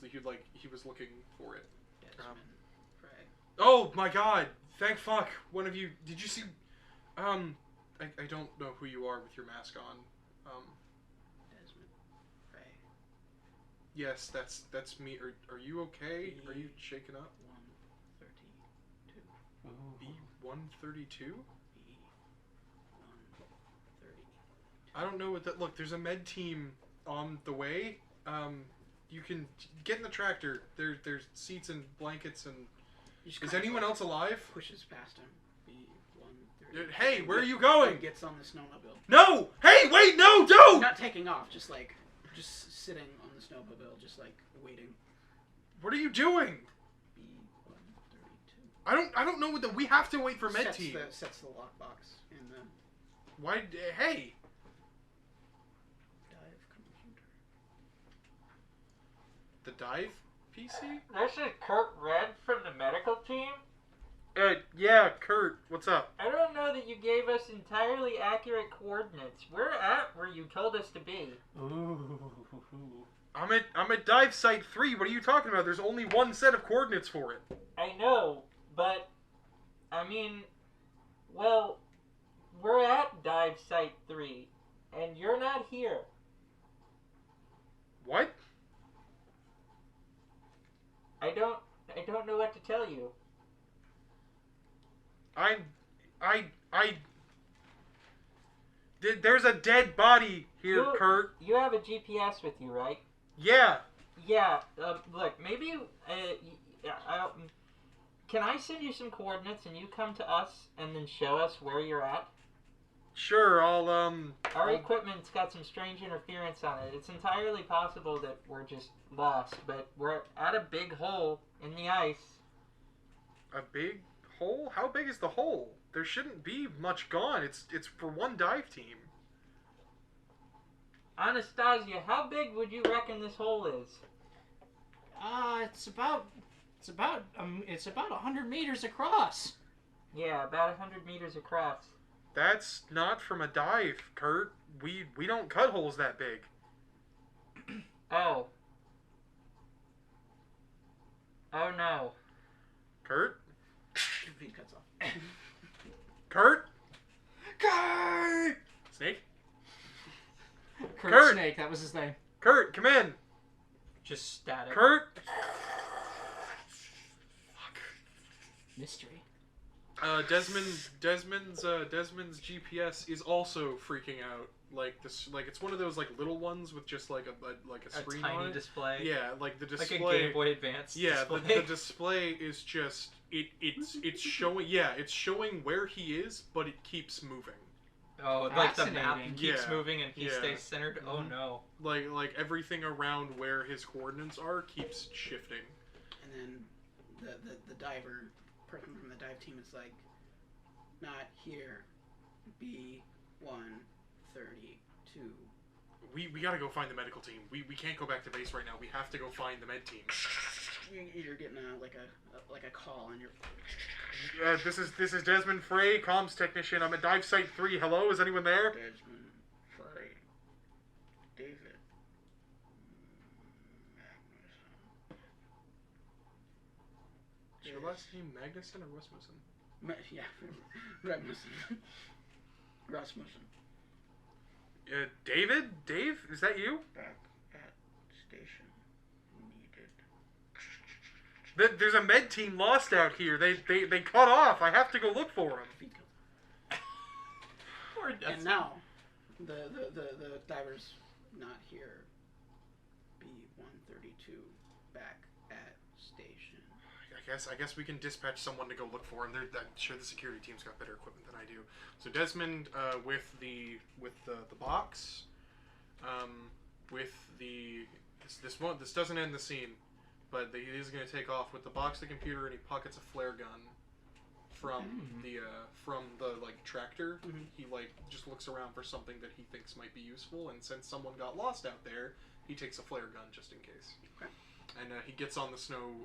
looking for it. Desmond Frey. Oh my God! Thank fuck! One of you, did you see? I don't know who you are with your mask on. Desmond Frey. Yes, that's me. Are you okay? Are you shaken up? 132. B132? B130. I don't know what that. Look, there's a med team on the way. You can get in the tractor. There's seats and blankets and. Is anyone else alive? Pushes past him. B130. Hey, where are you going? Gets on the snowmobile. No! Hey, wait, no, don't! Not taking off, just sitting on the snowmobile, just like waiting. What are you doing? B132. I don't know what we have to wait for med team. Sets the lockbox in the Why? Hey. dive computer. The dive PC? This is Kurt Red from the medical team. Yeah, Kurt, what's up? I don't know that you gave us entirely accurate coordinates. We're at where you told us to be. Ooh. I'm at dive site 3. What are you talking about? There's only one set of coordinates for it. I know, but I mean, well, we're at dive site 3, and you're not here. What? I don't know what to tell you. There's a dead body here, Kurt. You have a GPS with you, right? Yeah. Yeah. Look, maybe. Can I send you some coordinates and you come to us and then show us where you're at? Sure, Our equipment's got some strange interference on it. It's entirely possible that we're just lost, but we're at a big hole in the ice. A big hole? How big is the hole? There shouldn't be much gone. It's for one dive team. Anastasia, how big would you reckon this hole is? It's about 100 meters across. Yeah, about 100 meters across. That's not from a dive, Kurt. We don't cut holes that big. Oh. Oh no. Kurt? He cuts off. Kurt? Kurt! Snake? Kurt Snake, that was his name. Kurt, come in. Just static. Kurt? Mystery. Desmond's GPS is also freaking out. Like this, like it's one of those like little ones with just like a screen tiny on it. display. Yeah, like the display. Like a Game Boy Advance Yeah, display. the display is just it's showing. Yeah, it's showing where he is, but it keeps moving. Oh, like the map Fascinating. keeps Yeah, moving and he yeah. stays centered? Oh Mhm. no. Like everything around where his coordinates are keeps shifting. And then the diver, person from the dive team is like, not here. B132. We gotta go find the medical team. We can't go back to base right now. We have to go find the med team. You're getting a call on your. This is Desmond Frey, comms technician. I'm at dive site 3. Hello, is anyone there? Desmond Frey. David. Magnus. your last name Magnuson or Rasmussen? Yeah, Rasmussen. Rasmussen. David? Dave? Is that you? Back at station. Needed. There's a med team lost out here. They cut off. I have to go look for them. Poor Dustin. And now, the diver's not here. B-132 back at station. I guess we can dispatch someone to go look for him. I'm sure the security team's got better equipment than I do. So Desmond, with the box, with the this doesn't end the scene, but he is going to take off with the box, the computer, and he pockets a flare gun from the like tractor. Mhm. He like just looks around for something that he thinks might be useful, and since someone got lost out there, he takes a flare gun just in case. Okay. And he gets on the snow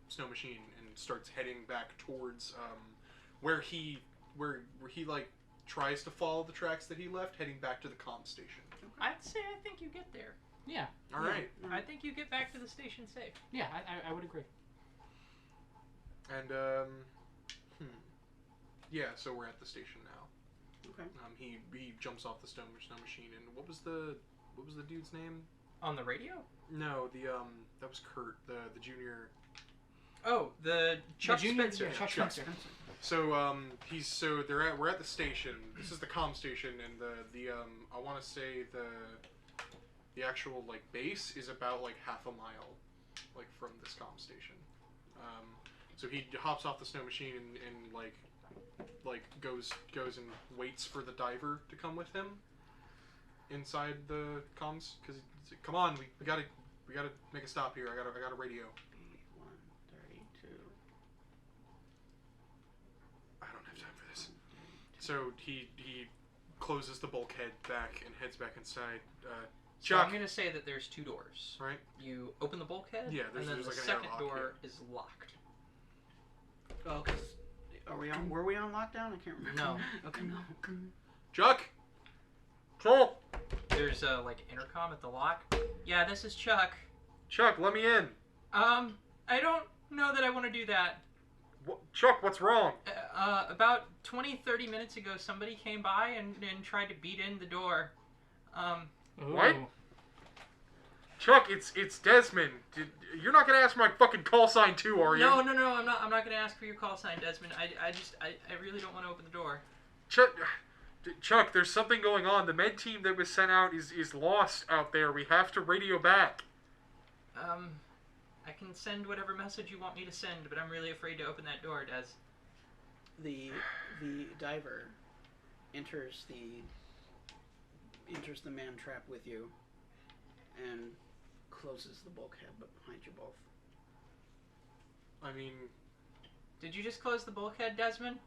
snow machine and starts heading back towards where he like tries to follow the tracks that he left, heading back to the comm station. I'd say I think you get there. Yeah. All right. I think you get back to the station safe. Yeah, I would agree. And yeah, so we're at the station now. Okay. He jumps off the snow machine, and what was the dude's name? On the radio? No, that was Kurt, the junior. Oh, the Chuck junior, Spencer. yeah, Chuck Chuck. Spencer. So we're at the station. This is the comm station, and the I want to say the actual like base is about like half a mile, like from this comm station. So he hops off the snow machine and like goes and waits for the diver to come with him inside the comms, because come on, we gotta make a stop here. I got a radio. B-132. I don't have time for this. So he closes the bulkhead back and heads back inside. So Chuck, I'm gonna say that there's two doors. right? You open the bulkhead, Yeah, and then there's the like an second airlock, door is locked. Oh, cause were we on lockdown? I can't remember. No. Okay, no. Chuck. Chuck. There's like intercom at the lock. Yeah, this is Chuck. Chuck, let me in. I don't know that I want to do that. Chuck, what's wrong? About 20-30 minutes ago, somebody came by and tried to beat in the door. What? Ooh. Chuck, it's Desmond. You're not gonna ask my fucking call sign too, are you? No, I'm not gonna ask for your call sign, Desmond. I really don't want to open the door. Chuck, there's something going on. The med team that was sent out is lost out there. We have to radio back. I can send whatever message you want me to send, but I'm really afraid to open that door, Des. The diver enters the man trap with you and closes the bulkhead behind you both. I mean, Did you just close the bulkhead, Desmond?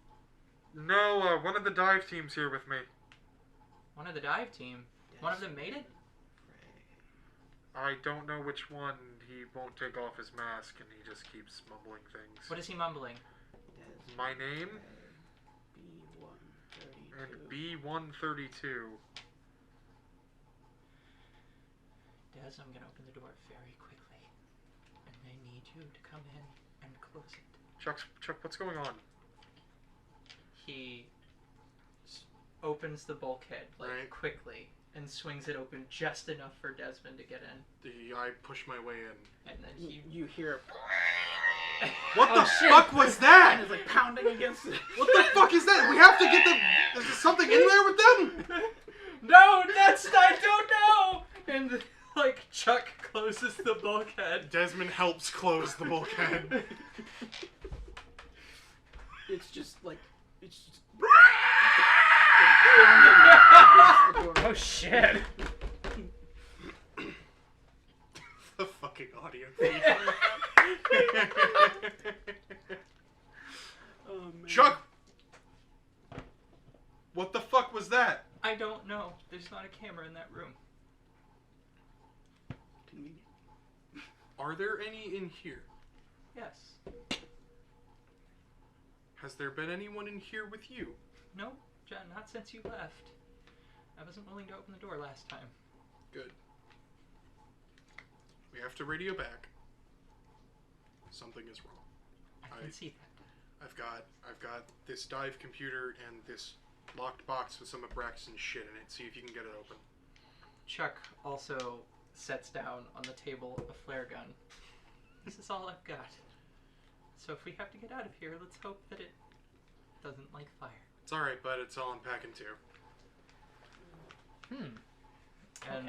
no, one of the dive team's here with me. One of the dive team. One of them made it? I don't know which one. He won't take off his mask, and he just keeps mumbling things. What is he mumbling? My name? B-132. And B-132. Des, I'm gonna open the door very quickly. And I need you to come in and close it. Chuck, what's going on? He opens the bulkhead, like, Right. quickly, and swings it open just enough for Desmond to get in. I push my way in. And then he... You hear What the shit. fuck was and that? it's like pounding against it. What the fuck is that? We have to get the... Is there something in there with them? No, I don't know! And, like, Chuck closes the bulkhead. Desmond helps close the bulkhead. It's just like it's Oh shit! The fucking audio feed. Oh, man. Chuck! What the fuck was that? I don't know. There's not a camera in that room. Convenient. Are there any in here? Yes. Has there been anyone in here with you? No, John, not since you left. I wasn't willing to open the door last time. Good. We have to radio back. Something is wrong. I can see that. I've got this dive computer and this locked box with some Abraxan shit in it. See if you can get it open. Chuck also sets down on the table a flare gun. This is all I've got. So if we have to get out of here, let's hope that it doesn't like fire. It's alright, bud. It's all unpacking too. And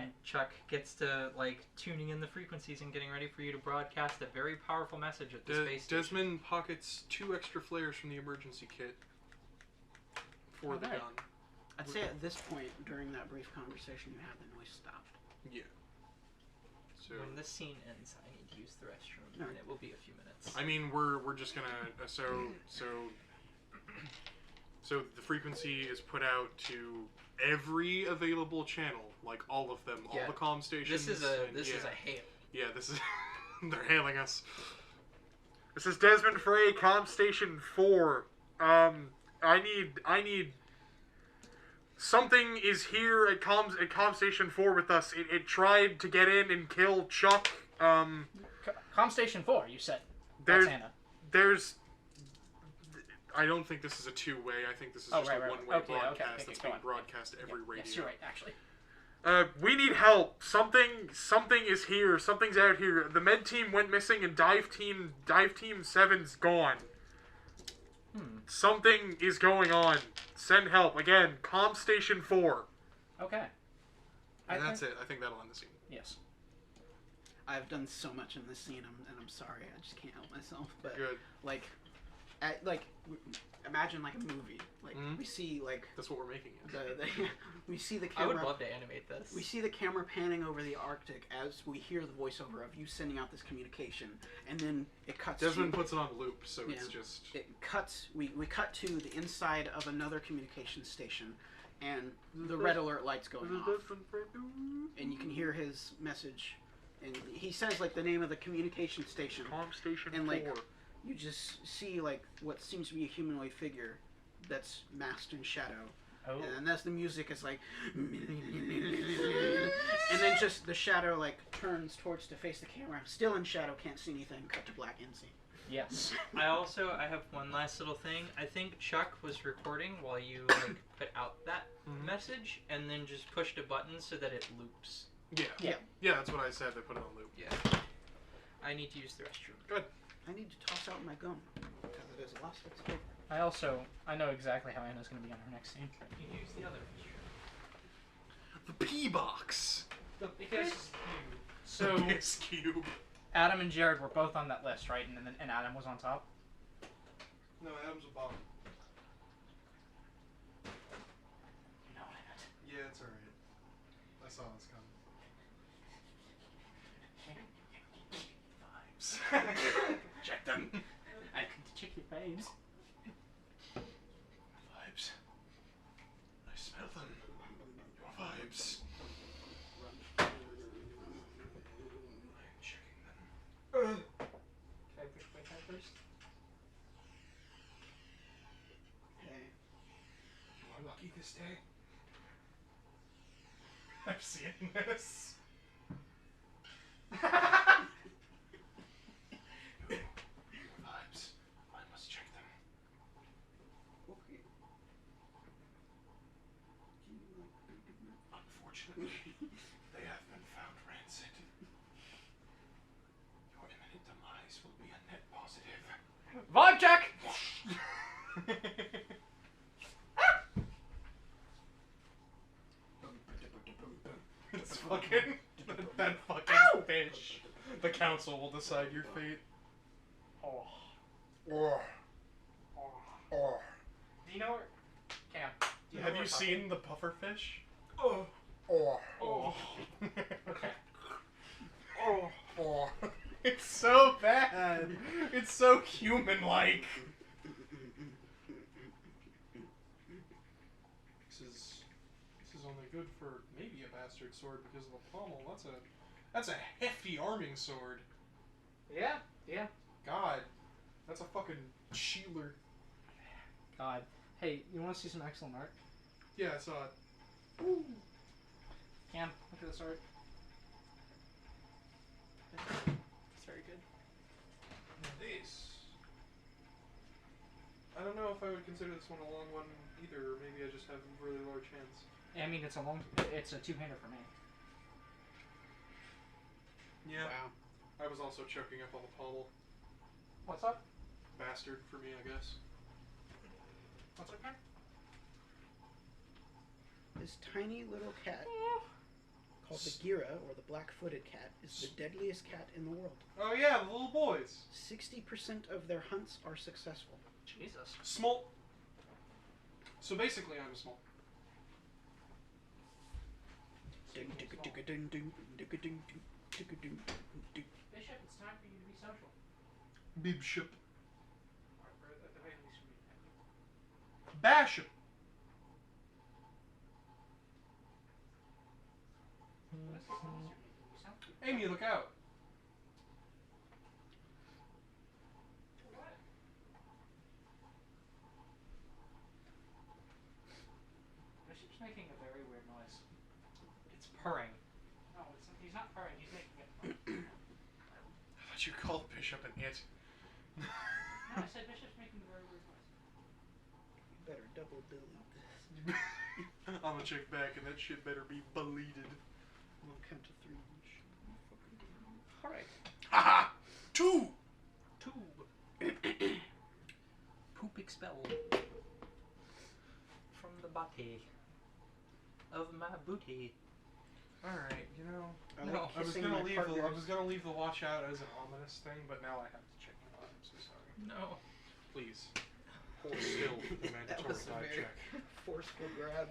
Okay. Chuck gets to, like, tuning in the frequencies and getting ready for you to broadcast a very powerful message at the space station. Desmond pockets 2 extra flares from the emergency kit for the Alright. gun. I'd say at this point, during that brief conversation, you have the noise stopped. Yeah. So When this scene ends, I need to use the restroom, and it will be a few minutes. I mean, we're just gonna so the frequency is put out to every available channel, like all of them, Yeah. all the comm stations. This is a and- hail. Yeah, this is they're hailing us. This is Desmond Frey, comm station 4. I need something is here at comm station 4 with us. It tried to get in and kill Chuck. Com Station 4, you said. There's That's Anna. there's I don't think this is a two-way. I think this is Oh, just right, a right. one-way Okay, broadcast okay, that's go being on. broadcast to every radio. Yes, you're right, actually. We need help. Something is here. Something's out here. The med team went missing and dive team 7's gone. Something is going on. Send help. Again, comm station 4. Okay. And that's it. I think that'll end the scene. Yes. I've done so much in this scene, and I'm sorry, I just can't help myself. But Good. like, imagine like a movie. Like we see like That's what we're making it. we see the I would camera. love to animate this. We see the camera panning over the Arctic as we hear the voiceover of you sending out this communication, and then it cuts. Desmond to, puts it on loop, so it's Yeah. just... it cuts. We cut to the inside of another communication station, and the red alert lights going off, and you can hear his message, and he says like the name of the communication station. Comm station And, 4. like, You just see like what seems to be a humanoid figure that's masked in shadow. Oh. And as the music is like, and then just the shadow like turns towards to face the camera, still in shadow, can't see anything. Cut to black end scene. Yes. I have one last little thing. I think Chuck was recording while you like put out that message, and then just pushed a button so that it loops. Yeah, that's what I said. They put it on loop. Yeah. I need to use the restroom. Good. I need to toss out my gum because it is lost its flavor. I know exactly how Anna's going to be on her next scene. You use the other restroom. The P box. The biggest So The Piss cube. Adam and Jared were both on that list, right? And Adam was on top. No, Adam's a bomb. You know what I meant. Yeah, it's alright. I saw this coming. Vibes. Check them. I can check your babes. Vibes. I smell them. Your vibes. I'm checking them. Can I push my time first? Hey, You are lucky this day. I've seen this. Vibes. I must check them. okay. Unfortunately, they have been found rancid. Your imminent demise will be a net positive. Vibe check! It's fucking that fucking fish. The council will decide your fate. Oh. Oh. Oh. Do you know where? Cam. do know Have where you we're talking? seen the pufferfish? Oh. Oh. Oh. Okay. Oh. Oh. It's so bad. It's so human-like. This is only good for maybe a bastard sword because of the pommel. That's a hefty arming sword. Yeah. Yeah. God, that's a fucking Sheeler. God. Hey, you want to see some excellent art? Yeah, I saw it. Cam, look at this art. It's very good. This I don't know if I would consider this one a long one either, or maybe I just have really large hands. I mean, it's a two-hander for me. Yeah. Wow. I was also choking up on the pommel. What's up? Bastard for me, I guess. What's up, man? This tiny little cat, called the Gira, or the black-footed cat, is the deadliest cat in the world. Oh yeah, the little boys. 60% of their hunts are successful. Jesus. Small. So basically, I'm small. Bishop, it's time for you to be social. Bibship. Baship. Amy, look out. Bishop's making a very weird noise. It's purring. No, he's not purring, he's making it. I thought you called Bishop an it. No, I said Bishop's making a very weird noise. You better double delete this. I'm gonna check back, and that shit better be deleted. We'll count to 3. Alright. Haha! 2! Poop expelled from the body of my booty. All right, you know. I No, like I was kissing gonna my leave. partners. I was gonna leave the watch out as an ominous thing, but now I have to check it out. I'm so sorry. No. Please, hold still for the That mandatory was a dive very check. forceful grab.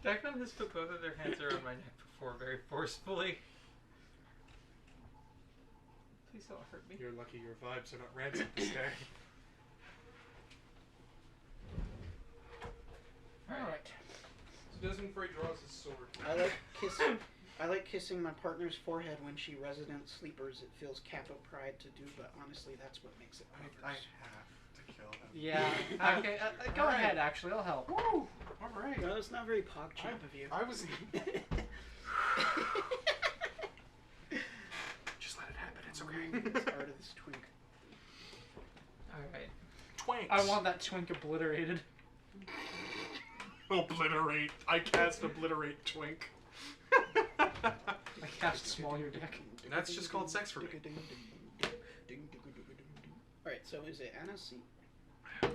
Declan has put both of their hands around my neck before very forcefully. Please don't hurt me. You're lucky your vibes are not rancid this day. Alright. So Desmond Frey draws his sword. I like kissing my partner's forehead when she resident sleepers. It feels capital pride to do, but honestly, that's what makes it I purpose. have to kill him. Yeah. Okay, go Alright. ahead, actually, I'll help. Woo! All right. No, it's not very PogChamp of you. I was. Just let it happen. It's okay. It's part of this twink. Alright. Twanks. I want that twink obliterated. Obliterate. I cast obliterate twink. I cast small your dick. That's just called sex for me. Alright, so is it Anna's seat?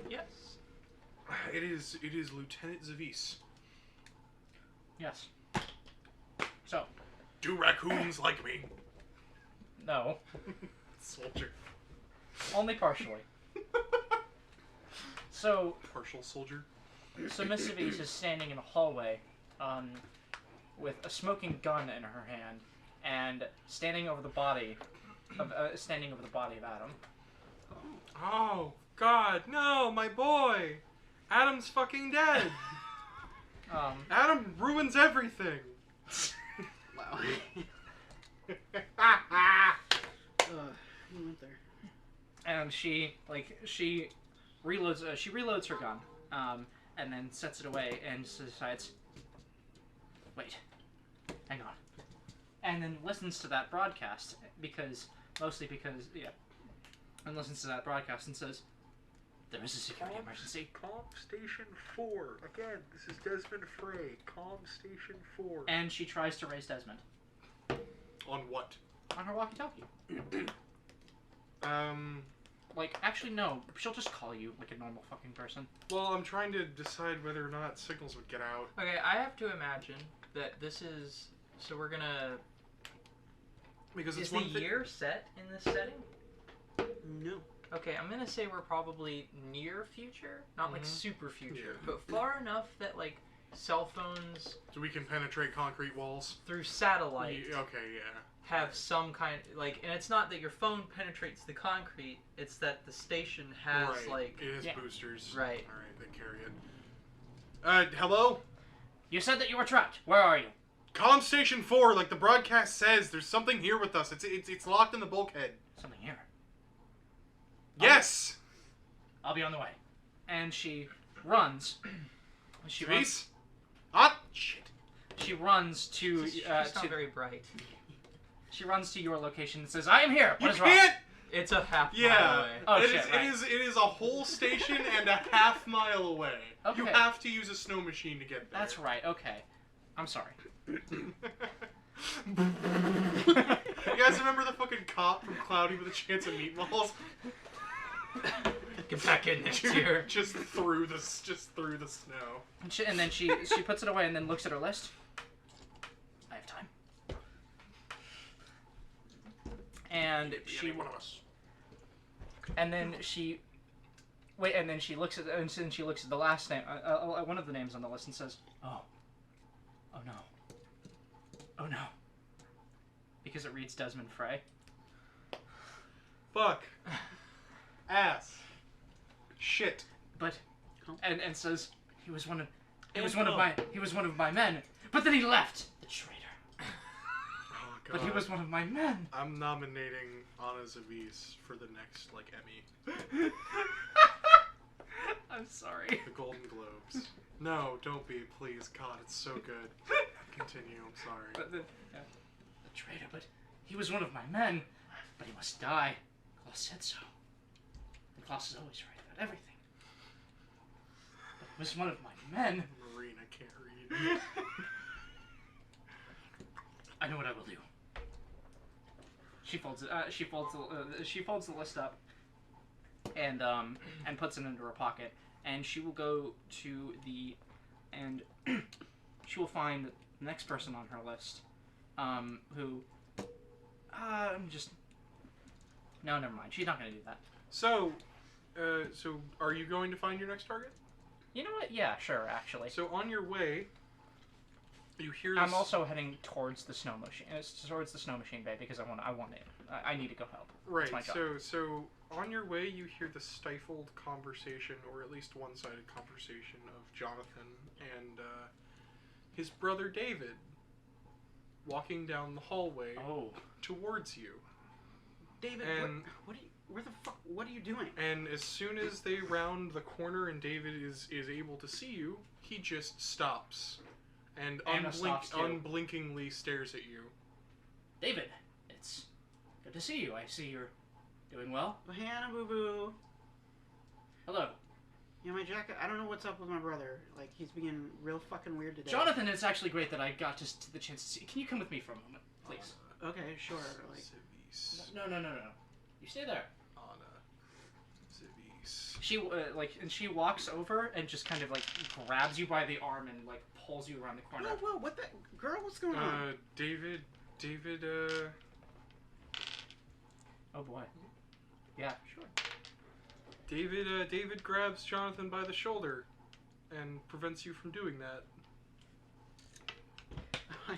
Yes. It is Lieutenant Zavis. Yes. So, Do raccoons like me? no. Soldier. Only partially. So, Partial soldier. Miss Zavis is standing in a hallway, with a smoking gun in her hand, and standing over the body of Adam. Oh, God, no, my boy! Adam's fucking dead! Adam ruins everything! Wow. You went there. And she reloads her gun, and then sets it away and decides, wait, hang on, and then listens to that broadcast and listens to that broadcast and says, there is a security emergency. Calm Station 4. Again, this is Desmond Frey. Calm Station 4. And she tries to raise Desmond On what? on her walkie-talkie. Like, actually, no. She'll just call you like a normal fucking person. Well, I'm trying to decide whether or not signals would get out. Okay, I have to imagine that this is... So we're gonna... Because Is it's the one thing. year set in this setting? No. Okay, I'm gonna say we're probably near future, not like Mhm. super future, Yeah. but far enough that like cell phones So we can penetrate concrete walls. through satellite Okay, yeah. have some kind like, and it's not that your phone penetrates the concrete; it's that the station has Right. like It has Yeah. boosters. Right. Alright, they carry it. Hello? You said that you were trapped. Where are you? Comm Station 4, like the broadcast says, there's something here with us. It's locked in the bulkhead. Something here. Yes! I'll be on the way. And she runs. She runs. Reese? Ah, shit. She runs to she's not to very bright. she runs to your location and says, "I am here. What You is wrong?" can't It's a half mile Yeah. away. Oh, it shit, is, right. it is a whole station and a half mile away. You Okay. have to use a snow machine to get there. That's right. Okay. I'm sorry. You guys remember the fucking cop from Cloudy with a Chance of Meatballs? Get back in next year. just through the snow. And then she puts it away and then looks at her list. I have time. And she one of us. and then she looks at the last name, one of the names on the list, and says, "Oh no, oh no," because it reads Desmond Frey. Fuck. Ass. Shit. But and says he was one of my men, but then he left. The traitor. Oh, God. But he was one of my men. I'm nominating Anna Zavis for the next, Emmy. I'm sorry. The Golden Globes. No, don't be, please. God, it's so good. Continue, I'm sorry. But the traitor, but he was one of my men. But he must die. Klaus said so. And Klaus is always right about everything. But he was one of my men. Marina can't read. I know what I will do. She folds the list up, and puts it into her pocket, and she will go to she will find the next person on her list, who, no, never mind. She's not gonna do that. So are you going to find your next target? You know what? Yeah, sure. Actually, So on your way, you hear this... I'm also heading towards the snow machine, bay, because I want it. I need to go help. Right, It's my job. so on your way you hear the stifled conversation, or at least one-sided conversation of Jonathan and his brother David walking down the hallway Oh. towards you. David, And- what are you doing? And as soon as they round the corner and David is able to see you, he just stops and Anna stops too. unblinkingly stares at you. David, it's good to see you. I see you're doing well. Oh, Hannah, boo boo. Hello. Yeah, my jacket. I don't know what's up with my brother. Like, he's being real fucking weird today. Jonathan, it's actually great that I got just the chance to see. Can you come with me for a moment, please? Okay, sure. Like, Zavis. No. You stay there. Anna. Zavis. She walks over and just kind of grabs you by the arm and pulls you around the corner. whoa, what the girl? What's going on? David, Oh boy. Yeah, sure. David grabs Jonathan by the shoulder and prevents you from doing that. I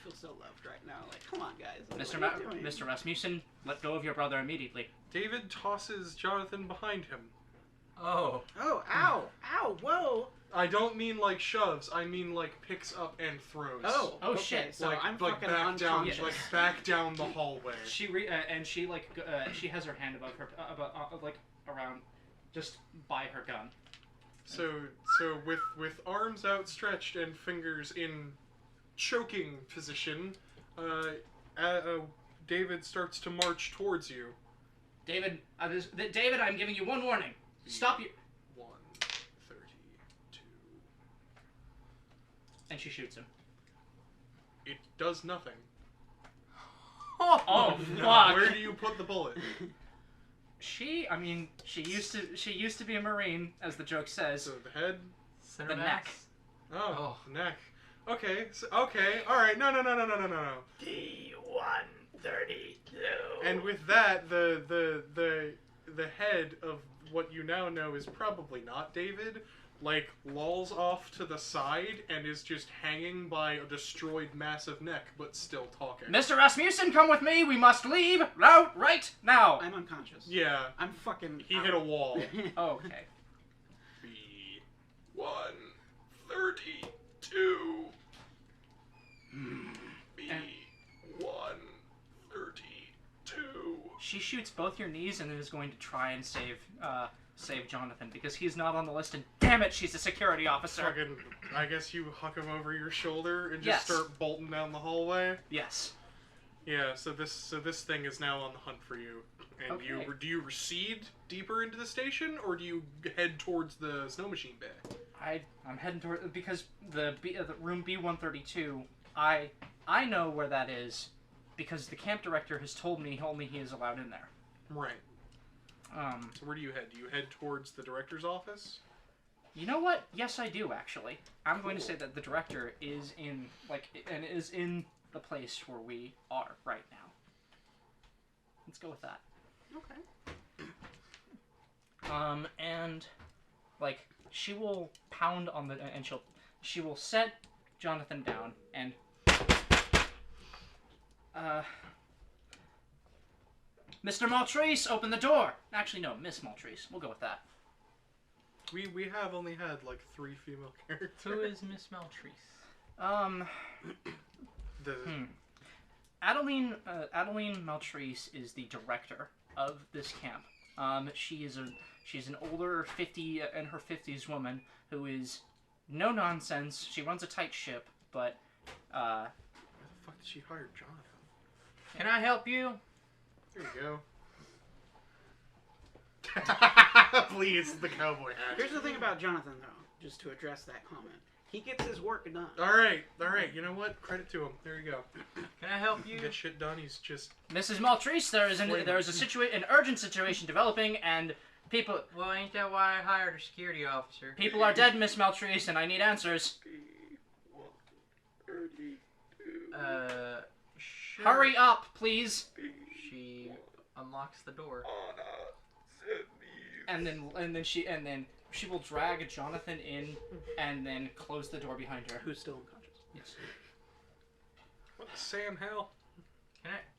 feel so loved right now. Like, come on, guys. Like, Mr. what are you doing? Mr. Rasmussen, let go of your brother immediately. David tosses Jonathan behind him. Oh. Oh, ow, whoa. I don't mean shoves. I mean picks up and throws. Oh, Oh, okay, shit. So I'm fucking back down, unconscious. back down the hallway. She she has her hand above her around, just by her gun. So with arms outstretched and fingers in choking position, David starts to march towards you. David, David, I'm giving you one warning. Stop you. 132. And she shoots him. It does nothing. Oh, Now, fuck. where do you put the bullet? She used to be a Marine, as the joke says. So the head. Center The mass. neck. Oh, neck. Okay. All right. No. D-132. And with that, the head of what you now know is probably not David, lolls off to the side and is just hanging by a destroyed massive neck, but still talking. Mr. Rasmussen, come with me. We must leave right now. I'm unconscious. Yeah, I'm fucking. he hit a wall. Okay. B-132. B-132. She shoots both your knees and is going to try and save Jonathan because he's not on the list. And damn it, she's a security officer. Fucking, I guess you huck him over your shoulder and just Yes. start bolting down the hallway. Yes. Yeah. So this thing is now on the hunt for you. And Okay. do you recede deeper into the station, or do you head towards the snow machine bay? I'm heading toward because the room B132. I know where that is because the camp director has told me only he is allowed in there. Right. So where do you head? Do you head towards the director's office? You know what? Yes, I do actually. I'm going to say that the director is in the place where we are right now. Let's go with that. Okay. And like she will pound on the and she will set Jonathan down and Mr. Maltese, open the door. Actually, no, Miss Maltese. We'll go with that. We have only had like 3 female characters. Who is Miss Maltese? The Adeline Maltese is the director of this camp. She's an older 50 in her 50s woman who is no nonsense. She runs a tight ship, but why the fuck did she hire Jonathan? Can I help you? There you go. Please, the cowboy hat. Here's the thing about Jonathan, though, just to address that comment. He gets his work done. All right. You know what? Credit to him. There you go. Can I help you? Get shit done. He's just. Mrs. Maltese, there is an urgent situation developing, and people Well, ain't that why I hired a security officer? are dead, Miss Maltese, and I need answers. Sure. Hurry up, please. She unlocks the door. And then she will drag Jonathan in, and then close the door behind her. Who's still unconscious? Yes. What the Sam hell?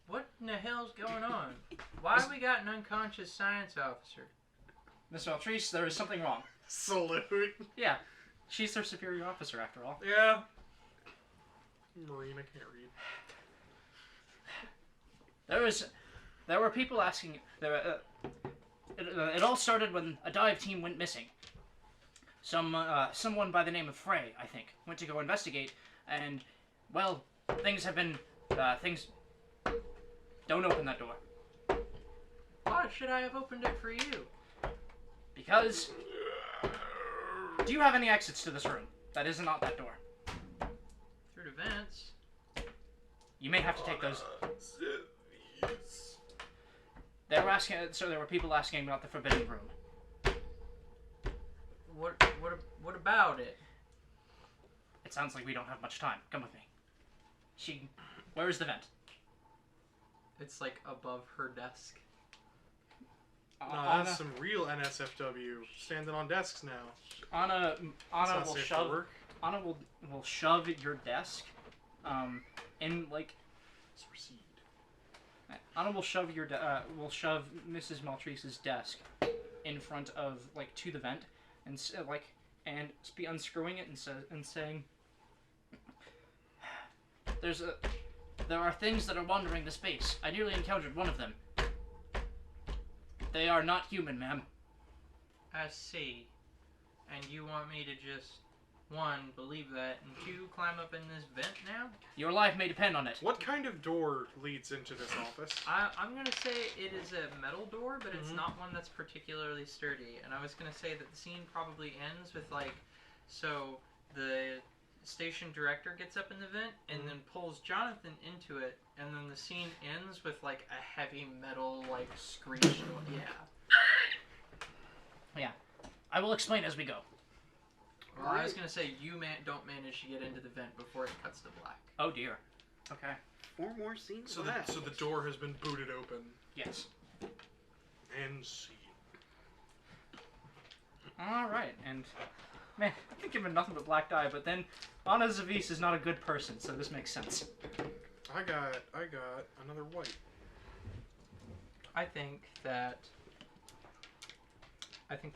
What in the hell's going on? Why have we got an unconscious science officer? Miss Maltese, there is something wrong. Salute. Yeah, she's their superior officer after all. Yeah. Marina can't read. There were people asking. It all started when a dive team went missing. Someone by the name of Frey, I think, went to go investigate, and well, things have been things. Don't open that door. Why should I have opened it for you? Because. Do you have any exits to this room? That is not that door. Through the vents. You may have to take those. They were asking. So there were people asking about the forbidden room. What about it? It sounds like we don't have much time. Come with me. Where is the vent? It's like above her desk. That's some real NSFW standing on desks now. Anna That's will not safe for shove. work. Anna will shove your desk, in like. Let's proceed. Anna will shove will shove Mrs. Maltese's desk in front of to the vent, and be unscrewing it and saying, there are things that are wandering the space. I nearly encountered one of them. They are not human, ma'am. I see. And you want me to just, 1, believe that, and 2, climb up in this vent now? Your life may depend on it. What kind of door leads into this office? I'm going to say it is a metal door, but it's Mhm. not one that's particularly sturdy. And I was going to say that the scene probably ends with, so the station director gets up in the vent and then pulls Jonathan into it, and then the scene ends with, a heavy metal, screech noise. Yeah. I will explain as we go. Well, I was going to say you don't manage to get into the vent before it cuts to black. Oh dear. Okay. 4 more scenes So of the, that. so the door has been booted open. Yes. And scene. Alright, and man, I've been given nothing but black dye, but then Anna Zavis is not a good person, so this makes sense. I got another white. I think that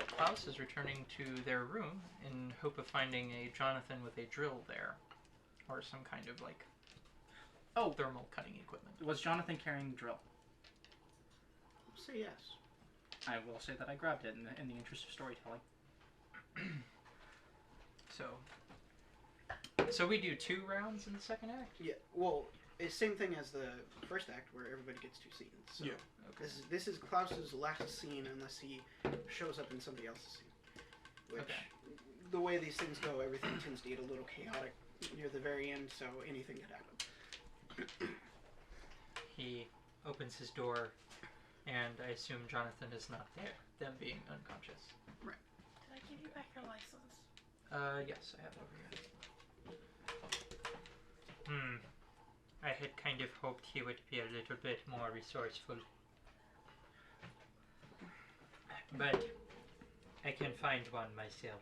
Klaus is returning to their room in hope of finding a Jonathan with a drill there, or some kind of thermal cutting equipment. Was Jonathan carrying the drill? I'll say yes. I will say that I grabbed it in the interest of storytelling. So we do 2 rounds in the second act. Yeah. Well, it's same thing as the first act where everybody gets 2 scenes. So Yeah. this is Klaus's last scene unless he shows up in somebody else's scene. Which, Okay. the way these things go, everything tends to get a little chaotic near the very end, so anything could happen. He opens his door, and I assume Jonathan is not there, them being unconscious. Did I give you back your license? Yes, I have it over here. I had kind of hoped he would be a little bit more resourceful. But I can find one myself.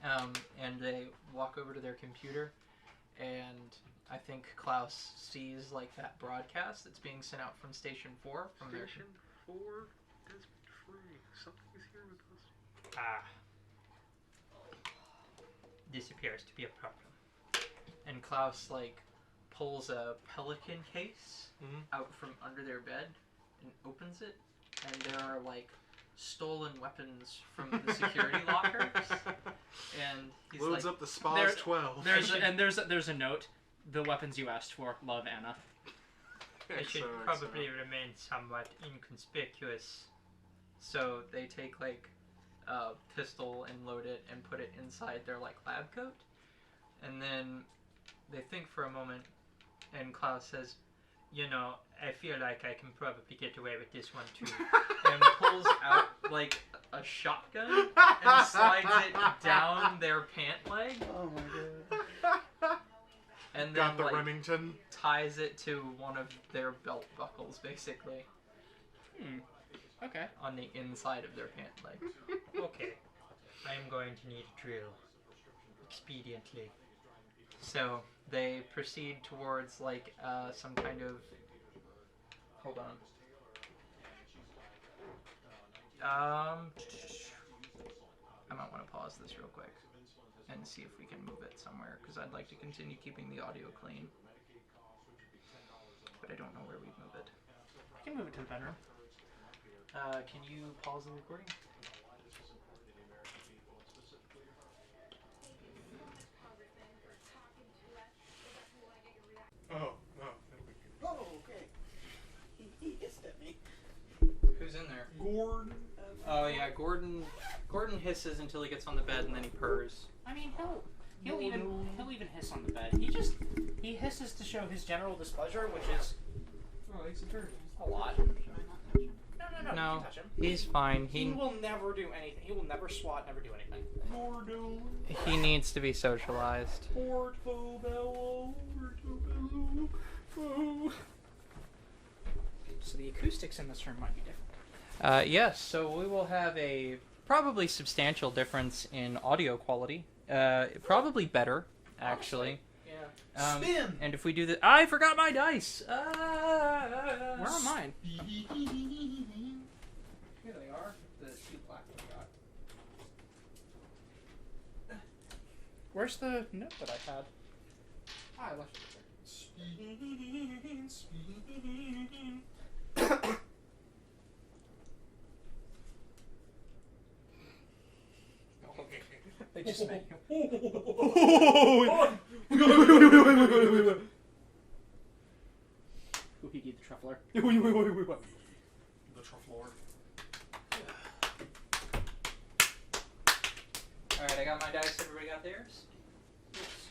And they walk over to their computer, and I think Klaus sees like that broadcast that's being sent out from Station 4 from their. Station 4 has been free. Something's here with us. Ah. This appears to be a problem. And Klaus like pulls a pelican case Mhm. out from under their bed and opens it, and there are like stolen weapons from the security lockers. And he's Loads like, up the Spas There- 12. There's a note. The weapons you asked for. Love, Anna. I should probably remain somewhat inconspicuous. So they take like a pistol and load it and put it inside their like lab coat, and then they think for a moment, and Klaus says, You know, I feel like I can probably get away with this one too. and pulls out like a shotgun and slides it down their pant leg, Oh my god. and then Got the like Remington. ties it to one of their belt buckles, basically Okay. on the inside of their pant leg. Okay, I am going to need a drill. Expediently. So they proceed towards like some kind of. Hold on. I might want to pause this real quick and see if we can move it somewhere, because I'd like to continue keeping the audio clean. But I don't know where we'd move it. I can move it to the bedroom. Can you pause the recording? Oh. Oh, okay. He hissed at me. Who's in there? Gordon. Oh yeah, Gordon hisses until he gets on the bed and then he purrs. I mean, he'll even hiss on the bed. He hisses to show his general displeasure, which is Oh, he's a turtle. a lot. Should I not touch him? No, No. you can touch him. He's fine. He will never do anything. He will never swat, never do anything. Gordon. He needs to be socialized. Portobello. Portobello. Oh. So the acoustics in this room might be different. Yes, so we will have a probably substantial difference in audio quality. Probably better, actually. Yeah. Spin. And if we do this, I forgot my dice. Where are mine? Here they are. The two black we got. Where's the note that I had? Ah, I left it there. Spin. Spin. They just make Who he did the truffler. The truffleur. Alright, I got my dice. Everybody got theirs?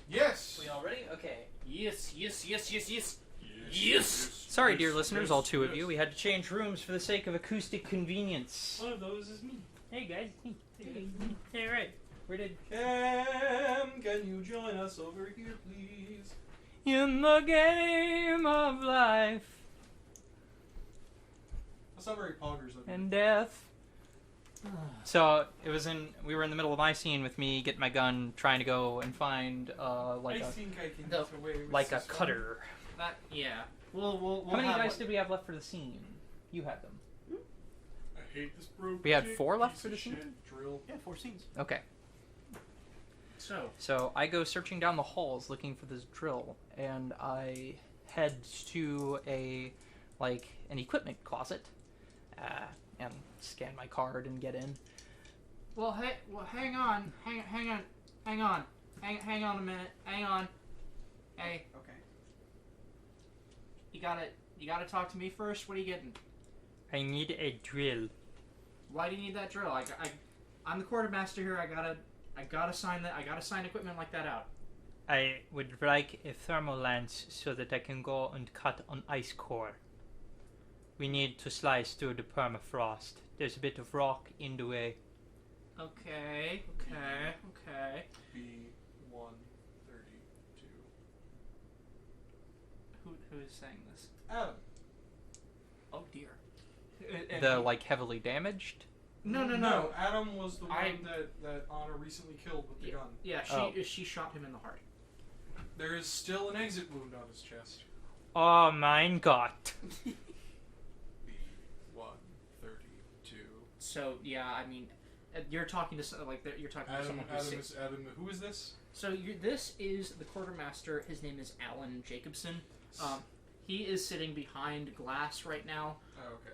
Yes. We all ready? Okay. Yes. Sorry, dear listeners, all two of you. We had to change rooms for the sake of acoustic convenience. One of those is me. Hey guys. Hey, right. Where did... Cam, can you join us over here, please? In the game of life That's not very poggers of you. and death. So it was we were in the middle of my scene with me getting my gun, trying to go and find like I a think I can No, get away with like a this one. cutter. Yeah. We'll How many have dice one. did we have left for the scene? You had them. I hate this broke. We had chick, 4 left piece for of the scene? shit, Drill. Yeah, 4 scenes. Okay. So, I go searching down the halls looking for this drill, and I head to an equipment closet, and scan my card and get in. hang on a minute. Hang on. Hey. Okay. You gotta talk to me first. What are you getting? I need a drill. Why do you need that drill? I'm the quartermaster here. I gotta sign that. I gotta sign equipment like that out. I would like a thermal lance so that I can go and cut an ice core. We need to slice through the permafrost. There's a bit of rock in the way. Okay. B132. Who is saying this? Adam. Oh dear. The like heavily damaged. No. Adam was the one that Anna recently killed with the gun. Yeah, she shot him in the heart. There is still an exit wound on his chest. Oh mein Gott. B132. So yeah, I mean, you're talking to you're talking to someone who's sick. Adam, who is this? So this is the quartermaster. His name is Alan Jacobson. He is sitting behind glass right now. Oh, okay.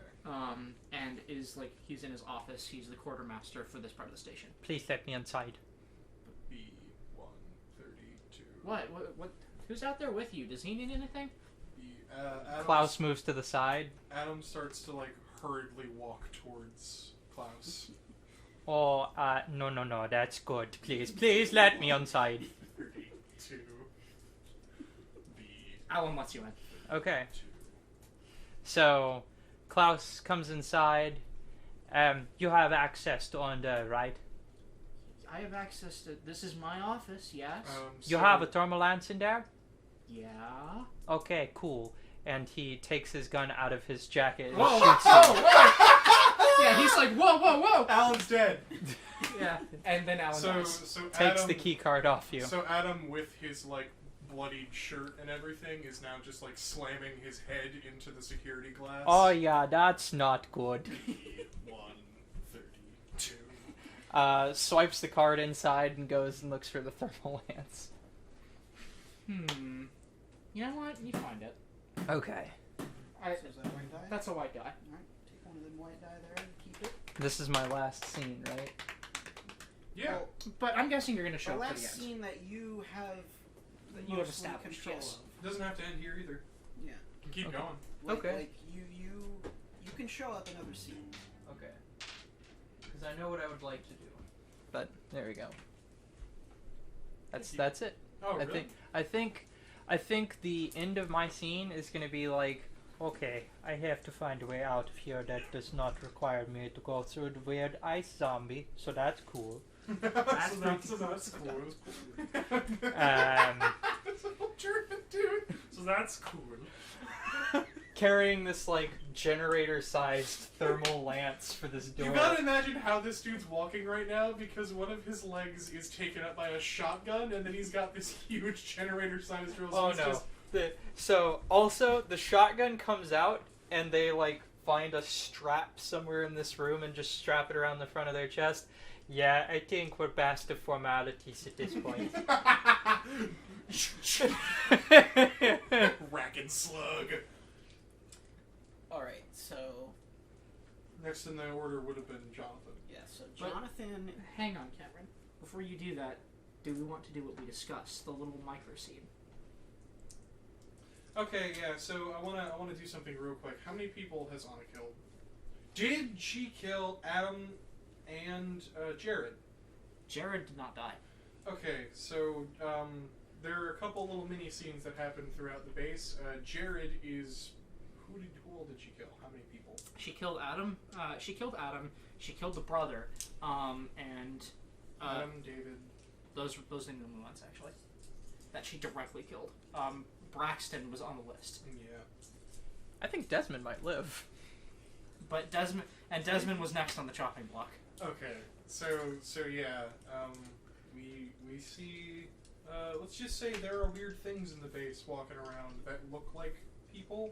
And is he's in his office. He's the quartermaster for this part of the station. Please let me inside. B132. What? Who's out there with you? Does he need anything? Klaus moves to the side. Adam starts to hurriedly walk towards Klaus. Oh, no, that's good. Please let me inside. 32. Alan lets you in. Okay. So, Klaus comes inside. You have access to under, right? I have access to. This is my office. Yes. You have a thermal lance in there? Yeah. Okay, cool. And he takes his gun out of his jacket and Whoa! shoots Whoa! Yeah, he's like, whoa! Alan's dead. Yeah, and then Alan dies. So Takes Adam, the key card off you. So Adam, with his bloodied shirt and everything, is now just slamming his head into the security glass. Oh yeah, that's not good. 132. Swipes the card inside and goes and looks for the thermal lance. You know what? You find it. Okay. So is that a white die? That's a white die. Alright, take one of them white die there and keep it. This is my last scene, right? Yeah. Well, But I'm guessing you're gonna show the up for the last end. scene that you have You have mostly established, control yes. It doesn't have to end here either. Yeah. You can keep Okay. going. Okay. Like you can show up in other scenes. Okay. Because I know what I would like to do. But there we go. That's it. Oh, really? I think the end of my scene is gonna be okay, I have to find a way out of here that does not require me to go through the weird ice zombie, so that's cool. That's cool. German dude. So that's cool. Carrying this generator-sized thermal lance for this door. You gotta imagine how this dude's walking right now because one of his legs is taken up by a shotgun and then he's got this huge generator-sized drill. Oh no. So also the shotgun comes out and they find a strap somewhere in this room and just strap it around the front of their chest. Yeah, I think we're past the formalities at this point. Rack and slug. Alright, so Next in the order would have been Jonathan. yeah, so But- Jonathan Hang on, Cameron. Before you do that, do we want to do what we discussed? The little micro scene. Okay, yeah. So I wanna do something real quick. How many people has Anna killed? Did she kill Adam and Jared? Jared did not die. Okay, so there are a couple little mini scenes that happen throughout the base. Jared is who all did she kill? How many people? She killed Adam. She killed Adam. She killed the brother. And Adam, David. those are the only ones actually that she directly killed. Braxton was on the list, Yeah. I think Desmond might live. but Desmond was next on the chopping block. Okay. So yeah. We see. Let's just say there are weird things in the base walking around that look like people,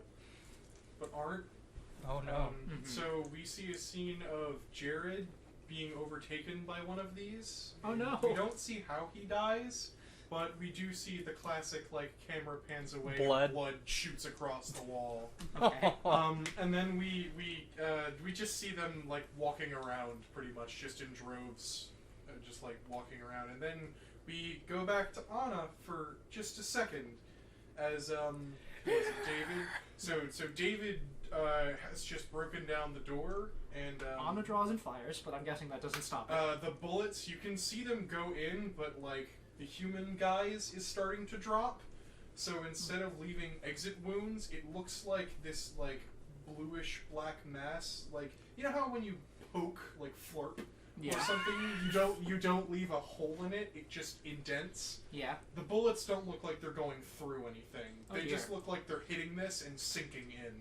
but aren't. Oh no. So we see a scene of Jared being overtaken by one of these. Oh, no. We don't see how he dies, but we do see the classic camera pans away, Blood. blood shoots across the wall. Okay. And then we just see them walking around pretty much just in droves, just walking around, and then we go back to Anna for just a second, as who was it, David? So David has just broken down the door, and Anna draws and fires, but I'm guessing that doesn't stop it. the bullets, you can see them go in, but like the human guy's is starting to drop. So instead of leaving exit wounds, it looks like this like bluish black mass. Like, you know how when you poke like Flurp or something, you don't leave a hole in it, it just indents. Yeah. The bullets don't look like they're going through anything. Oh, They dear. just look like they're hitting this and sinking in.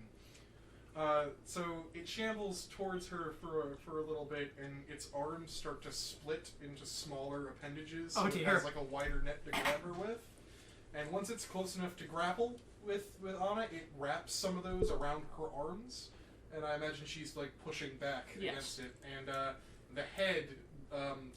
So it shambles towards her for a little bit, and its arms start to split into smaller appendages. So Oh, it dear. has like a wider net to grab her with. And once it's close enough to grapple with Anna, it wraps some of those around her arms, and I imagine she's like pushing back against it. And the head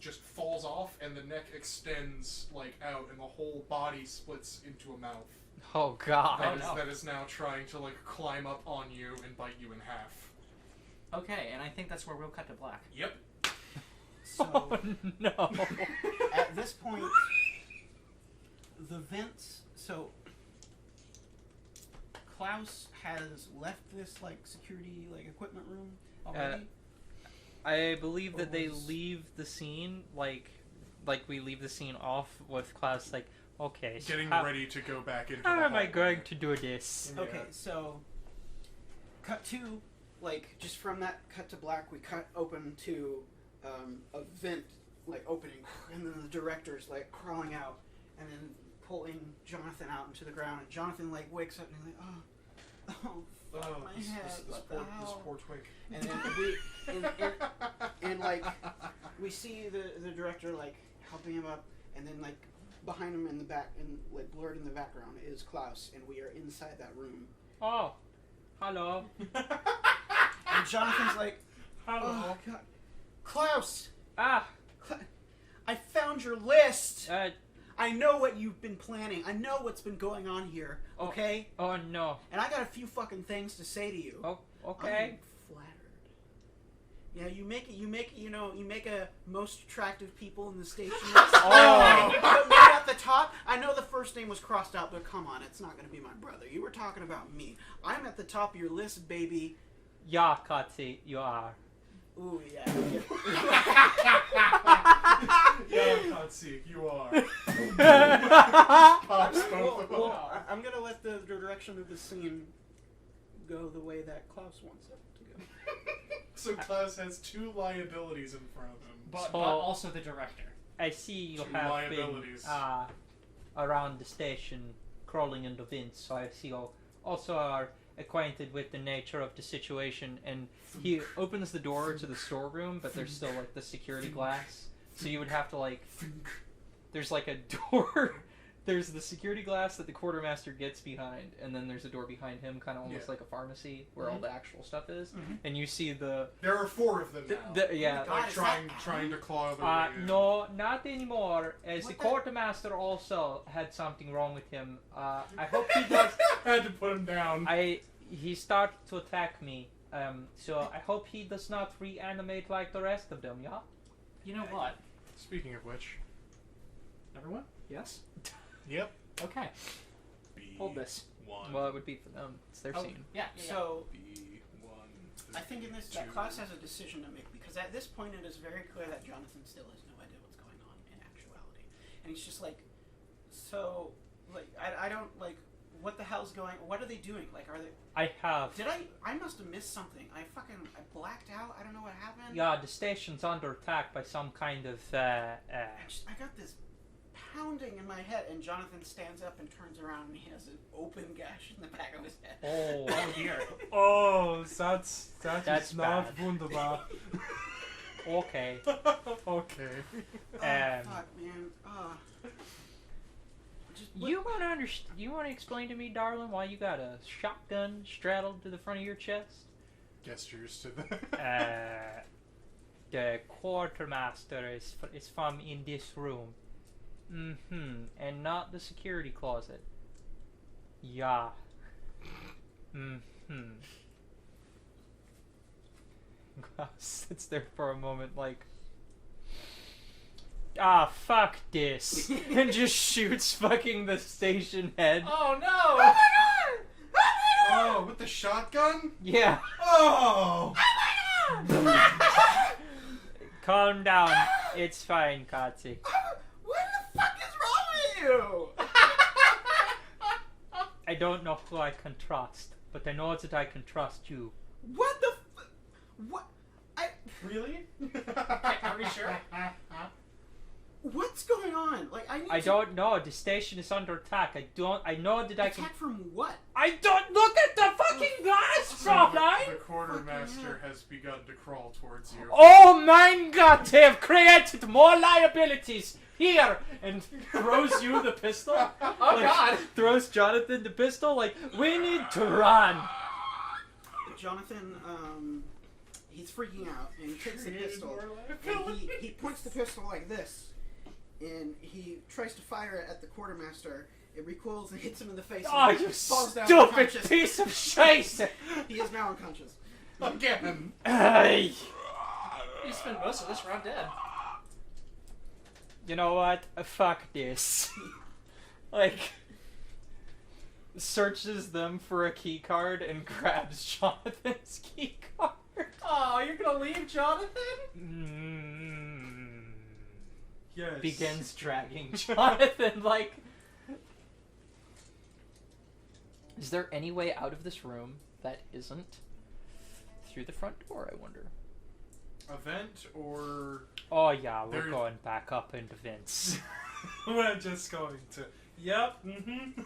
just falls off, and the neck extends like out, and the whole body splits into a mouth. Oh God. That is now trying to like climb up on you and bite you in half. Okay, and I think that's where we'll cut to black. Yep. So Oh no. at this point, the vents. So Klaus has left this like security like equipment room already. I believe that they was- leave the scene like we leave the scene off with Klaus like, okay, so Getting how, ready to go back into how the am I hallway. going to do this? Yeah. Okay, so cut to like just from that cut to black, we cut open to a vent like opening, and then the director's like crawling out, and then pulling Jonathan out into the ground, and Jonathan like wakes up and he's like, oh, fuck my head, This what the poor hell? twink. And then and like we see the director like helping him up, and then like behind him in the back and like blurred in the background is Klaus, and we are inside that room. Oh, hello. And Jonathan's like, Hello. oh God, Klaus, Ah, I found your list. uh, I know what you've been planning. I know what's been going on here. Oh. Okay, oh no. and I got a few fucking things to say to you. Oh, okay. I'm flattered. Yeah, you make a most attractive people in the station list. Oh. You put me at the top. I know the first name was crossed out, but come on, it's not going to be my brother. You were talking about me. I'm at the top of your list, baby. Yeah, Katsi, you are. Ooh, yeah. Yeah, Katsi, you are. Oh, Pops both of them. Well, I'm going to let the direction of the scene go the way that Klaus wants it to go. So Klaus has two liabilities in front of him. But So- also the director. I see you Two have been liabilities. around the station crawling in the vents, so I see you also are acquainted with the nature of the situation. And he opens the door to the storeroom, but there's still like the security glass, so you would have to like, there's like a door. There's the security glass that the quartermaster gets behind, and then there's a door behind him, kind of almost Yeah. like a pharmacy where all the actual stuff is. Mhm. And you see the There are four of them now. yeah. God, Like is trying to claw their way in. No, not anymore. As What the the- quartermaster also had something wrong with him. I hope he does. Had to put him down. He started to attack me. So I hope he does not reanimate like the rest of them. Yeah. You know what? Speaking of which, Everyone? Yes? yep. Okay. B Hold this. One. Well, it would be for them. It's their Oh, scene. yeah. So B1. I think in this, two. that Klaus has a decision to make, because at this point it is very clear that Jonathan still has no idea what's going on in actuality, and he's just like, so like I don't like what the hell's going? What are they doing? Like, are they? I have. I must have missed something. I blacked out. I don't know what happened. Yeah, the station's under attack by some kind of. I got this pounding in my head, and Jonathan stands up and turns around, and he has an open gash in the back of his head. Oh. Oh dear. Oh, That's is not bad. wunderbar. Okay. Okay. Oh, Um, fuck, man. You want to explain to me, darling, why you got a shotgun straddled to the front of your chest? Gestures to the. The quartermaster is from in this room. Mm-hmm. And not the security closet. Yeah. Mm-hmm. Klaus sits there for a moment like, Ah, fuck this. And just shoots fucking the station head. Oh no! Oh, with the shotgun? Yeah. Oh! Calm down. It's fine, Katsi. What the fuck is wrong with you? I don't know who I can trust, but I know that I can trust you. What the what? Really? Are we sure? What's going on? Like, I don't know. The station is under attack. I know that I can. Attack from what? I don't look at the fucking glass, Fraulein! The quartermaster has begun to crawl towards you. Oh mein Gott, they have created more liabilities! Here! And throws you the pistol. Oh Like, God! Throws Jonathan the pistol, like, we need to run! Jonathan, he's freaking out, and he takes the pistol, and he points the pistol like this, and he tries to fire it at the quartermaster. It recoils and hits him in the face. Oh, and he you falls down stupid unconscious. piece of shit! He is now unconscious. Again! Ay. You spent most of this round dead. You know what? Fuck this. Like, searches them for a key card and grabs Jonathan's key card. Oh, you're gonna leave Jonathan? Yes. Begins dragging Jonathan, like... Is there any way out of this room that isn't through the front door, I wonder? A vent or... Oh yeah, we're There's- going back up into vents. We're just going to... Yep, mm-hmm.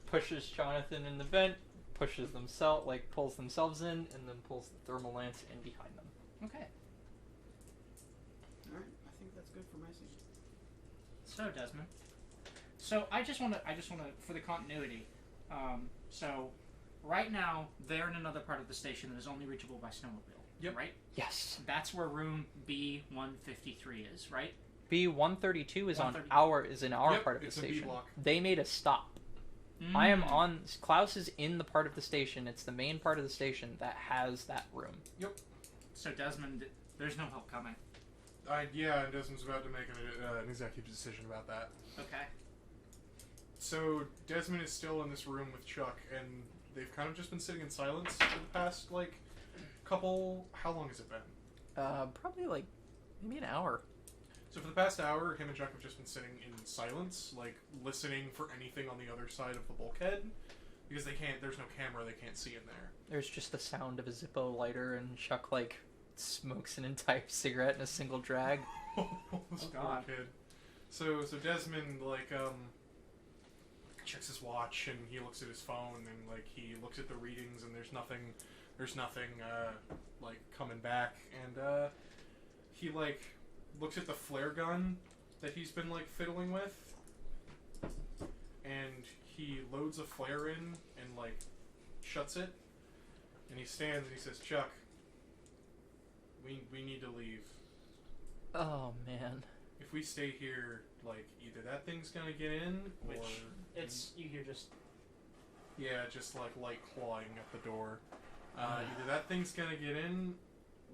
Pushes Jonathan in the vent, pushes themselves, like pulls themselves in, and then pulls the thermal lance in behind them. Okay. Alright, I think that's good for my scene. So Desmond. So I just wanna for the continuity. So right now they're in another part of the station that is only reachable by snowmobile. Yep. Right? Yes. That's where room B153 is, right? B132 is on 130. in our Yep, part of the it's a B station. block. They made a stop. I am on. Klaus is in the part of the station. It's the main part of the station that has that room. So Desmond, there's no help coming. Yeah, and Desmond's about to make an executive decision about that. Okay. So, Desmond is still in this room with Chuck, and they've kind of just been sitting in silence for the past, like, couple... How long has it been? Probably like maybe an hour. So for the past hour, him and Chuck have just been sitting in silence, like, listening for anything on the other side of the bulkhead. Because there's no camera, they can't see in there. There's just the sound of a Zippo lighter, and Chuck like smokes an entire cigarette in a single drag. This poor God. kid. So Desmond, like, checks his watch, and he looks at his phone, and, like, he looks at the readings, and there's nothing, like, coming back, and, he, like, looks at the flare gun that he's been, like, fiddling with, and he loads a flare in and, like, shuts it, and he stands and he says, Chuck, we need to leave. Oh man. If we stay here, like, either that thing's gonna get in, or... You hear just Yeah, just, like, light clawing at the door. Either that thing's gonna get in,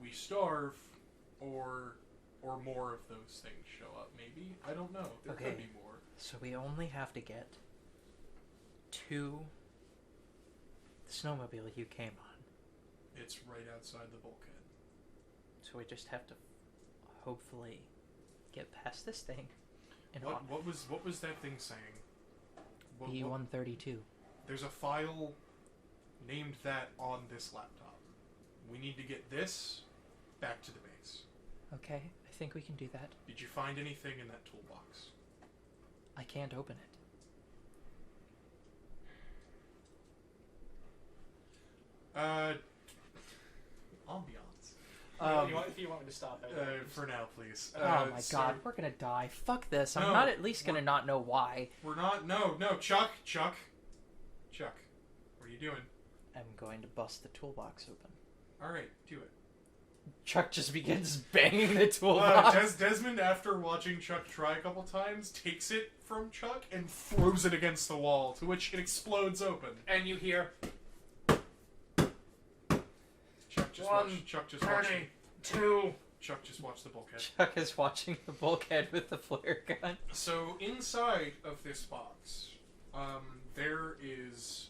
we starve, or more of those things show up, maybe? I don't know. There Okay. could be more. So we only have to get to the snowmobile you came on. It's right outside the bulkhead. So we just have to hopefully get past this thing. And What was that thing saying? What- B132. There's a file named that on this laptop. We need to get this back to the base. Okay, I think we can do that. Did you find anything in that toolbox? I can't open it. Ambiance. if you want me to stop it. For now, please. Oh my so god, we're gonna die. Fuck this. I'm No, not at least gonna not know why. We're not. No, Chuck. What are you doing? I'm going to bust the toolbox open. All right, do it. Chuck just begins banging the toolbox. Desmond, after watching Chuck try a couple times, takes it from Chuck and throws it against the wall, to which it explodes open. And you hear Chuck just One, watched. Chuck just 30, watched. 2, Chuck just watched the bulkhead. Chuck is watching the bulkhead with the flare gun. So inside of this box, there is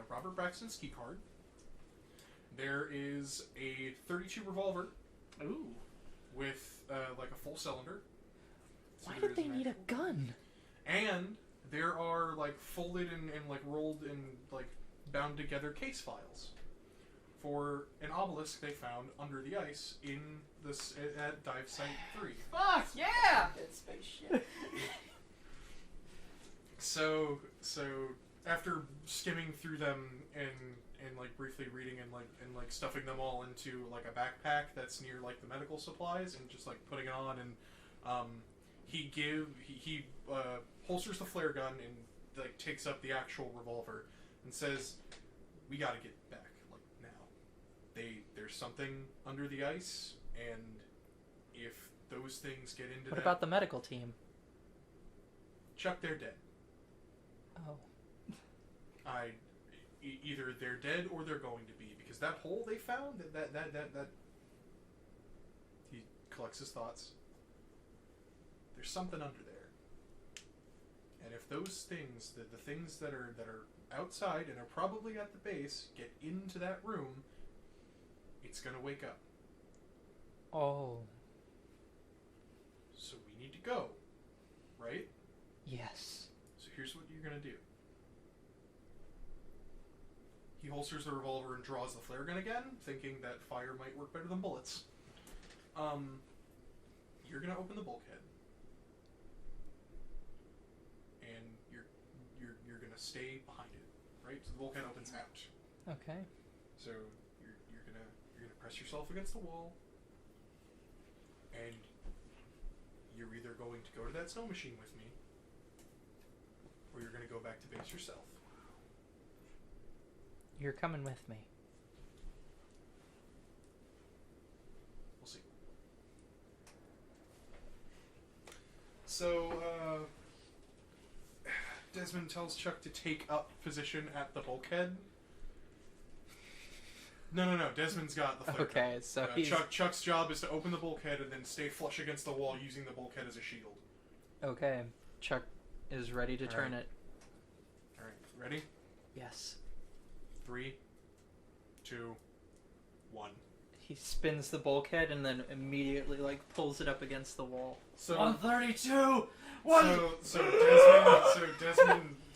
Robert Braxton's key card. There is a .32 revolver Ooh. with like a full cylinder. So Why there did is they an need a actual- gun? And there are like folded and like rolled and like bound together case files for an obelisk they found under the ice in this at dive site 3. Fuck yeah! Dead space shit. So after skimming through them and like briefly reading and like stuffing them all into like a backpack that's near like the medical supplies and just like putting it on, and he holsters the flare gun and like takes up the actual revolver and says, "We got to get back like now. There's something under the ice, and if those things get into What that, about the medical team? Chuck, they're dead. Oh. Either they're dead or they're going to be, because that hole they found, that he collects his thoughts. There's something under there, and if those things, the things that are outside and are probably at the base, get into that room, it's gonna wake up. Oh. So we need to go, right? Yes. So here's what you're gonna do. He holsters the revolver and draws the flare gun again, thinking that fire might work better than bullets. You're gonna open the bulkhead, and you're gonna stay behind it, right? So the bulkhead opens out. Okay. So you're gonna press yourself against the wall, and you're either going to go to that snow machine with me, or you're gonna go back to base yourself. You're coming with me. We'll see. So, Desmond tells Chuck to take up position at the bulkhead. No. Desmond's got the flare gun. Okay, so he's... Chuck's job is to open the bulkhead and then stay flush against the wall using the bulkhead as a shield. Okay. Chuck is ready to turn it. Alright, ready? Yes. 3, 2, 1. He spins the bulkhead and then immediately like pulls it up against the wall. So 132!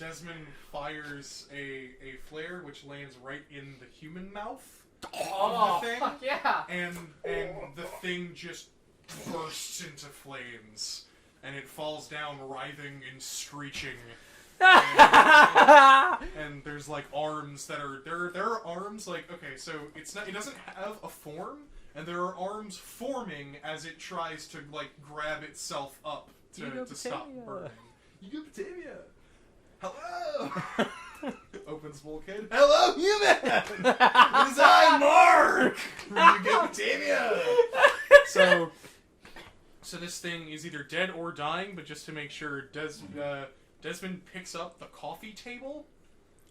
Desmond fires a flare which lands right in the human mouth Oh, of the thing, fuck yeah! and the thing just bursts into flames, and it falls down writhing and screeching. And there's like arms that are there are arms like, okay, so it doesn't have a form, and there are arms forming as it tries to like grab itself up to stop burning. Eugopatamia! Hello! Opens bulkhead. Hello, human! It is I, Mark! Eugopatamia! So this thing is either dead or dying, but just to make sure, Desmond picks up the coffee table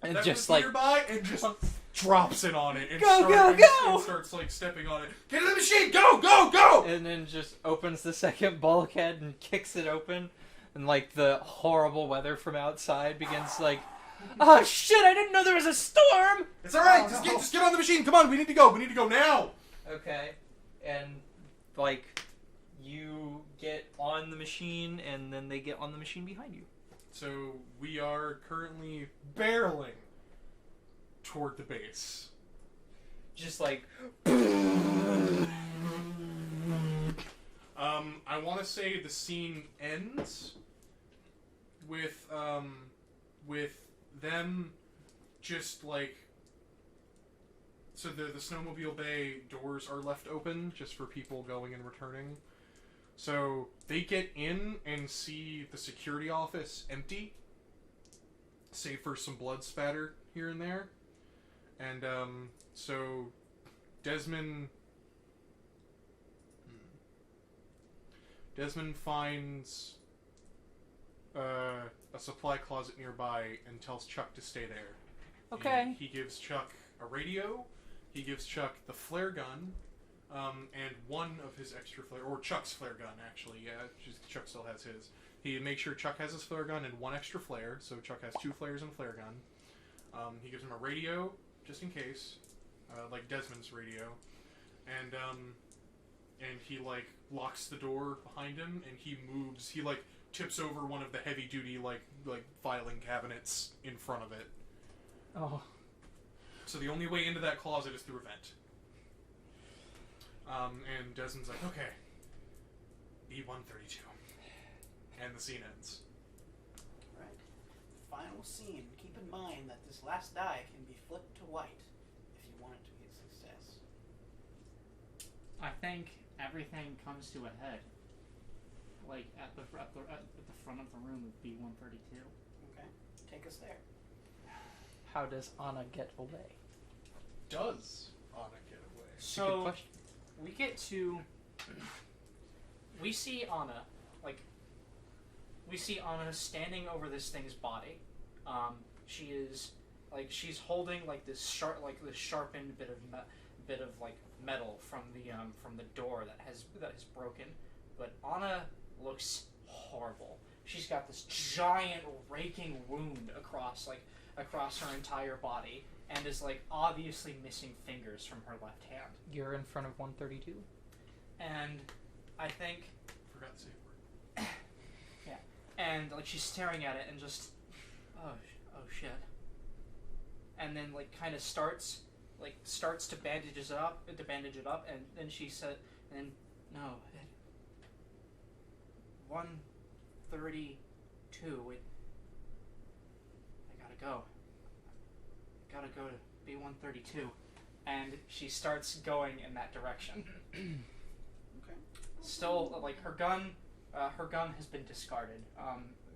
And that just was like nearby and just drops it on it and Go! and starts like stepping on it. Get in the machine! Go! and then just opens the second bulkhead and kicks it open, and like the horrible weather from outside begins like, oh shit! I didn't know there was a storm. It's all right. Oh, just no. get on the machine. Come on, we need to go. We need to go now. Okay, and like you get on the machine, and then they get on the machine behind you. So we are currently barreling toward the base. Just like I want to say the scene ends with them just like, so the snowmobile bay doors are left open just for people going and returning. So they get in and see the security office empty, save for some blood spatter here and there. And so Desmond finds a supply closet nearby and tells Chuck to stay there. okay. He gives Chuck a radio. He gives Chuck the flare gun, and one of his extra flare, or Chuck's flare gun, actually. Yeah, Chuck still has his. He makes sure Chuck has his flare gun and one extra flare, so Chuck has 2 flares and a flare gun. He gives him a radio, just in case, like Desmond's radio, and he like locks the door behind him, and he moves. He like tips over one of the heavy-duty like filing cabinets in front of it. Oh. So the only way into that closet is through a vent. And Desmond's like, okay, B-132. And the scene ends. Right. Final scene. Keep in mind that this last die can be flipped to white if you want it to be a success. I think everything comes to a head. Like at the front of the room of B-132. Okay. Take us there. How does Anna get away? Does Anna get away? Good So question. we get to. We see Anna, we see Anna standing over this thing's body. She is she's holding this sharpened bit of metal from the door that has broken. But Anna looks horrible. She's got this giant raking wound across her entire body, and is obviously missing fingers from her left hand. You're in front of 132? And I think, Forgot to say a word. yeah, and she's staring at it and just, oh shit. And then kind of starts to bandage it up, and then she said, and no, 132. I gotta go to B-132, and she starts going in that direction. Okay. Still, her gun has been discarded.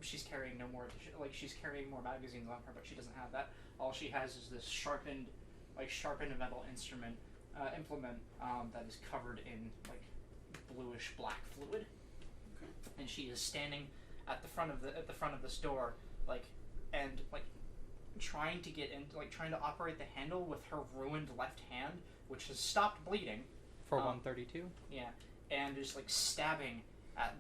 She's carrying no more. She's carrying more magazines on her, but she doesn't have that. All she has is this sharpened metal implement that is covered in bluish black fluid. Okay. And she is standing at the front of this door, and trying to get in, trying to operate the handle with her ruined left hand, which has stopped bleeding. For 132? Yeah, and just stabbing at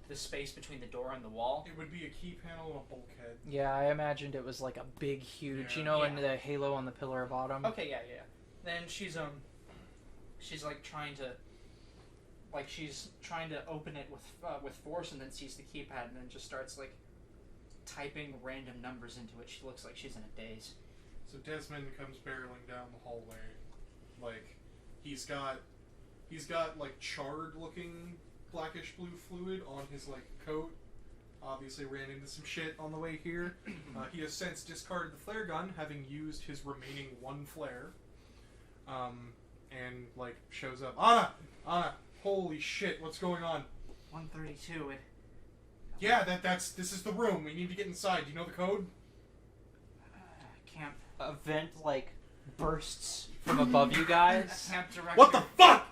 the space between the door and the wall. It would be a key panel and a bulkhead. Yeah, I imagined it was a big, huge, Yeah. in the halo on the pillar of autumn. Okay, yeah. Then she's trying to open it with force, and then sees the keypad, and then just starts typing random numbers into it. She looks like she's in a daze. So Desmond comes barreling down the hallway. He's got charred looking blackish blue fluid on his coat. Obviously ran into some shit on the way here. He has since discarded the flare gun, having used his remaining 1 flare. And shows up. Anna, holy shit, what's going on? 132. Yeah, this is the room. We need to get inside. Do you know the code? Can't. A vent, bursts from above you guys. Camp director. What the fuck?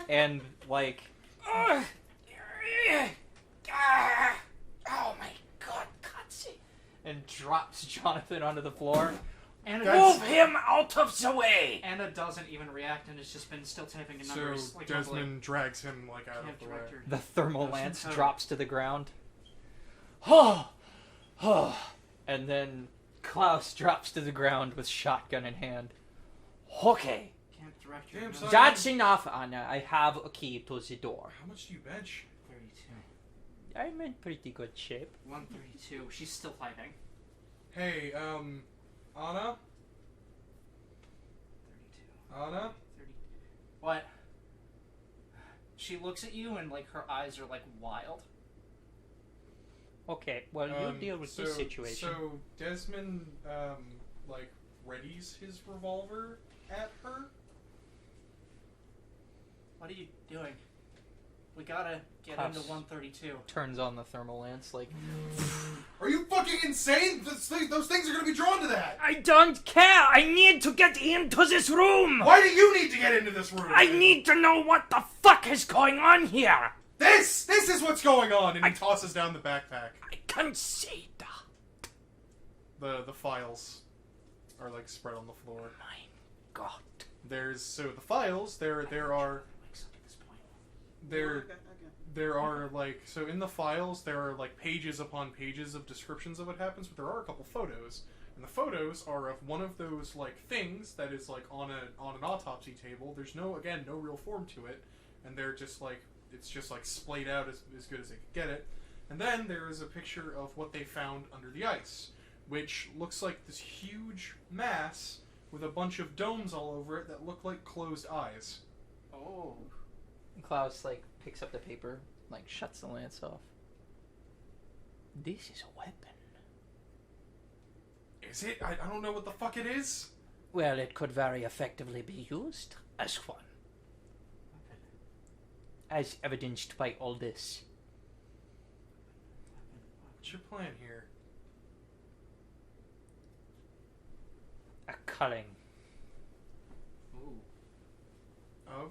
And, Oh my god, cutscene. and drops Jonathan onto the floor. Anna That's- doesn't, him out of the way! Anna doesn't even react, and has just been still typing in So numbers. Desmond drags him out camp of the way. director. The thermal Doesn't lance code. drops to the ground. And then Klaus drops to the ground with shotgun in hand. Okay, Camp director. Damn, no, son. that's enough, Anna. I have a key to the door. How much do you bench? 32. I'm in pretty good shape. 132. She's still typing. Hey, Anna? 32. Anna? 30. What? She looks at you and her eyes are wild. Okay, well, you deal with this situation. So Desmond, readies his revolver at her? What are you doing? We gotta get Cuffs. into 132. Turns on the thermal lance, Are you fucking insane? Those things are gonna be drawn to that! I don't care! I need to get into this room! Why do you need to get into this room? I need to know what the fuck is going on here! This is what's going on! And he tosses down the backpack. I can't say that. The files are spread on the floor. God. So the files there are there are like, so in the files there are like pages upon pages of descriptions of what happens, but there are a couple photos, and the photos are of one of those like things that is like on an autopsy table. There's no real form to it, and they're just like, it's just like splayed out as good as they could get it. And then there is a picture of what they found under the ice, which looks like this huge mass with a bunch of domes all over it that look like closed eyes. Oh. Klaus like picks up the paper, like shuts the lance off. This is a weapon. Is it? I don't know what the fuck it is. Well, it could very effectively be used as one. As evidenced by all this. What's your plan here? A culling. Ooh. Of?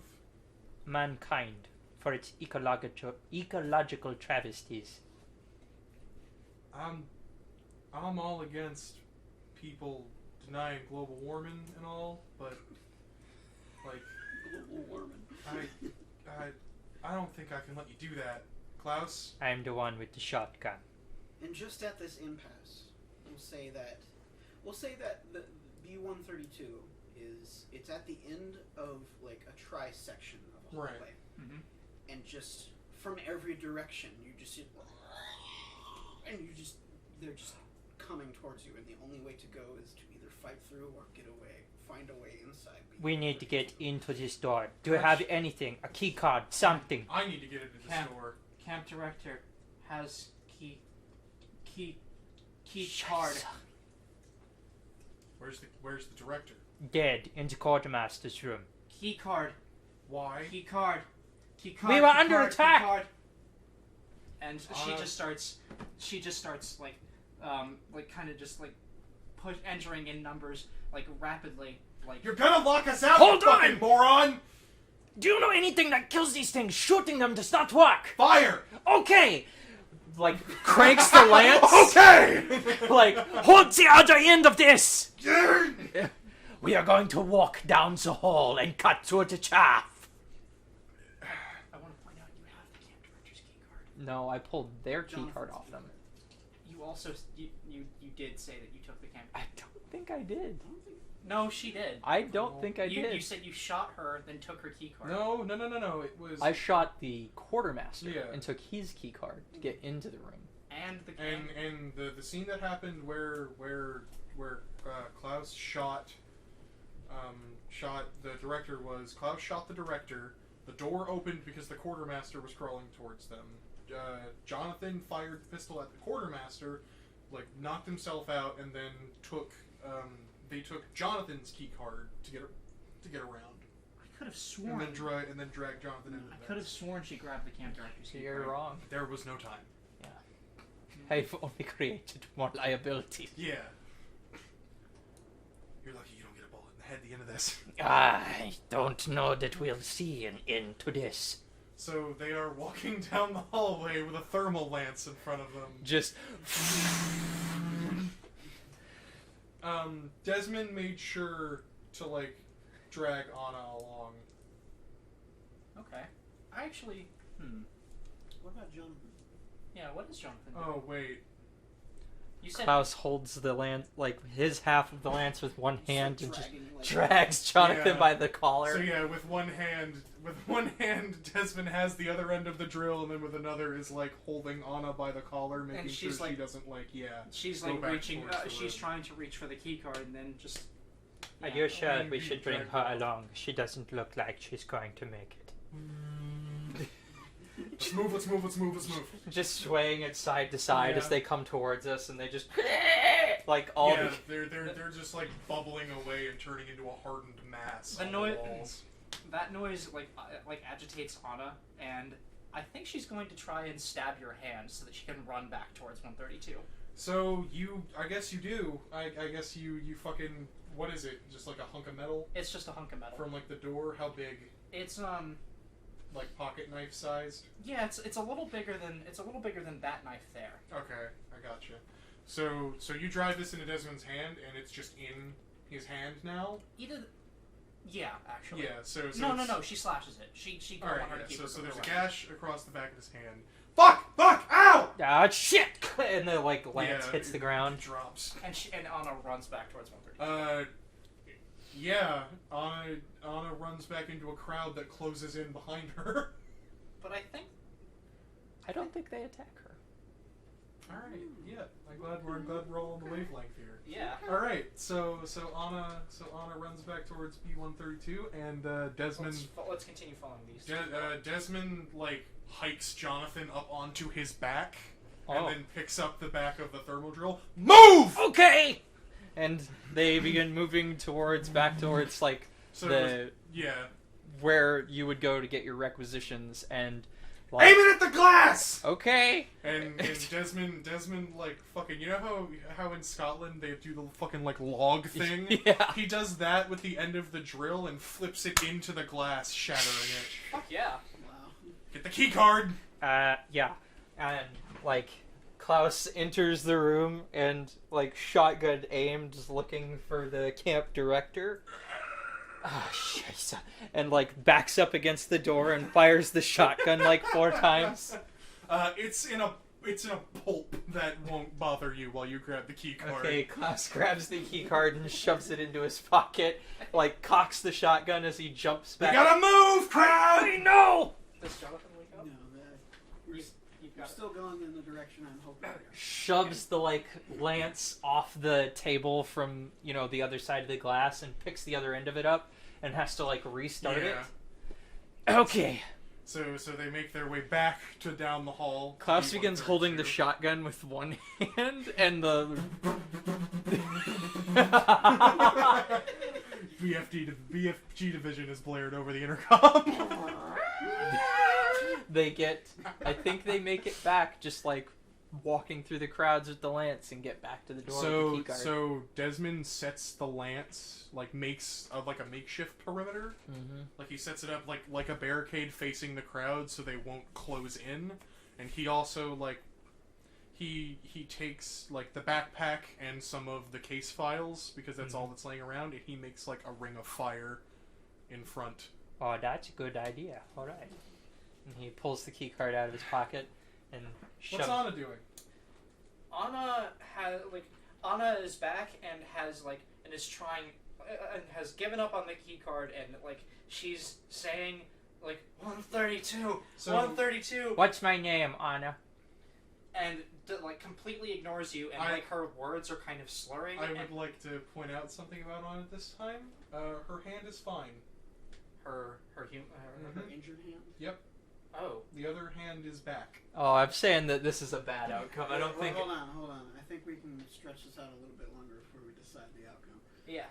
Mankind for its ecological travesties. I'm all against people denying global warming and all, but like Global warming. I don't think I can let you do that, Klaus. I'm the one with the shotgun. And just at this impasse, we'll say that the B-132 it's at the end of like a tri-section of a hallway, Right. Mm-hmm. and just from every direction they're just coming towards you, and the only way to go is to either fight through or get away, find a way inside. We need to get into this door. Do you have anything? A key card? Something? I need to get into the Camp. store. Camp director has key card. Where's the director? Dead in the quartermaster's room. Key card. Why? Key card. Key card. We were key under card, attack! Key card. And she Uh, just starts like kind of just like entering in numbers like rapidly, like You're gonna lock us out, Hold you fucking on! moron! Do you know anything that kills these things? Shooting them does not work! Fire! Okay! Like, cranks the lance. Okay! Like, hold the other end of this! We are going to walk down the hall and cut through the chaff. I want to point out you have the camp director's key card. No, I pulled their key Jonathan's card key off them. You also you did say that you took the camp. I don't think I did. No, she did. I don't think I You did. said you shot her, then took her key card. No. It was. I shot the quartermaster Yeah. and took his key card to get into the room. And the camp. And the scene that happened where Klaus shot the director was Klaus shot the director. The door opened because the quartermaster was crawling towards them. Jonathan fired the pistol at the quartermaster, like knocked himself out, and then took Jonathan's key card to get around, I could have sworn. and then dragged Jonathan into I the could have vents. sworn she grabbed the camp director's key You're card. wrong. There was no time. I've only created more liability. Yeah. You're lucky you don't get a bullet in the head at the end of this. I don't know that we'll see an end to this. So they are walking down the hallway with a thermal lance in front of them. Just Desmond made sure to like drag Anna along. Okay. I actually. What about Jonathan? Yeah. What is Jonathan doing? Oh wait. You said. Klaus holds the lance, like his half of the lance with one hand, and just Dragging, like, drags Jonathan Yeah. by the collar. So yeah, with one hand, Desmond has the other end of the drill, and then with another is like holding Anna by the collar, making sure she's she like- doesn't like She's go like back reaching. towards the She's room. trying to reach for the key card, and then just. Are Yeah. you sure I mean, we should bring drag her her. along? She doesn't look like she's going to make it. Let's move. Just swaying it side to side Yeah. as they come towards us, and they just like all Yeah, the they're just like bubbling away and turning into a hardened mass. The on noi- walls. That noise like agitates Anna, and I think she's going to try and stab your hand so that she can run back towards 132. So I guess you do. I guess you fucking, what is it? Just like a hunk of metal It's just a hunk of metal. from like the door? How big? It's Like pocket knife sized? yeah, it's a little bigger than that knife there. Okay, I gotcha. So you drive this into Desmond's hand, and it's just in his hand now. Either Yeah, actually. Yeah, so No. She slashes it. She don't Alright, want her to yeah, keep so, her so there's a weapon. gash across the back of his hand. Fuck! Ow! Ah, shit! And the lance Yeah, hits the it ground. drops. And Anna runs back towards 130. Yeah, Anna runs back into a crowd that closes in behind her. But I think I don't think they attack her. Alright, yeah. I'm glad we're all on the wavelength here. yeah. Alright, so Anna runs back towards B132 and Desmond Let's continue following these. Desmond like hikes Jonathan up onto his back Oh. and then picks up the back of the thermal drill. Move! Okay! And they begin moving back towards, like, So yeah. where you would go to get your requisitions, and, like... Aim it at the glass! Okay! And Desmond, like, fucking, you know how in Scotland they do the fucking, like, log thing? Yeah. He does that with the end of the drill and flips it into the glass, shattering it. Fuck yeah. Wow. Get the key card! Yeah. And, like, Klaus enters the room and, like, shotgun aimed, just looking for the camp director. Ah, shit. And, like, backs up against the door and fires the shotgun, like, 4 times. It's in a pulp that won't bother you while you grab the key card. Okay, Klaus grabs the key card and shoves it into his pocket, like, cocks the shotgun as he jumps We back. gotta move, crowd! No! Does Jonathan wake up? No, we're You've we're got still going in the direction I'm hoping. Shoves the, like, lance off the table from, you know, the other side of the glass and picks the other end of it up and has to, like, restart it. Okay. So they make their way back to down the hall. Klaus begins holding the B132. shotgun with one hand and the... BFG division is blared over the intercom. I think they make it back just, like, walking through the crowds with the lance and get back to the door with the key card. So Desmond sets the lance, like makes like a makeshift perimeter. Mm-hmm. Like he sets it up like a barricade facing the crowd so they won't close in. And he also like he takes like the backpack and some of the case files because that's all that's laying around, and he makes like a ring of fire in front. Oh, that's a good idea. All right. And he pulls the key card out of his pocket and shoves. What's Anna doing? Anna is back and is trying and has given up on the key card, and like she's saying like 132, So- 132, What's my name, Anna? and like completely ignores you, and like her words are kind of slurring. I and would like to point out something about Anna this time. Her hand is fine. her Her injured hand. Yep. oh The other hand is back. Oh, I'm saying that this is a bad outcome. I don't Well, think. Hold on. I think we can stretch this out a little bit longer before we decide the outcome. yeah.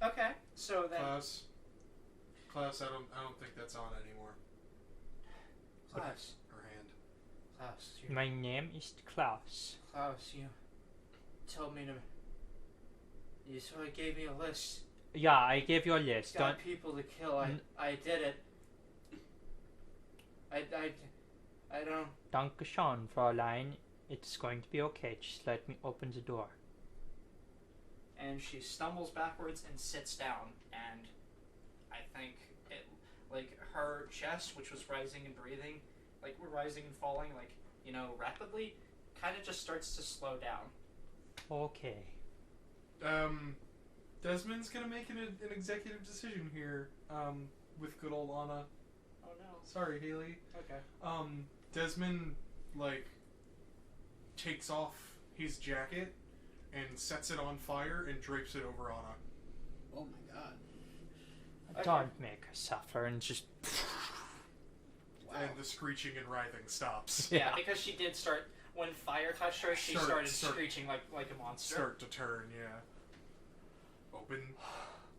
Okay, so then Klaus, I don't think that's on anymore. Klaus, Her hand. My name is Klaus. Klaus, you told me to. You sort of gave me a list. Yeah, I gave you a list. Don't. Got people to kill. N- I did it. I don't. Dankeschön, Fräulein. It's going to be okay. Just let me open the door. And she stumbles backwards and sits down, and I think it, like her chest, which was rising and breathing, like we're rising and falling, like rapidly, kind of just starts to slow down. Okay. Desmond's gonna make an executive decision here. With good old Anna. Oh no. Sorry, Haley. Okay. Desmond takes off his jacket and sets it on fire and drapes it over Anna. Oh my god. Okay. Don't make her suffer and just. Wow. And the screeching and writhing stops. Yeah, because she did start when fire touched her. She started Start- screeching like a monster. Start to turn, yeah. Open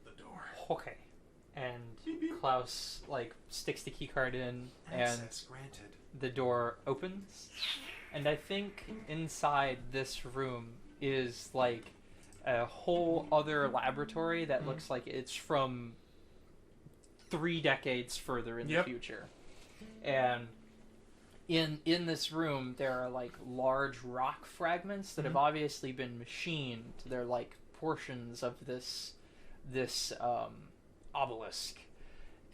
the door. Okay. And Klaus, like, sticks the key card in, and Access granted. the door opens. And I think inside this room is, like, a whole other laboratory that looks like it's from 3 decades further in the future. And in this room, there are, like, large rock fragments that have obviously been machined. They're, like, portions of this obelisk,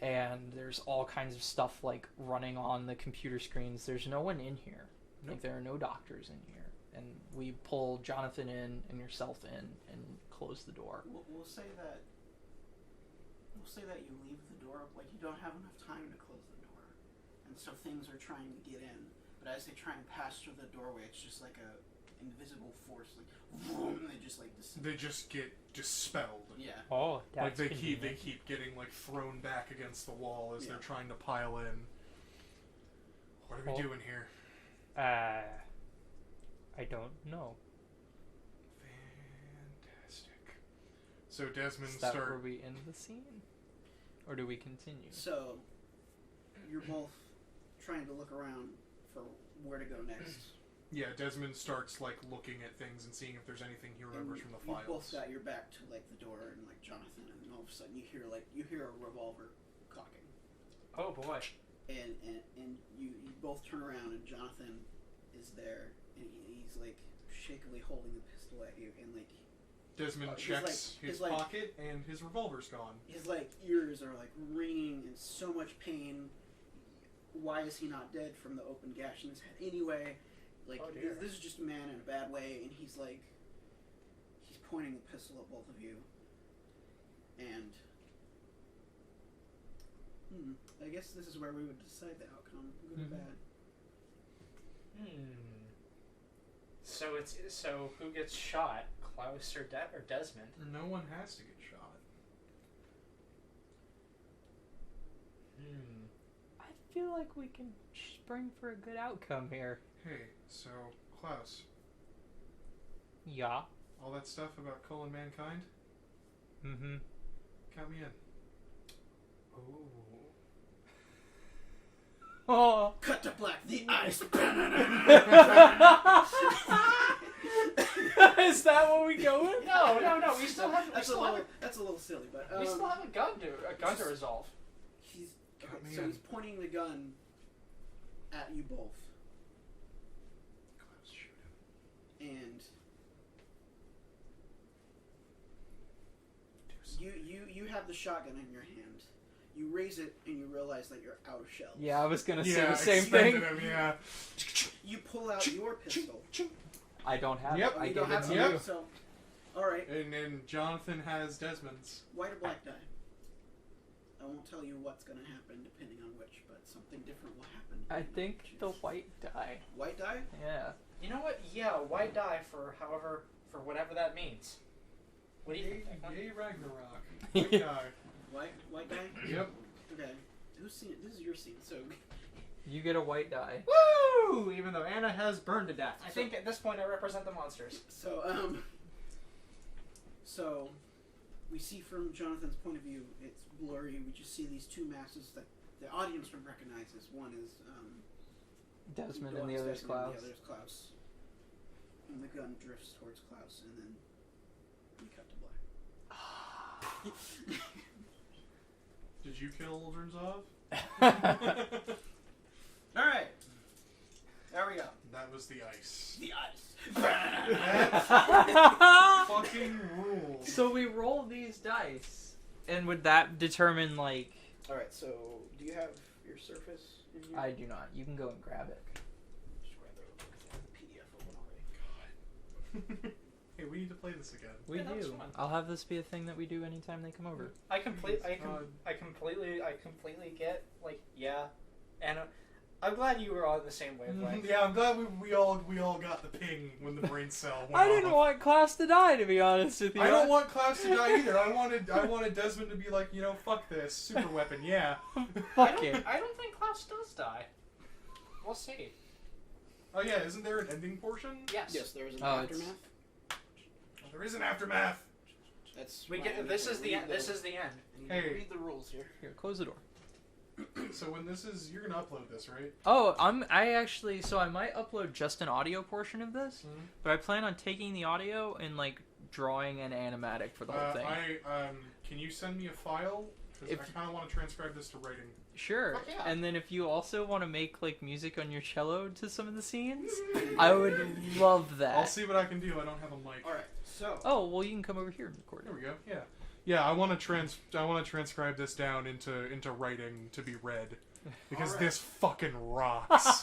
and there's all kinds of stuff like running on the computer screens. There's no one in here. Nope. Like there are no doctors in here, and we pull Jonathan in and yourself in and close the door. We'll say that. We'll say that you leave the door up, like you don't have enough time to close the door, and so things are trying to get in. But as they try and pass through the doorway, it's just like a invisible force, like vroom, they just like They just get dispelled. yeah. Oh, Like they keep getting like thrown back against the wall as they're trying to pile in. What are we doing here? I don't know. Fantastic. So Desmond Is that where we end the scene, or do we continue? So you're both trying to look around for where to go next. Yeah, Desmond starts like looking at things and seeing if there's anything he remembers from the You files. both got your back to like the door and like Jonathan, and all of a sudden you hear a revolver cocking, Oh boy. and you both turn around and Jonathan is there, and he's like shakily holding the pistol at you, and like Desmond checks his pocket and his revolver's gone. his like ears are like ringing in so much pain. Why is he not dead from the open gash in his head anyway? Like, Oh, dear. this is just a man in a bad way, and he's pointing the pistol at both of you. And, I guess this is where we would decide the outcome, good or bad. So who gets shot? Klaus or Desmond? No one has to get shot. I feel like we can spring for a good outcome here. Hey, so Klaus, Yeah. all that stuff about culling mankind, Mm-hmm. count me in. Oh. Cut to black, the ice! Is that what we go with? No. We still have. That's a little silly, but We still have a gun to resolve. Count me So in. he's pointing the gun at you both, Klaus, shoot and you have the shotgun in your hand. You raise it and you realize that you're out of shells. Yeah, I was gonna him. say the same thing. Him, yeah. You pull out your pistol. I don't have Yep. it. I You gave don't it have to to. you. So, all right. And then Jonathan has Desmond's. White or black die. I won't tell you what's going to happen depending on which, but something different will happen. I depending on think which the is- white die. white die. Yeah. You know what? Yeah, why die for whatever that means? What do you think? Yay, Ragnarok. White guy. White die. Yep. Okay. Who's seen it? This is your scene. So You get a white die. Woo! Even though Anna has burned to death. I think at this point I represent the monsters. so we see from Jonathan's point of view, it's blurry. We just see these two masses that the audience would recognize as one is Desmond and the other's Desmond and Klaus. the other's Klaus. And the gun drifts towards Klaus, and then we cut to black. Did you kill Ulzernzov? All right. There we go. That was the ice. The ice. Fucking rules. So we roll these dice, and would that determine like? All right. So, do you have your Surface in here? I do not. You can go and grab it. Just grab it because I have the PDF open already. Hey, we need to play this again. We Yeah, that was do. fun. I'll have this be a thing that we do anytime they come over. I completely get and I'm glad you were all in the same wavelength. Yeah, I'm glad we all got the ping when the brain cell went I didn't off. want Klaus to die, to be honest with you. I don't want Klaus to die either. I wanted Desmond to be like, fuck this, super weapon, yeah. Fuck it. I don't think Klaus does die. We'll see. Oh yeah, isn't there an ending portion? Yes. Yes, there is an Oh, it's- aftermath. There is an aftermath. That's We why get. need This to is the read end. This is the end. I need to Hey. read the rules here. Here, close the door. So when this is, you're gonna upload this, right? Oh, I might upload just an audio portion of this, Mhm. but I plan on taking the audio and like drawing an animatic for the whole thing. Can you send me a file? Because If- I kind of want to transcribe this to writing. Sure. Fuck yeah. And then if you also want to make like music on your cello to some of the scenes, I would love that. I'll see what I can do. I don't have a mic. All right. So Oh, well, you can come over here and record There it. we go. Yeah. Yeah, I want to transcribe this down into writing to be read, because Alright. this fucking rocks.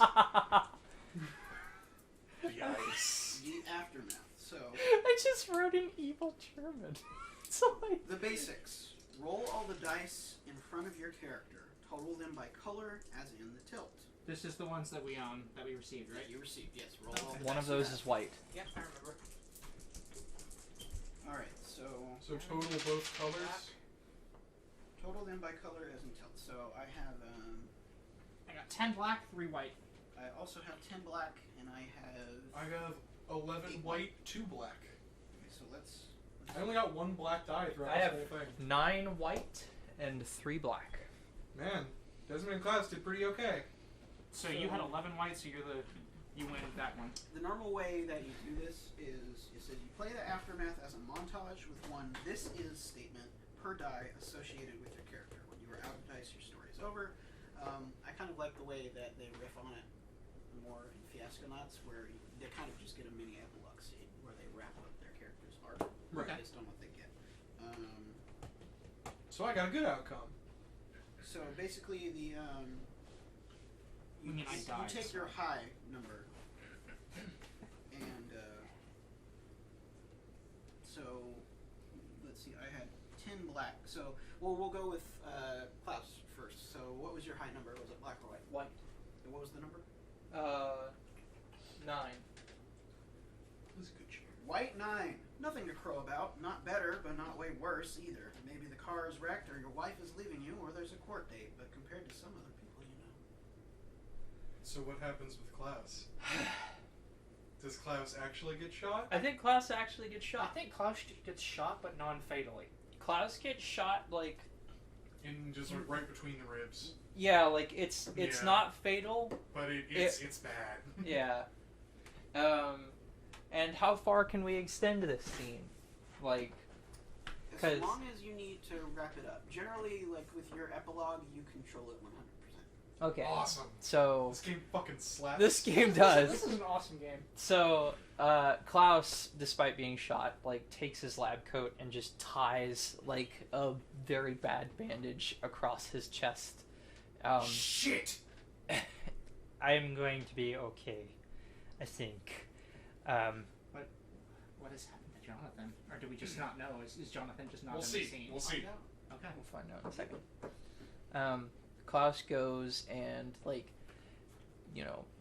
The ice. The aftermath. So, I just wrote in evil German. So like... the basics. Roll all the dice in front of your character. Total them by color, as in the tilt. This is the ones that we received, right? That you received, yes. Roll all the One dice of you those have. is white. Yep, I remember. Alright, so So total both colors. total them by color as in tilt. So I have I got 10 black, 3 white. I also have 10 black, and I have. I have 11 8 white, 2 black. Okay, so let's I only got 1 black die throughout I this have whole thing. 9 white and 3 black. Man, Desmond and Klaus did pretty okay. So you had 11 white, so you win that one. The normal way that you do this is you said you play the aftermath as a montage with one "this is" statement per die associated with your character. When you are out of dice, your story is over. I kind of like the way that they riff on it more in Fiasco, where they kind of just get a mini epilogue scene where they wrap up their character's arc Right. based on what they get. So I got a good outcome. So basically, the I mean, I died, you take so- your high number, and so let's see. I had 10 black. So we'll go with Klaus first. So what was your high number? Was it black or white? White. And what was the number? 9. That was a good cheer. White 9. Nothing to crow about. Not better, but not way worse either. Maybe the car is wrecked, or your wife is leaving you, or there's a court date. But compared to some other people, you know. So what happens with Klaus? Does Klaus actually get shot? I think Klaus actually gets I shot. think Klaus gets shot, but non-fatally. Klaus gets shot like... In just like right between the ribs. Yeah, like it's Yeah. not fatal. But it's bad. Yeah. And how far can we extend this scene? Like, As 'Cause- long as you need to wrap it up. Generally, like with your epilogue, you control it 100%. okay. Awesome. So This game fucking slaps. this game This does. is an awesome game. So Klaus, despite being shot, like takes his lab coat and just ties like a very bad bandage across his chest. Shit! I'm going to be okay, I think. What has happened to Jonathan? Or do we just not know? Is Jonathan just not We'll in see. the scene? We'll see. Okay. We'll find out in a second. Klaus goes and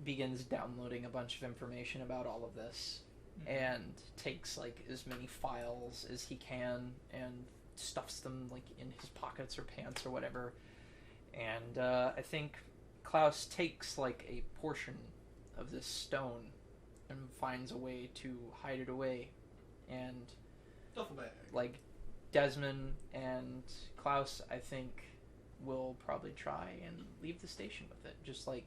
begins downloading a bunch of information about all of this, and takes like as many files as he can and stuffs them like in his pockets or pants or whatever. And I think Klaus takes like a portion of this stone and finds a way to hide it away. And Duffel bag. like Desmond and Klaus, I think, will probably try and leave the station with it. Just like,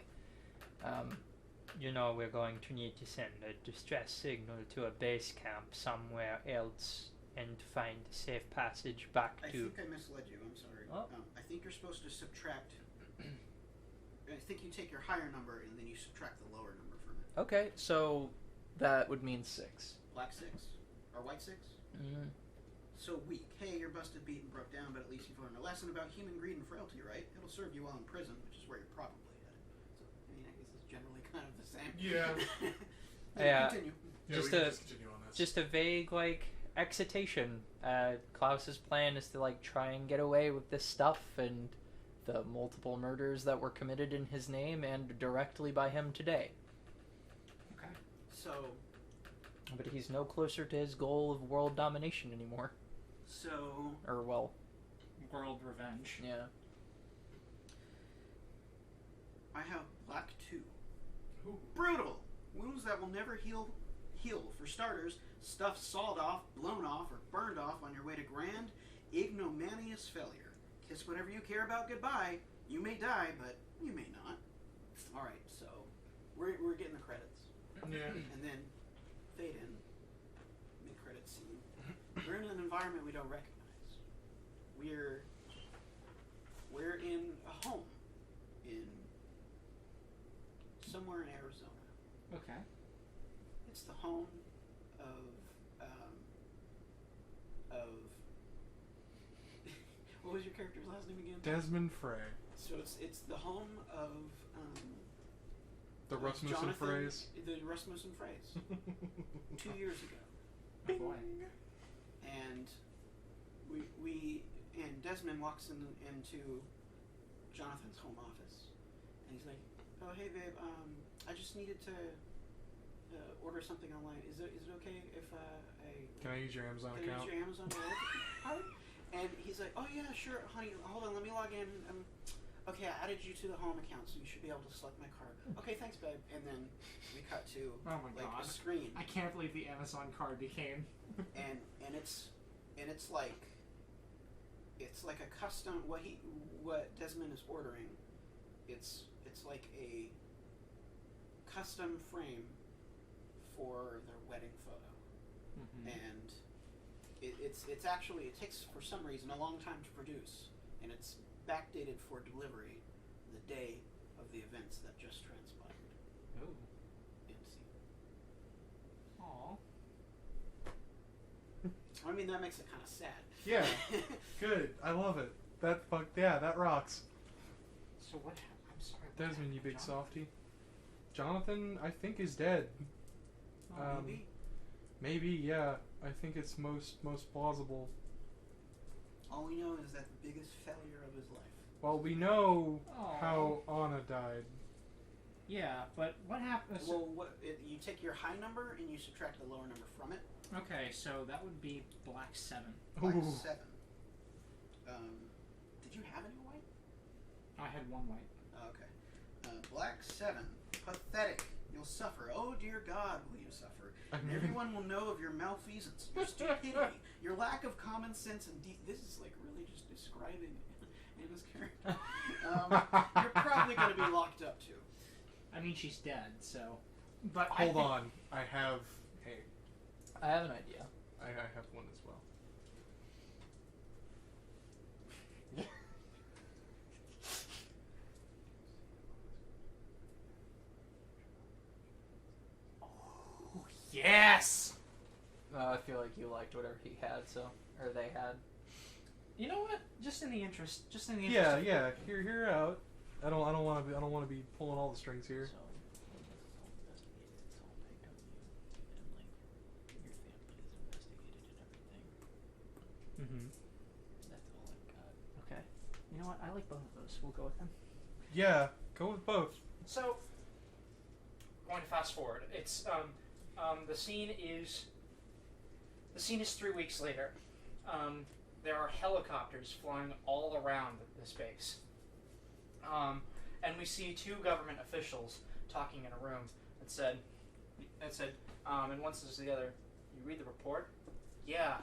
We're going to need to send a distress signal to a base camp somewhere else and find a safe passage back I to... think I misled you. I'm sorry. Oh. I think you're supposed to subtract. I think you take your higher number and then you subtract the lower number from it. okay, so that would mean 6. Black 6 or white 6. Mm. So weak. Hey, you're busted, beaten, broke down, but at least you've learned a lesson about human greed and frailty, right? It'll serve you while in prison, which is where you're probably headed. So, I mean, I guess it's generally kind of the same. Yeah. Yeah. Continue. Yeah, Just we can a- just continue on this. Just a vague like excitation. Klaus's plan is to like try and get away with this stuff and the multiple murders that were committed in his name and directly by him today. Okay. So, But he's no closer to his goal of world domination anymore. so Or well, World revenge. yeah. I have black 2. Ooh. Brutal. Wounds that will never heal. For starters, stuff sawed off, blown off, or burned off on your way to grand, ignominious failure. Kiss whatever you care about goodbye. You may die, but you may not. All right, so we're getting the credits, Yeah. and then fade in, mid credit scene. We're in an environment we don't recognize. We're in a home in somewhere in Arizona. Okay. It's the home of What was your character's last name again? Desmond Frey. So it's the home of The Rasmussen Jonathan, phrase. The Rasmussen phrase. 2 years ago. Oh boy. And we and Desmond walks into Jonathan's home office, and he's like, "Oh hey babe, I just needed to order something online. Is it okay if Can I use your Amazon can I account? use your Amazon card?" And he's like, "Oh yeah, sure, honey. Hold on, let me log in. Okay, I added you to the home account, so you should be able to select my card. Okay, thanks, babe." And then we cut to Oh my like god. a screen, I can't believe the Amazon card became. and it's like a custom what Desmond is ordering. It's like a custom frame for their wedding photo, and it's actually, it takes for some reason a long time to produce, and it's backdated for delivery the day of the events that just transpired. Ooh. End scene. Aw. I mean, that makes it kind of sad. Yeah. Good. I love it. That rocks. So what happened? I'm sorry. what Desmond, you happened, big John? softy. Jonathan, I think, is dead. Oh, maybe. Maybe, yeah. I think it's most plausible. All we know is that the biggest failure of his life. Well, we know Aw. how Anna died. Yeah, but what happened? Well, you take your high number and you subtract the lower number from it. Okay, so that would be Black 7. Black Ooh. 7. Did you have any white? I had 1 white. Oh, okay. Black 7. Pathetic. You'll suffer. Oh dear God, will you suffer? Everyone will know of your malfeasance, your stupidity, your lack of common sense, and this is like really just describing Anna's character. You're probably going to be locked up too. I mean, she's dead, so. But Hold on. I have I have an idea. I have one as well. Yes. I feel like you liked whatever he had, or they had. You know what? Just in the interest. Yeah, yeah. Hear her out. I don't want to be pulling all the strings here. So, this is all investigated. It's all picked on you, and like your family is investigated and everything. That's all I've got. Okay. You know what? I like both of those. We'll go with them. Yeah, go with both. So, going to fast forward. It's the scene is 3 weeks later. There are helicopters flying all around this base. And we see 2 government officials talking in a room that said, and one says to the other, "You read the report?" "Yeah,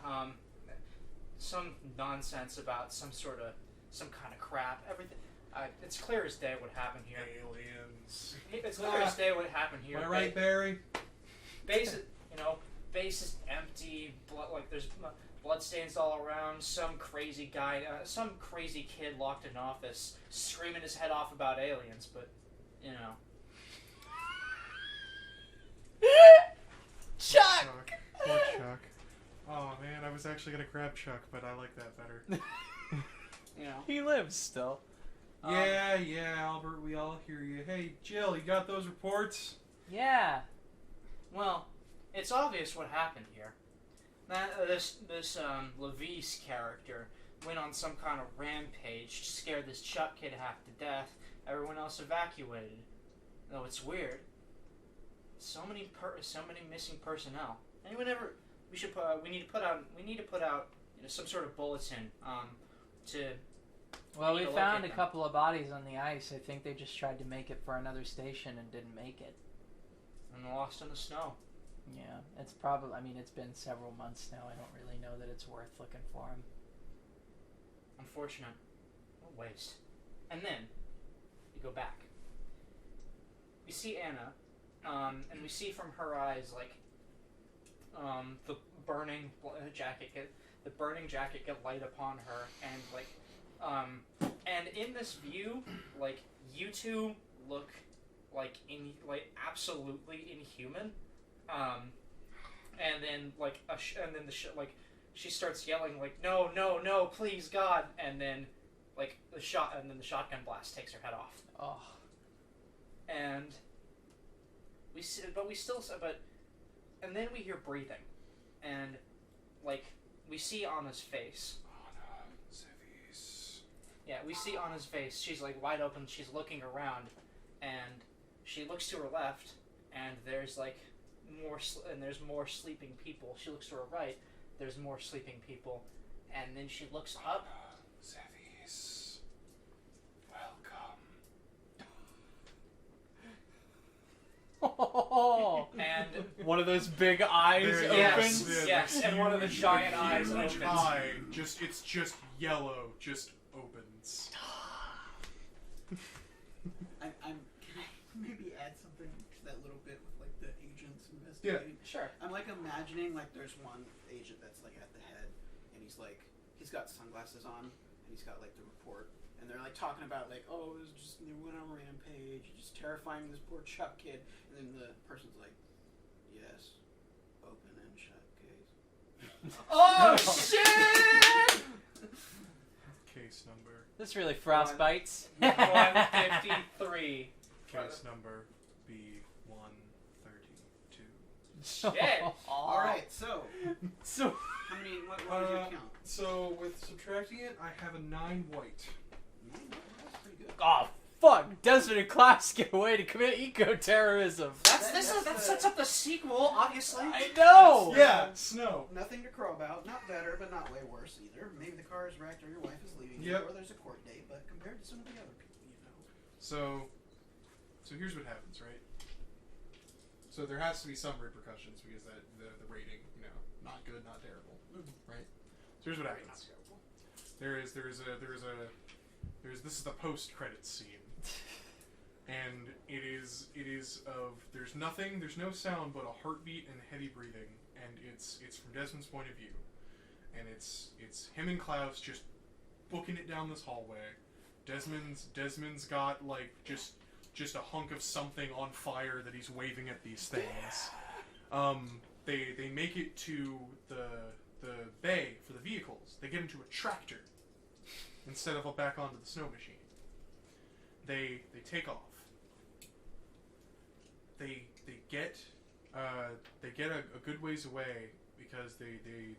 some nonsense about some kind of crap. Everything. It's clear as day what happened here. Aliens. It's clear as day what happened here. Am I right, Barry? Base is empty. There's bloodstains all around. Some crazy guy, some crazy kid locked in an office, screaming his head off about aliens. But Chuck! Poor Chuck. Oh man, I was actually gonna grab Chuck, but I like that better. He lives still. Yeah, Albert, we all hear you. Hey, Jill, you got those reports? Yeah. Well, it's obvious what happened here. This Levis character went on some kind of rampage, scared this Chuck kid half to death. Everyone else evacuated. Though it's weird. So many missing personnel. Anyone ever? We need to put out some sort of bulletin to. Well, we to found locate a them. couple of bodies on the ice. I think they just tried to make it for another station and didn't make it. And lost in the snow. Yeah, it's probably. I mean, it's been several months now. I don't really know that it's worth looking for them. Unfortunate. What a waste. And then we go back. We see Anna, and we see from her eyes the burning jacket get light upon her, and and in this view, you two look absolutely inhuman. And then she starts yelling like, "No, no, no, please, God!" And then, like the shotgun blast takes her head off. Oh. And and then we hear breathing, and like we see Anna's face. Yeah, we see Anna's face. She's like wide open. She's looking around, and she looks to her left, and there's like there's more sleeping people. She looks to her right. There's more sleeping people, and then she looks up. Zephys, welcome. Oh, and one of those big eyes opens. Yes, and one of the giant eyes opens. Eye, it's just yellow, just opens. Can I maybe add something to that little bit with like the agents investigating? Yeah, sure. I'm like imagining like there's one agent that's like at the head, and he's got sunglasses on, and he's got like the report, and they're like talking about like, oh, it was just they went on a rampage, just terrifying this poor Chuck kid, and then the person's like, yes, open and shut case. Oh shit! Case number. This really frostbites. 153. Case number B132. Shit. All right, so how many? What was your count? So with subtracting it, I have a 9 white. That's pretty good. Oh, fuck. Desmond and Klaus get away to commit eco-terrorism. That sets up the sequel, obviously. I know! Yeah, snow. Nothing to crow about. Not better, but not way worse either. Maybe the car is wrecked or your wife is leaving you, Yep. or there's a court date, but compared to some of the other people you know. So here's what happens, right? So there has to be some repercussions because the rating, not good, not terrible, right? So here's what happens. This is the post-credits scene, and there's no sound but a heartbeat and heavy breathing, and it's from Desmond's point of view, and it's him and Klaus just booking it down this hallway. Desmond's got like just a hunk of something on fire that he's waving at these things. They make it to the bay for the vehicles. They get into a tractor instead of back onto the snow machine. They take off. They get a good ways away because he's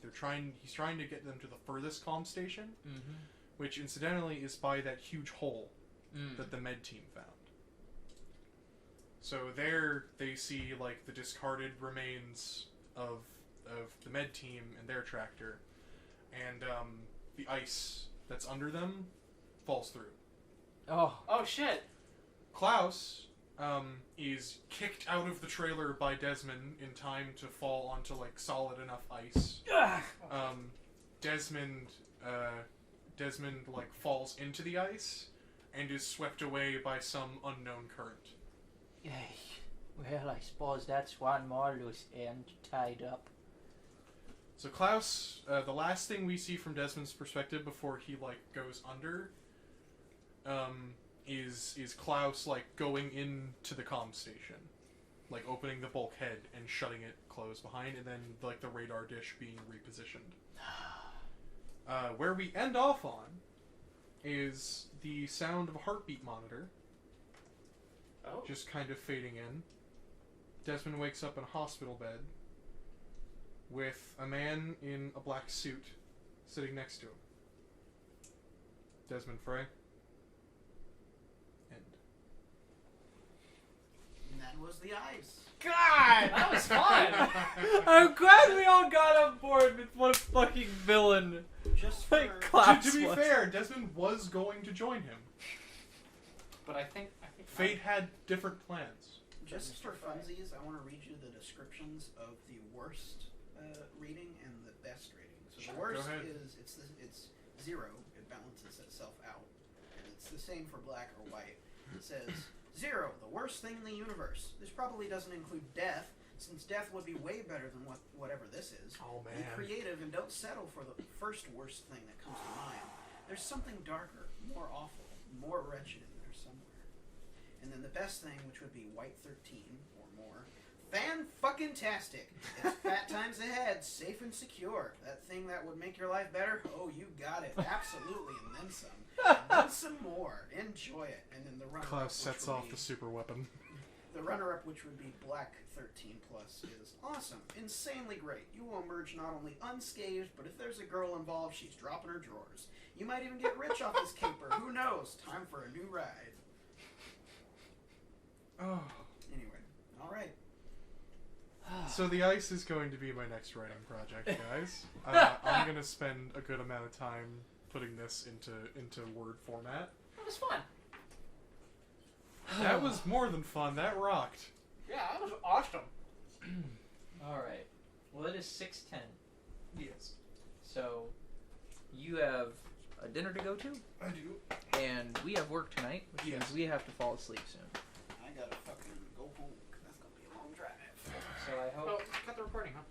trying to get them to the furthest comm station, which incidentally is by that huge hole that the med team found. So there they see like the discarded remains of the med team and their tractor, and the ice that's under them falls through. Oh shit. Klaus is kicked out of the trailer by Desmond in time to fall onto like solid enough ice. Desmond like falls into the ice and is swept away by some unknown current. Yay. Well, I suppose that's one more loose end tied up. So Klaus, the last thing we see from Desmond's perspective before he like goes under, is Klaus like going into the comm station, like opening the bulkhead and shutting it closed behind, and then like the radar dish being repositioned. Where we end off on is the sound of a heartbeat monitor. Oh. Just kind of fading in. Desmond wakes up in a hospital bed with a man in a black suit sitting next to him. Desmond Frey. End. And that was the ice. God! That was fun. I'm glad we all got on board with one fucking villain. Just for Like Klaus To be was. fair, Desmond was going to join him. But I think Fate had different plans. Just for funsies, I want to read you the descriptions of the worst rating and the best rating. So Sure, the worst go ahead. is it's 0. It balances itself out, and it's the same for black or white. It says 0, the worst thing in the universe. This probably doesn't include death, since death would be way better than whatever this is. Oh Be creative and don't settle for the first worst thing that comes to mind. There's something darker, more awful, more wretched in there somewhere. And then the best thing, which would be white 13 or more, Fan-fucking-tastic. It's fat times ahead, safe and secure. That thing that would make your life better? Oh, you got it. Absolutely, and then some. And then some more. Enjoy it. And then the runner-up, Klaus sets which would off be- the super weapon. The runner-up, which would be Black 13 Plus, is awesome, insanely great. You will emerge not only unscathed, but if there's a girl involved, she's dropping her drawers. You might even get rich off this caper. Who knows? Time for a new ride. Oh. Anyway, all right. So the ice is going to be my next writing project, guys. I'm gonna spend a good amount of time putting this into Word format. That was fun. That was more than fun. That rocked. Yeah, that was awesome. All right. Well, it is 6:10. Yes, So, you have a dinner to go to, I do. and we have work tonight, which Yes. means we have to fall asleep soon. I gotta fucking go home, 'cause that's gonna be a long drive. So I Oh, hope cut the recording, huh?